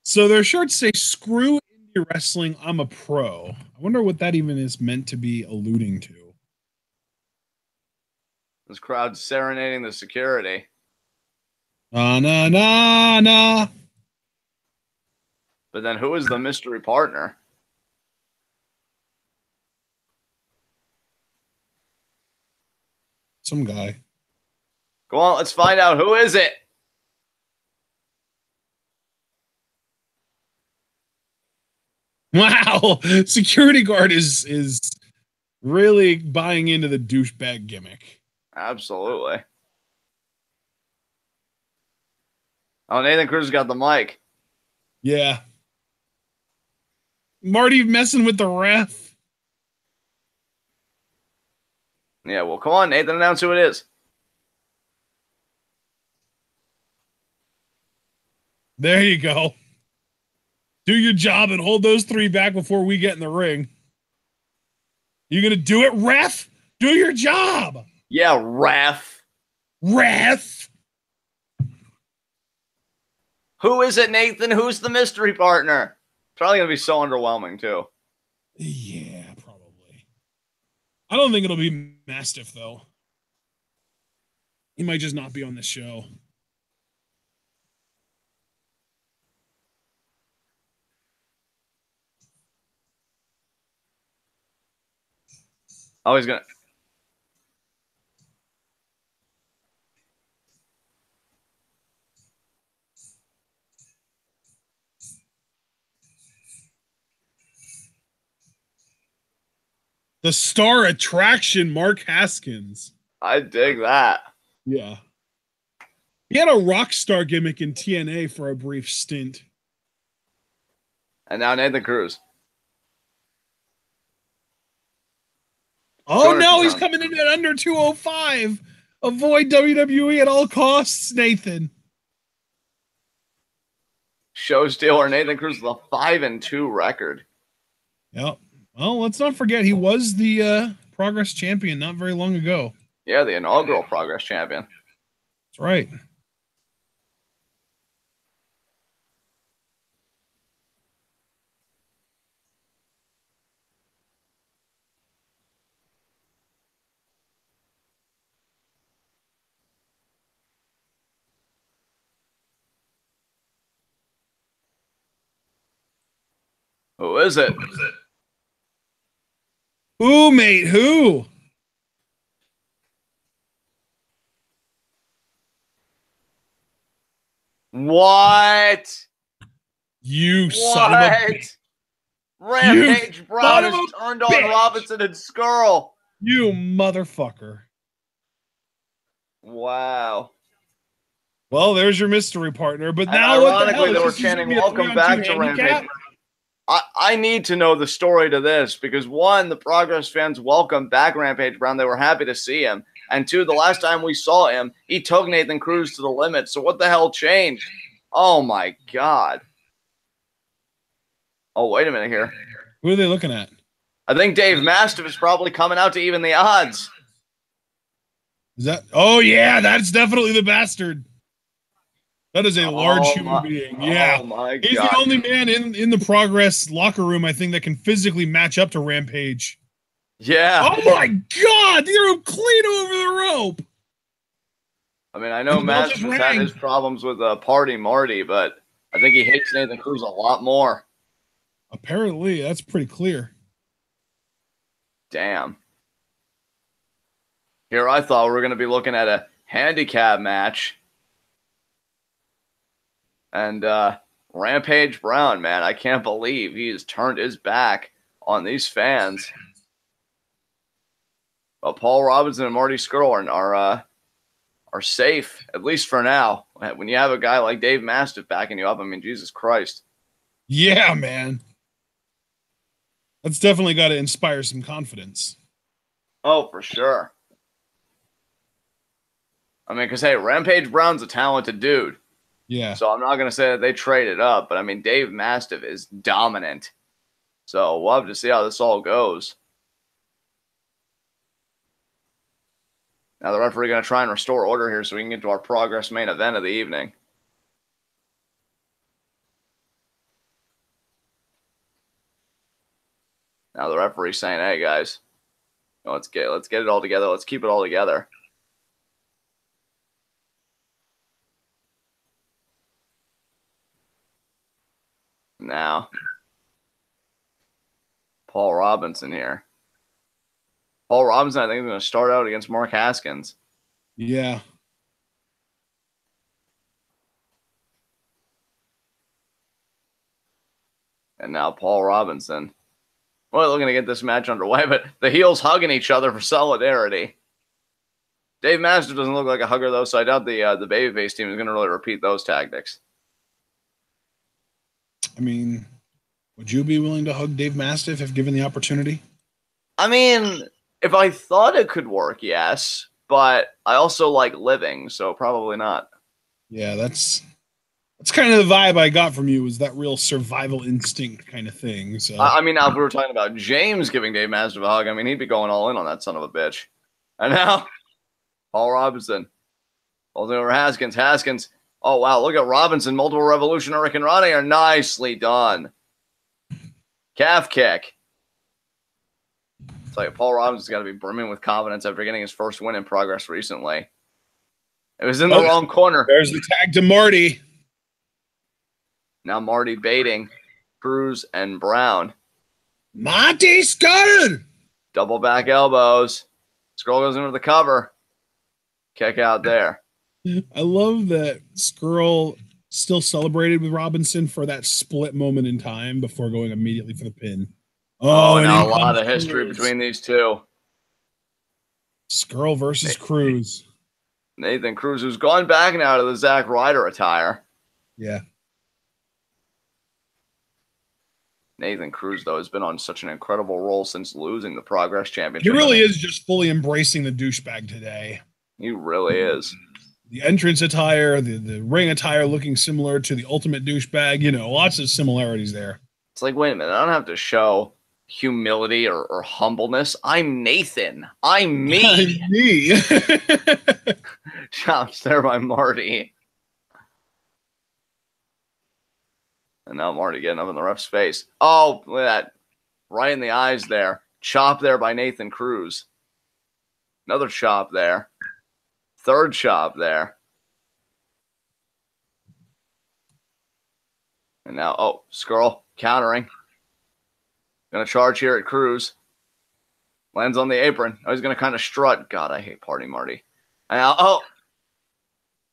So their shirts say, screw indie wrestling, I'm a pro. I wonder what that even is meant to be alluding to. This crowd serenading the security. Na, na, na. But then who is the mystery partner? Some guy. Go on, let's find out. Who is it? Wow. Security guard is really buying into the douchebag gimmick. Absolutely. Oh, Nathan Cruz got the mic. Yeah. Marty messing with the ref. Yeah, well, come on, Nathan, announce who it is. There you go. Do your job and hold those three back before we get in the ring. You gonna do it, ref? Do your job. Yeah, ref. Ref. Who is it, Nathan? Who's the mystery partner? Probably gonna be so underwhelming too. Yeah, probably. I don't think it'll be Mastiff though. He might just not be on the show. Oh, he's gonna. The star attraction, Mark Haskins. I dig that. Yeah. He had a rock star gimmick in TNA for a brief stint. And now Nathan Cruz. Oh no, he's coming in at under 205. Avoid WWE at all costs, Nathan. Show stealer Nathan Cruz with a 5-2 record. Yep. Well, let's not forget he was the Progress champion not very long ago. Yeah, the inaugural Progress champion. That's right. Who is it? Who, mate? Who? What? You son of a bitch. Rampage Brown has turned on Robinson and Scurll. You motherfucker. Wow. Well, there's your mystery partner. But and now, ironically, they were chanting "Welcome back to Rampage." I need to know the story to this because one, the Progress fans welcomed back Rampage Brown. They were happy to see him. And two, the last time we saw him, he took Nathan Cruz to the limit. So what the hell changed? Oh my God. Oh, wait a minute here. Who are they looking at? I think Dave Mastiff is probably coming out to even the odds. Is that? Oh yeah, that's definitely the bastard. That is a large human being. Yeah. Oh my God. He's the only man in the Progress locker room, I think, that can physically match up to Rampage. Yeah. Oh my God. They're clean over the rope. I mean, I know Mastiff has had his problems with Party Marty, but I think he hates Nathan Cruz a lot more. Apparently, that's pretty clear. Damn. Here I thought we were going to be looking at a handicap match. And Rampage Brown, man, I can't believe he has turned his back on these fans. But Paul Robinson and Marty Scurll are safe, at least for now. When you have a guy like Dave Mastiff backing you up, I mean, Jesus Christ. Yeah, man. That's definitely got to inspire some confidence. Oh, for sure. I mean, because, hey, Rampage Brown's a talented dude. Yeah. So I'm not going to say that they traded up, but, I mean, Dave Mastiff is dominant. So we'll have to see how this all goes. Now the referee going to try and restore order here so we can get to our Progress main event of the evening. Now the referee's saying, hey, guys, let's get it all together. Let's keep it all together. Now, Paul Robinson here. Paul Robinson, I think, is going to start out against Mark Haskins. Yeah. And now Paul Robinson. Well, looking to get this match underway, but the heels hugging each other for solidarity. Dave Mastiff doesn't look like a hugger, though, so I doubt the babyface team is going to really repeat those tactics. I mean, would you be willing to hug Dave Mastiff if given the opportunity? I mean, if I thought it could work, yes. But I also like living, so probably not. Yeah, that's kind of the vibe I got from you, was that real survival instinct kind of thing. So I mean, now if we were talking about James giving Dave Mastiff a hug, I mean, he'd be going all in on that son of a bitch. And now, Paul Robinson. Holding over Haskins. Haskins. Oh, wow. Look at Robinson. Multiple Revolution Hurricane Rana are nicely done. Calf kick. It's like Paul Robinson's got to be brimming with confidence after getting his first win in Progress recently. It was in the wrong corner. There's the tag to Marty. Now Marty baiting Cruz and Brown. Marty Scurll! Double back elbows. Scurll goes into the cover. Kick out there. I love that Scurll still celebrated with Robinson for that split moment in time before going immediately for the pin. Oh, now a lot of history between these two. Scurll versus Cruz. Nathan Cruz, who's gone back now to the Zack Ryder attire. Yeah. Nathan Cruz, though, has been on such an incredible roll since losing the Progress Championship. He really is just fully embracing the douchebag today. He really is. The entrance attire, the ring attire looking similar to the ultimate douchebag. You know, lots of similarities there. It's like, wait a minute, I don't have to show humility or humbleness. I'm Nathan. I'm me. I'm me. Chops there by Marty. And now Marty getting up in the ref's face. Oh, look at that. Right in the eyes there. Chop there by Nathan Cruz. Another chop there. Third chop there. And now, oh, Scurll countering. Going to charge here at Cruz. Lands on the apron. Oh, he's going to kind of strut. God, I hate Party Marty. And now, oh,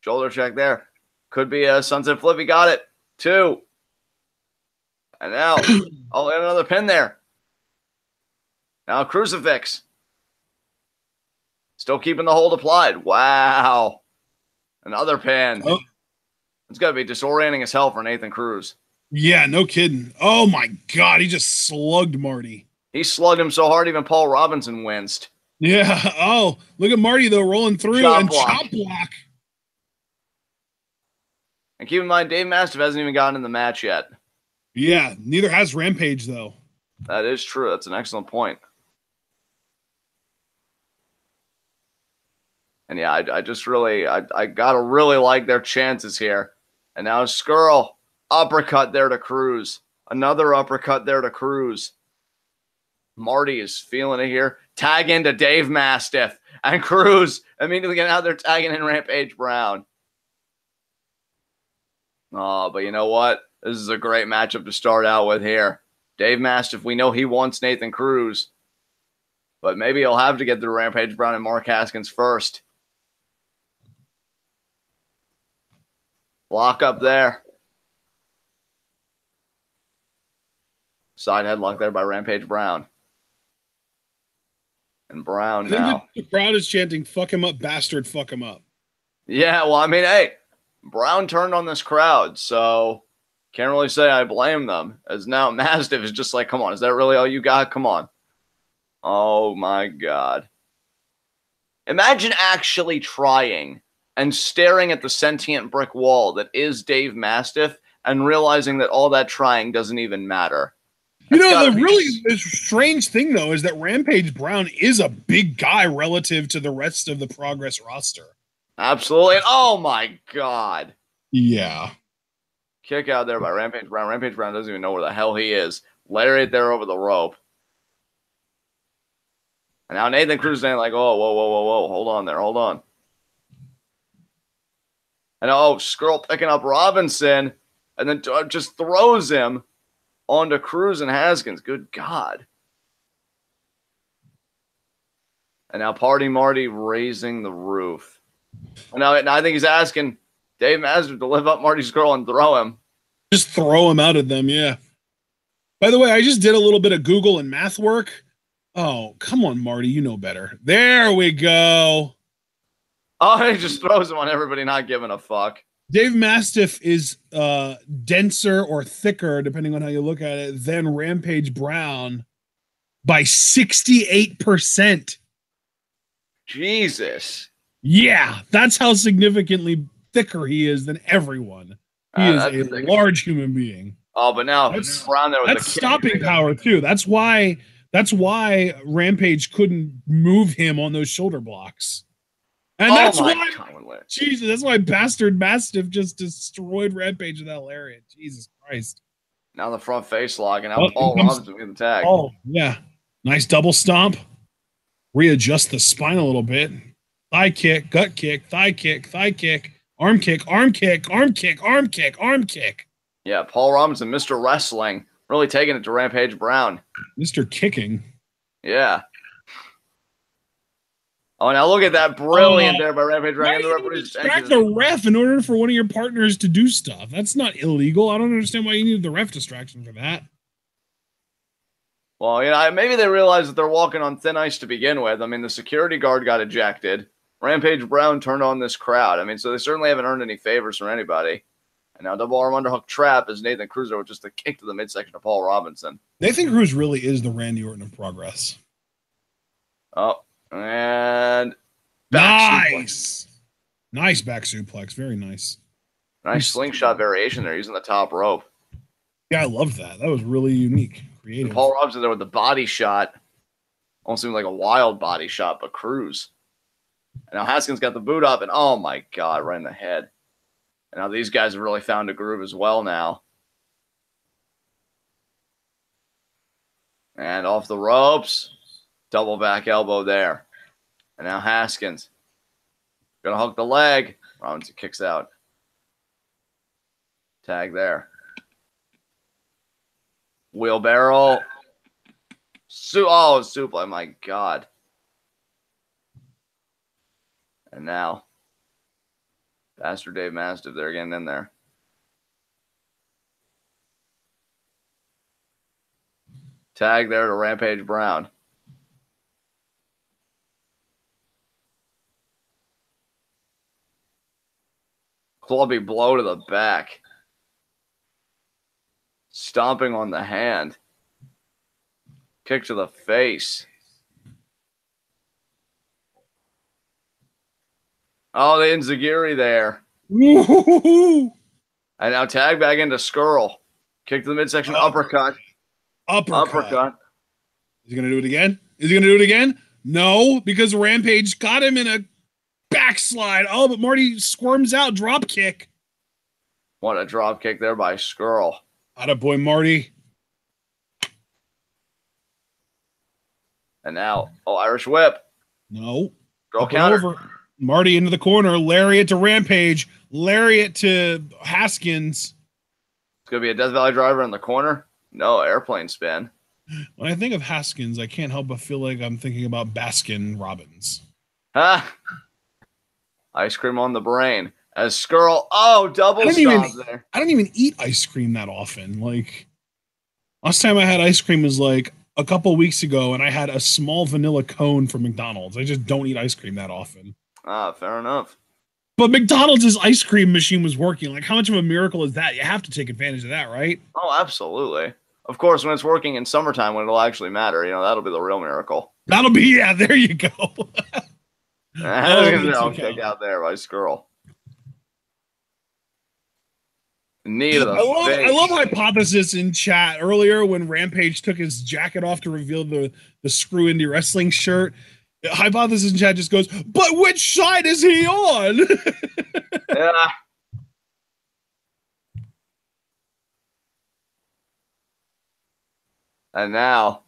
shoulder check there. Could be a sunset flip. He got it. 2. And now, oh, and another pin there. Now, crucifix. Still keeping the hold applied. Wow. Another pin. Oh. It's got to be disorienting as hell for Nathan Cruz. Yeah, no kidding. Oh, my God. He just slugged Marty. He slugged him so hard even Paul Robinson winced. Yeah. Oh, look at Marty, though, rolling through and chop block. And keep in mind, Dave Mastiff hasn't even gotten in the match yet. Yeah, neither has Rampage, though. That is true. That's an excellent point. And yeah, I just really, I got to really like their chances here. And now Scurll, uppercut there to Cruz. Another uppercut there to Cruz. Marty is feeling it here. Tag into Dave Mastiff. And Cruz immediately getting out there tagging in Rampage Brown. Oh, but you know what? This is a great matchup to start out with here. Dave Mastiff, we know he wants Nathan Cruz. But maybe he'll have to get through Rampage Brown and Mark Haskins first. Lock up there. Side headlock there by Rampage Brown. And Brown now. The crowd is chanting, fuck him up, bastard, fuck him up. Yeah, well, I mean, hey, Brown turned on this crowd, so can't really say I blame them. As now Mastiff is just like, come on, is that really all you got? Come on. Oh, my God. Imagine actually trying and staring at the sentient brick wall that is Dave Mastiff and realizing that all that trying doesn't even matter. You know, the strange thing, though, is that Rampage Brown is a big guy relative to the rest of the Progress roster. Absolutely. And oh, my God. Yeah. Kick out there by Rampage Brown. Rampage Brown doesn't even know where the hell he is. Lariat there over the rope. And now Nathan Cruz saying like, oh, whoa. Hold on there. Hold on. And Scurll picking up Robinson and then just throws him onto Cruz and Haskins. Good God. And now Party Marty raising the roof. And now I think he's asking Dave Mastiff to lift up Marty Scurll and throw him. Just throw him out at them, yeah. By the way, I just did a little bit of Google and math work. Oh, come on, Marty. You know better. There we go. Oh, he just throws him on everybody not giving a fuck. Dave Mastiff is denser or thicker, depending on how you look at it, than Rampage Brown by 68%. Jesus. Yeah, that's how significantly thicker he is than everyone. He is a large human being. Oh, but now Brown there with that's stopping power too. That's why Rampage couldn't move him on those shoulder blocks. And that's why Bastard Mastiff just destroyed Rampage with that lariat. Jesus Christ. Now the front face lock, and now Paul Robinson getting the tag. Oh, yeah. Nice double stomp. Readjust the spine a little bit. Thigh kick, gut kick, thigh kick, arm kick, arm kick, arm kick, arm kick, arm kick. Yeah, Paul Robinson, Mr. Wrestling, really taking it to Rampage Brown. Mr. Kicking. Yeah. Oh, now look at that. Brilliant there by Rampage Brown. Distract the ref in order for one of your partners to do stuff. That's not illegal. I don't understand why you need the ref distraction for that. Well, you know, maybe they realize that they're walking on thin ice to begin with. I mean, the security guard got ejected. Rampage Brown turned on this crowd. I mean, so they certainly haven't earned any favors from anybody. And now double arm underhook trap is Nathan Cruz with just a kick to the midsection of Paul Robinson. Nathan Cruz really is the Randy Orton of Progress. Oh, and nice back suplex. Very nice. Nice slingshot variation there using the top rope. Yeah, I love that. That was really unique. Creative. And Paul Robinson there with the body shot. Almost seemed like a wild body shot, but Cruz. And now Haskins got the boot up, and oh my God, right in the head. And now these guys have really found a groove as well now. And off the ropes. Double back elbow there. And now Haskins. Gonna hook the leg. Robinson kicks out. Tag there. Wheelbarrow. Suplex. My God. And now Bastard Dave Mastiff there getting in there. Tag there to Rampage Brown. Clubby blow to the back. Stomping on the hand. Kick to the face. Oh, the Enziguri there. Woo-hoo-hoo-hoo. And now tag back into Scurll. Kick to the midsection. Uppercut. Uppercut. Is he going to do it again? No, because Rampage got him in a backslide. Oh, but Marty squirms out. Drop kick. What a drop kick there by Scurll. Attaboy, Marty. And now, Irish whip. No. Girl counter. Over. Marty into the corner. Lariat to Rampage. Lariat to Haskins. It's going to be a Death Valley driver in the corner. No, airplane spin. When I think of Haskins, I can't help but feel like I'm thinking about Baskin Robbins. Ah. Ice cream on the brain. As Scurll, double stop there. I don't even eat ice cream that often. Like, last time I had ice cream was like a couple weeks ago, and I had a small vanilla cone from McDonald's. I just don't eat ice cream that often. Fair enough. But McDonald's ice cream machine was working. Like, how much of a miracle is that? You have to take advantage of that, right? Oh, absolutely. Of course, when it's working in summertime, when it'll actually matter, that'll be the real miracle. That'll be, yeah, there you go. Kick out there by Scurll. Knee to the face. I love Hypothesis in chat earlier when Rampage took his jacket off to reveal the Screw Indie Wrestling shirt. Hypothesis in chat just goes, but which side is he on? Yeah. And now,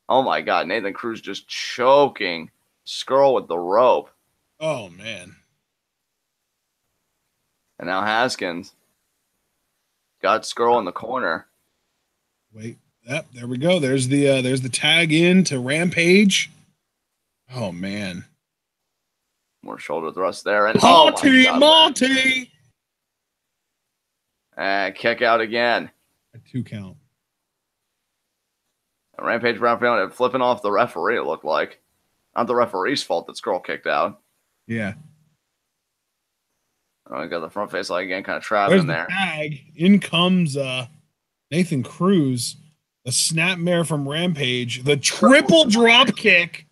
oh my God, Nathan Cruz just choking Scurll with the rope. Oh, man. And now Haskins got Scurll in the corner. Wait, yep, there we go. There's the tag in to Rampage. Oh, man. More shoulder thrust there. And Marty! And kick out again. A 2 count. And Rampage Brown feeling it, flipping off the referee, it looked like. Not the referee's fault that Scurll kicked out. Yeah. Oh, we got the front face leg again, kind of trapping there. Tag. In comes Nathan Cruz, the snapmare from Rampage, the triple drop kick.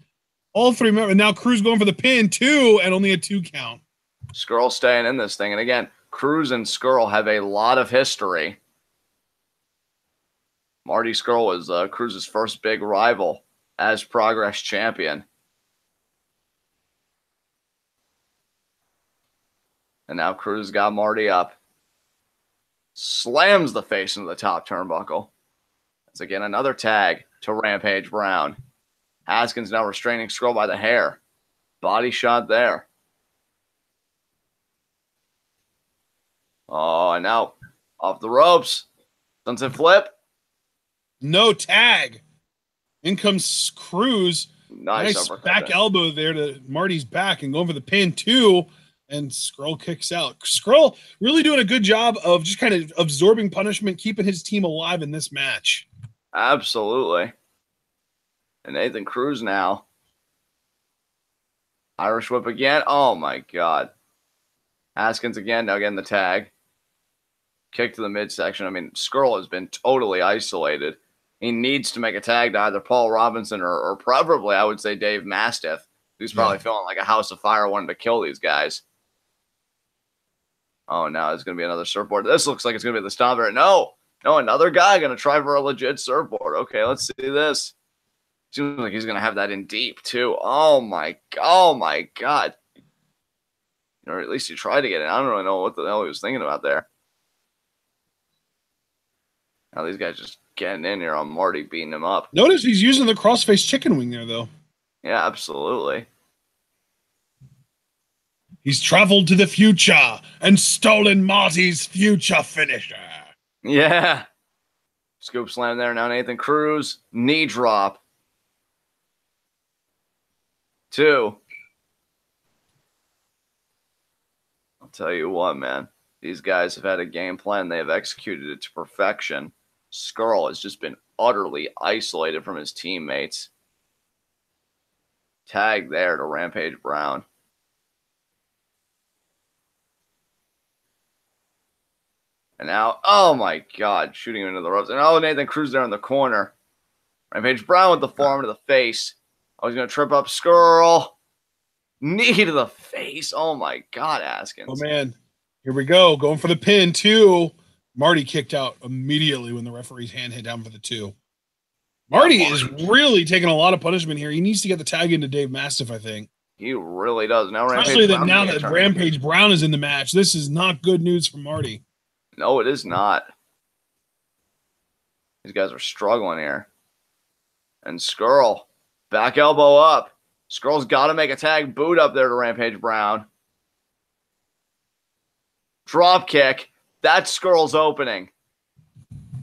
All three members. And now Cruz going for the pin, 2, and only a 2 count. Scurll staying in this thing. And again, Cruz and Scurll have a lot of history. Marty Scurll was Cruz's first big rival as Progress champion. And now Cruz got Marty up. Slams the face into the top turnbuckle. That's again another tag to Rampage Brown. Haskins now restraining Scurll by the hair. Body shot there. Oh, and now off the ropes. Sunset flip. No tag. In comes Cruz. Nice back elbow there to Marty's back and going for the pin, 2. And Scurll kicks out. Scurll really doing a good job of just kind of absorbing punishment, keeping his team alive in this match. Absolutely. And Nathan Cruz now. Irish whip again. Oh, my God. Haskins again, now getting the tag. Kick to the midsection. I mean, Scurll has been totally isolated. He needs to make a tag to either Paul Robinson or preferably, I would say, Dave Mastiff, who's probably feeling like a house of fire wanting to kill these guys. Oh, now it's going to be another surfboard. This looks like it's going to be the stomper. No, another guy going to try for a legit surfboard. Okay, let's see this. Seems like he's going to have that in deep, too. Oh, my God. Or at least he tried to get it. I don't really know what the hell he was thinking about there. Now these guys just getting in here on Marty, beating him up. Notice he's using the crossface chicken wing there, though. Yeah, absolutely. He's traveled to the future and stolen Marty's future finisher. Yeah. Scoop slam there. Now Nathan Cruz. Knee drop. 2. I'll tell you what, man. These guys have had a game plan. They have executed it to perfection. Scurll has just been utterly isolated from his teammates. Tag there to Rampage Brown. And now, oh my God, shooting him into the ropes. And oh, Nathan Cruz there in the corner. Rampage Brown with the forearm to the face. Oh, he's going to trip up Scurll. Knee to the face. Oh my God, Haskins. Oh man, here we go. Going for the pin, 2. Marty kicked out immediately when the referee's hand hit down for the 2. Marty is really taking a lot of punishment here. He needs to get the tag into Dave Mastiff, I think. He really does. Now Especially now that Rampage Brown is in the match. This is not good news for Marty. No, it is not. These guys are struggling here. And Scurll, back elbow up. Scurll's got to make a tag. Boot up there to Rampage Brown. Drop kick. That's Scurll's opening.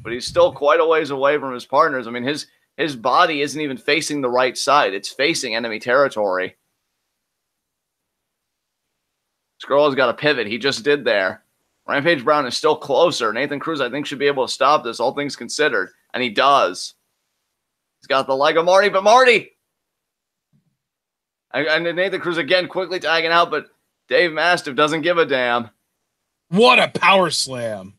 But he's still quite a ways away from his partners. I mean, his body isn't even facing the right side. It's facing enemy territory. Scurll's got a pivot. He just did there. Rampage Brown is still closer. Nathan Cruz, I think, should be able to stop this, all things considered. And he does. He's got the leg of Marty, but Marty! And Nathan Cruz again quickly tagging out, but Dave Mastiff doesn't give a damn. What a power slam.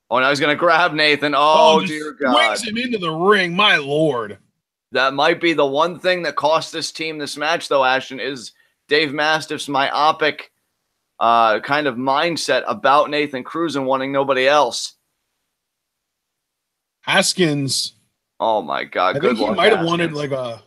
Oh, now he's going to grab Nathan. Oh, dear God. Swings him into the ring, my lord. That might be the one thing that cost this team this match, though, Ashton, is Dave Mastiff's myopic kind of mindset about Nathan Cruz and wanting nobody else. Haskins. Oh, my God. I think he might have wanted like a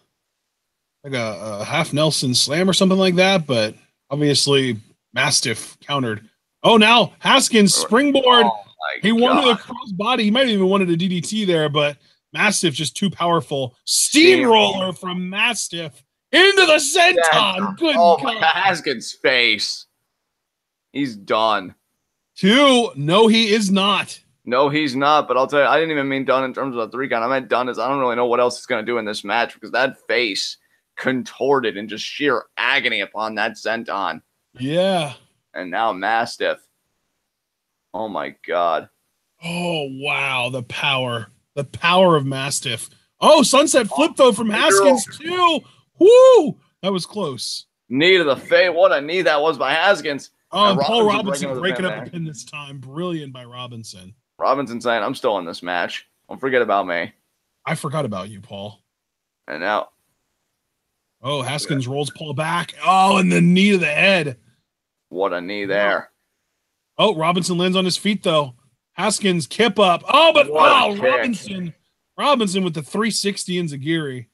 half Nelson slam or something like that, but obviously Mastiff countered. Oh, now Haskins springboard. Oh, he wanted a cross body. He might have even wanted a DDT there, but Mastiff just too powerful. Steamroller from Mastiff into the senton. Good God. Haskins' face. He's done. 2. No, he is not. No, he's not. But I'll tell you, I didn't even mean done in terms of a 3 count. I meant done as I don't really know what else he's going to do in this match because that face contorted in just sheer agony upon that senton. Yeah. And now Mastiff. Oh, my God. Oh, wow. The power. The power of Mastiff. Oh, sunset flip, though, from Haskins, too. Woo! That was close. Knee to the face. What a knee that was by Haskins. Oh, and Paul Robinson breaking up the pin this time. Brilliant by Robinson. Robinson saying, I'm still in this match. Don't forget about me. I forgot about you, Paul. And now. Oh, Haskins rolls Paul back. Oh, and the knee to the head. What a knee there. Oh, Robinson lands on his feet, though. Haskins kip up. Oh, but Robinson with the 360 Enziguri.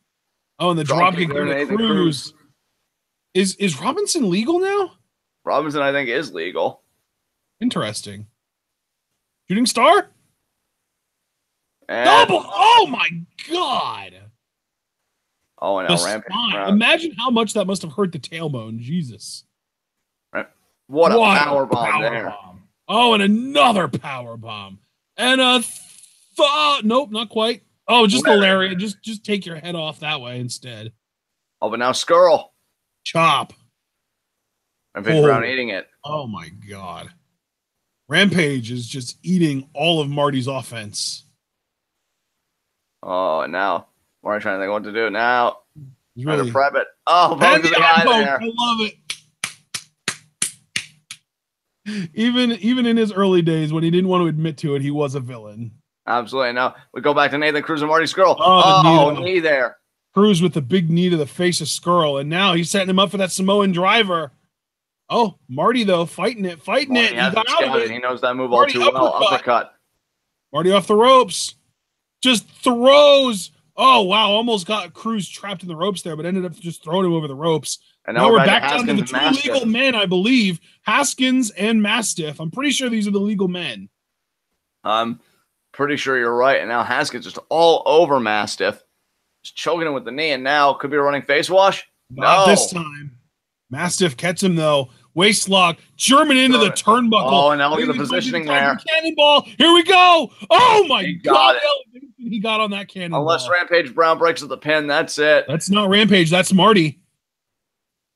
Oh, and the drop kick there to Cruz. Is Robinson legal now? Robinson, I think, is legal. Interesting. Shooting star? And double. Oh, my God. Oh, and now Rampage. Imagine how much that must have hurt the tailbone. Jesus. What a power bomb there. Oh, and another power bomb. And a nope, not quite. Oh, just the lariat. Just take your head off that way instead. Oh, but now Scurll. Chop. Rampage Brown eating it. Oh, my God. Rampage is just eating all of Marty's offense. Oh, and now Marty trying to think what to do now. He's trying to prep it. Oh, both of the eye there. I love it. Even in his early days when he didn't want to admit to it, he was a villain. Absolutely. Now we go back to Nathan Cruz and Marty Scurll. Knee there. Cruz with the big knee to the face of Scurll, and now he's setting him up for that Samoan driver. Oh, Marty though, fighting it. He got out of it. He knows that move all too well. Uppercut. Marty off the ropes. Just throws. Oh wow, almost got Cruz trapped in the ropes there, but ended up just throwing him over the ropes. And now we're back down to the 2 legal men, I believe. Haskins and Mastiff. I'm pretty sure these are the legal men. I'm pretty sure you're right. And now Haskins just all over Mastiff. Just choking him with the knee. And now could be a running face wash. Not this time. Mastiff catch him, though. Waist lock. German into the turnbuckle. Oh, and now look at the positioning there. Cannonball. Here we go. Oh, my God. He got on that cannonball. Unless Rampage Brown breaks at the pin, that's it. That's not Rampage. That's Marty.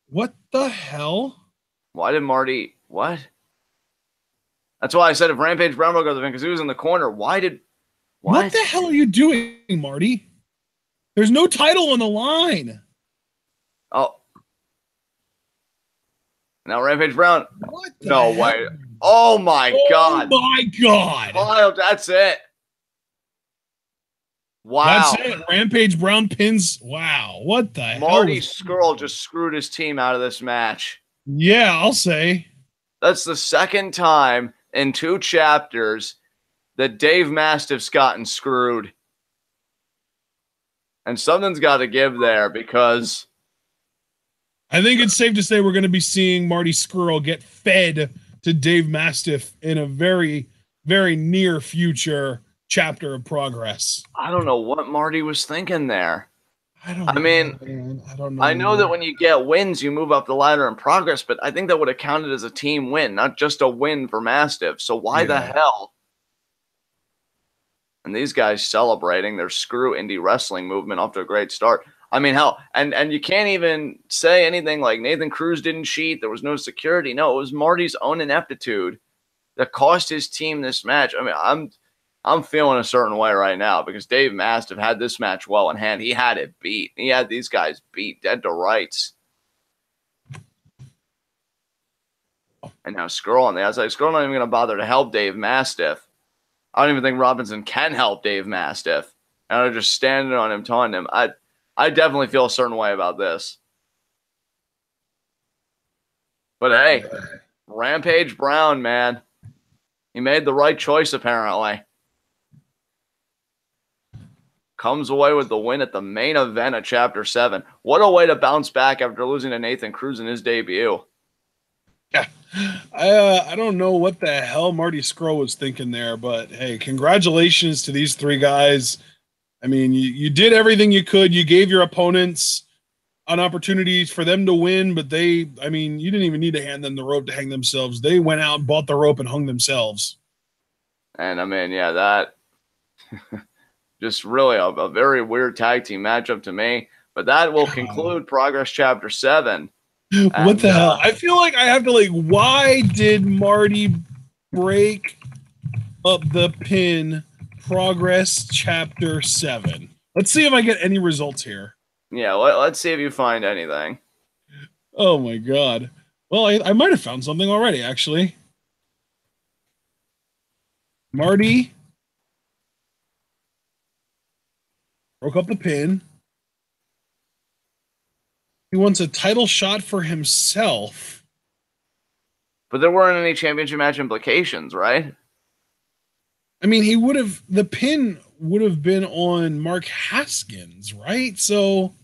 What the hell? Why did Marty... What? That's why I said if Rampage Brown broke at the pin, because he was in the corner. What the hell are you doing, Marty? There's no title on the line. Oh. Now Rampage Brown. What the no hell? way. Oh, my God. Oh, my God. Wild. That's it. Wow. That's it. Rampage Brown pins. Wow. What the hell? Marty Scurll just screwed his team out of this match. Yeah, I'll say. That's the second time in 2 chapters that Dave Mastiff's gotten screwed. And something's got to give there because... I think it's safe to say we're going to be seeing Marty Scurll get fed to Dave Mastiff in a very, very near future chapter of Progress. I don't know what Marty was thinking there. I don't know. I know that when you get wins, you move up the ladder in Progress, but I think that would have counted as a team win, not just a win for Mastiff. So why the hell? And these guys celebrating their screw indie wrestling movement off to a great start. I mean, hell, and you can't even say anything like Nathan Cruz didn't cheat. There was no security. No, it was Marty's own ineptitude that cost his team this match. I mean, I'm feeling a certain way right now because Dave Mastiff had this match well in hand. He had it beat. He had these guys beat dead to rights. And now Scurll on the outside. Scurll not even going to bother to help Dave Mastiff. I don't even think Robinson can help Dave Mastiff. And they're just standing on him, taunting him. I definitely feel a certain way about this. But hey, Rampage Brown, man. He made the right choice, apparently. Comes away with the win at the main event of Chapter 7. What a way to bounce back after losing to Nathan Cruz in his debut. Yeah. I don't know what the hell Marty Scurll was thinking there, but hey, congratulations to these three guys. I mean, you did everything you could. You gave your opponents an opportunity for them to win, but you didn't even need to hand them the rope to hang themselves. They went out, bought the rope, and hung themselves. And I mean, yeah, that just really a very weird tag team matchup to me. But that will conclude Progress Chapter 7. What the hell? I feel like I have to why did Marty break up the pin Progress Chapter 7? Let's see if I get any results here. Yeah, let's see if you find anything. Oh my god. Well, I might have found something already, actually. Marty broke up the pin. He wants a title shot for himself. But there weren't any championship match implications, right? I mean, the pin would have been on Mark Haskins, right? So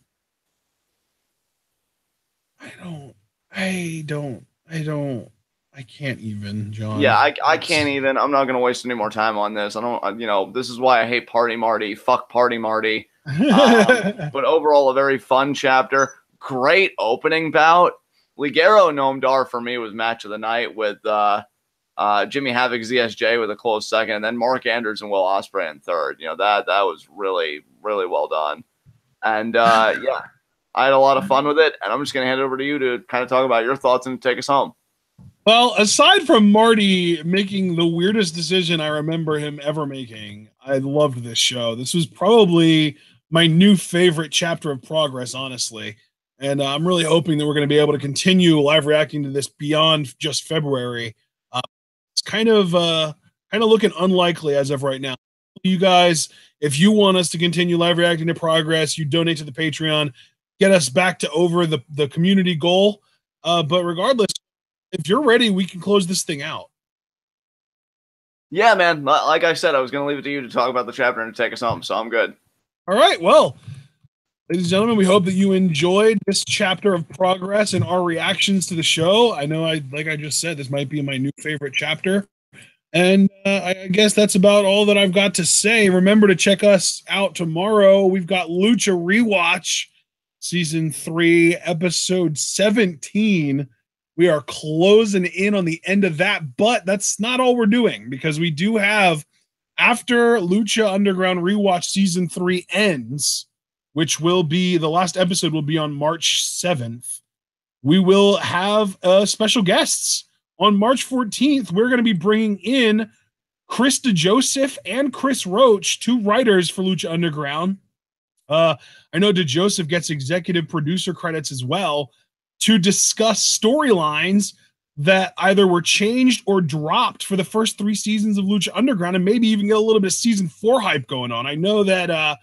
I can't even, John. Yeah, I can't even. I'm not going to waste any more time on this. This is why I hate Party Marty. Fuck Party Marty. But overall, a very fun chapter. Great opening bout. Ligero Noam Dar for me was match of the night with Jimmy Havoc ZSJ with a close second, and then Mark Anders and Will Ospreay in third. That was really, really well done. And yeah, I had a lot of fun with it, and I'm just going to hand it over to you to kind of talk about your thoughts and take us home. Well, aside from Marty making the weirdest decision I remember him ever making, I loved this show. This was probably my new favorite chapter of Progress, honestly. And I'm really hoping that we're going to be able to continue live reacting to this beyond just February. It's kind of looking unlikely as of right now. You guys, if you want us to continue live reacting to Progress, you donate to the Patreon, get us back to over the community goal. But regardless, if you're ready, we can close this thing out. Yeah, man. Like I said, I was going to leave it to you to talk about the chapter and to take us home, so I'm good. All right. Well, ladies and gentlemen, we hope that you enjoyed this chapter of Progress and our reactions to the show. I know, like I just said, this might be my new favorite chapter. And I guess that's about all that I've got to say. Remember to check us out tomorrow. We've got Lucha Rewatch, Season 3, Episode 17. We are closing in on the end of that, but that's not all we're doing, because we do have, after Lucha Underground Rewatch Season 3 ends, which will be, the last episode will be on March 7th, we will have special guests. On March 14th, we're going to be bringing in Chris DeJoseph and Chris Roach, two writers for Lucha Underground. I know DeJoseph gets executive producer credits as well, to discuss storylines that either were changed or dropped for the first 3 seasons of Lucha Underground, and maybe even get a little bit of Season 4 hype going on. I know that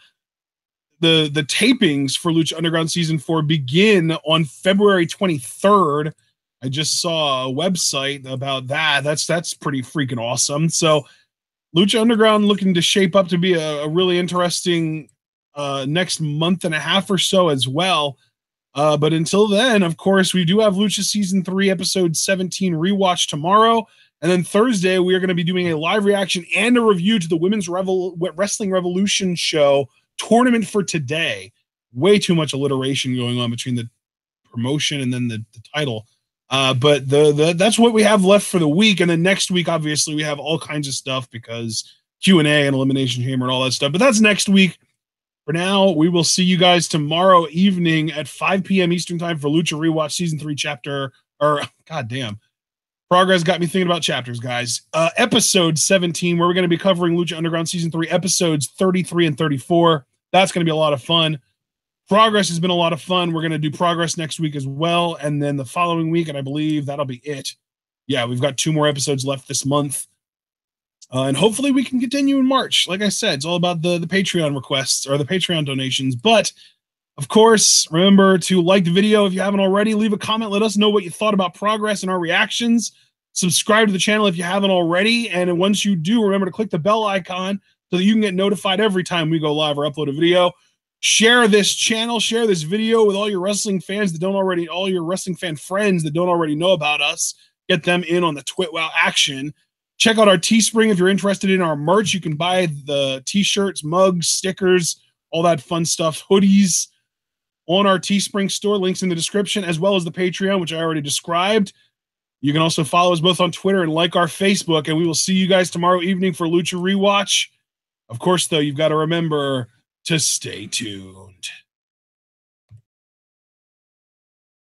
the tapings for Lucha Underground Season 4 begin on February 23rd. I just saw a website about that. That's pretty freaking awesome. So Lucha Underground looking to shape up to be a really interesting next month and a half or so as well. But until then, of course, we do have Lucha Season 3, Episode 17 rewatch tomorrow. And then Thursday, we are going to be doing a live reaction and a review to the Women's Wrestling Revolution show Tournament for Today. Way too much alliteration going on between the promotion and then the title. But that's what we have left for the week. And then next week, obviously, we have all kinds of stuff because Q&A and Elimination Chamber and all that stuff. But that's next week. For now, we will see you guys tomorrow evening at 5 p.m. Eastern Time for Lucha Rewatch Season 3 chapter, or goddamn. Progress got me thinking about chapters, guys. Episode 17, where we're going to be covering Lucha Underground Season 3, episodes 33 and 34. That's going to be a lot of fun. Progress has been a lot of fun. We're going to do Progress next week as well, and then the following week, and I believe that'll be it. Yeah, we've got 2 more episodes left this month. And hopefully we can continue in March. Like I said, it's all about the Patreon requests or the Patreon donations. But, of course, remember to like the video if you haven't already. Leave a comment. Let us know what you thought about Progress and our reactions. Subscribe to the channel if you haven't already. And once you do, remember to click the bell icon so that you can get notified every time we go live or upload a video. Share this channel. Share this video with all your wrestling fans that don't already, all your wrestling fan friends that don't already know about us. Get them in on the TwitWow action. Check out our Teespring if you're interested in our merch. You can buy the t-shirts, mugs, stickers, all that fun stuff, hoodies on our Teespring store. Links in the description, as well as the Patreon, which I already described. You can also follow us both on Twitter and like our Facebook, and we will see you guys tomorrow evening for Lucha Rewatch. Of course, though, you've got to remember to stay tuned.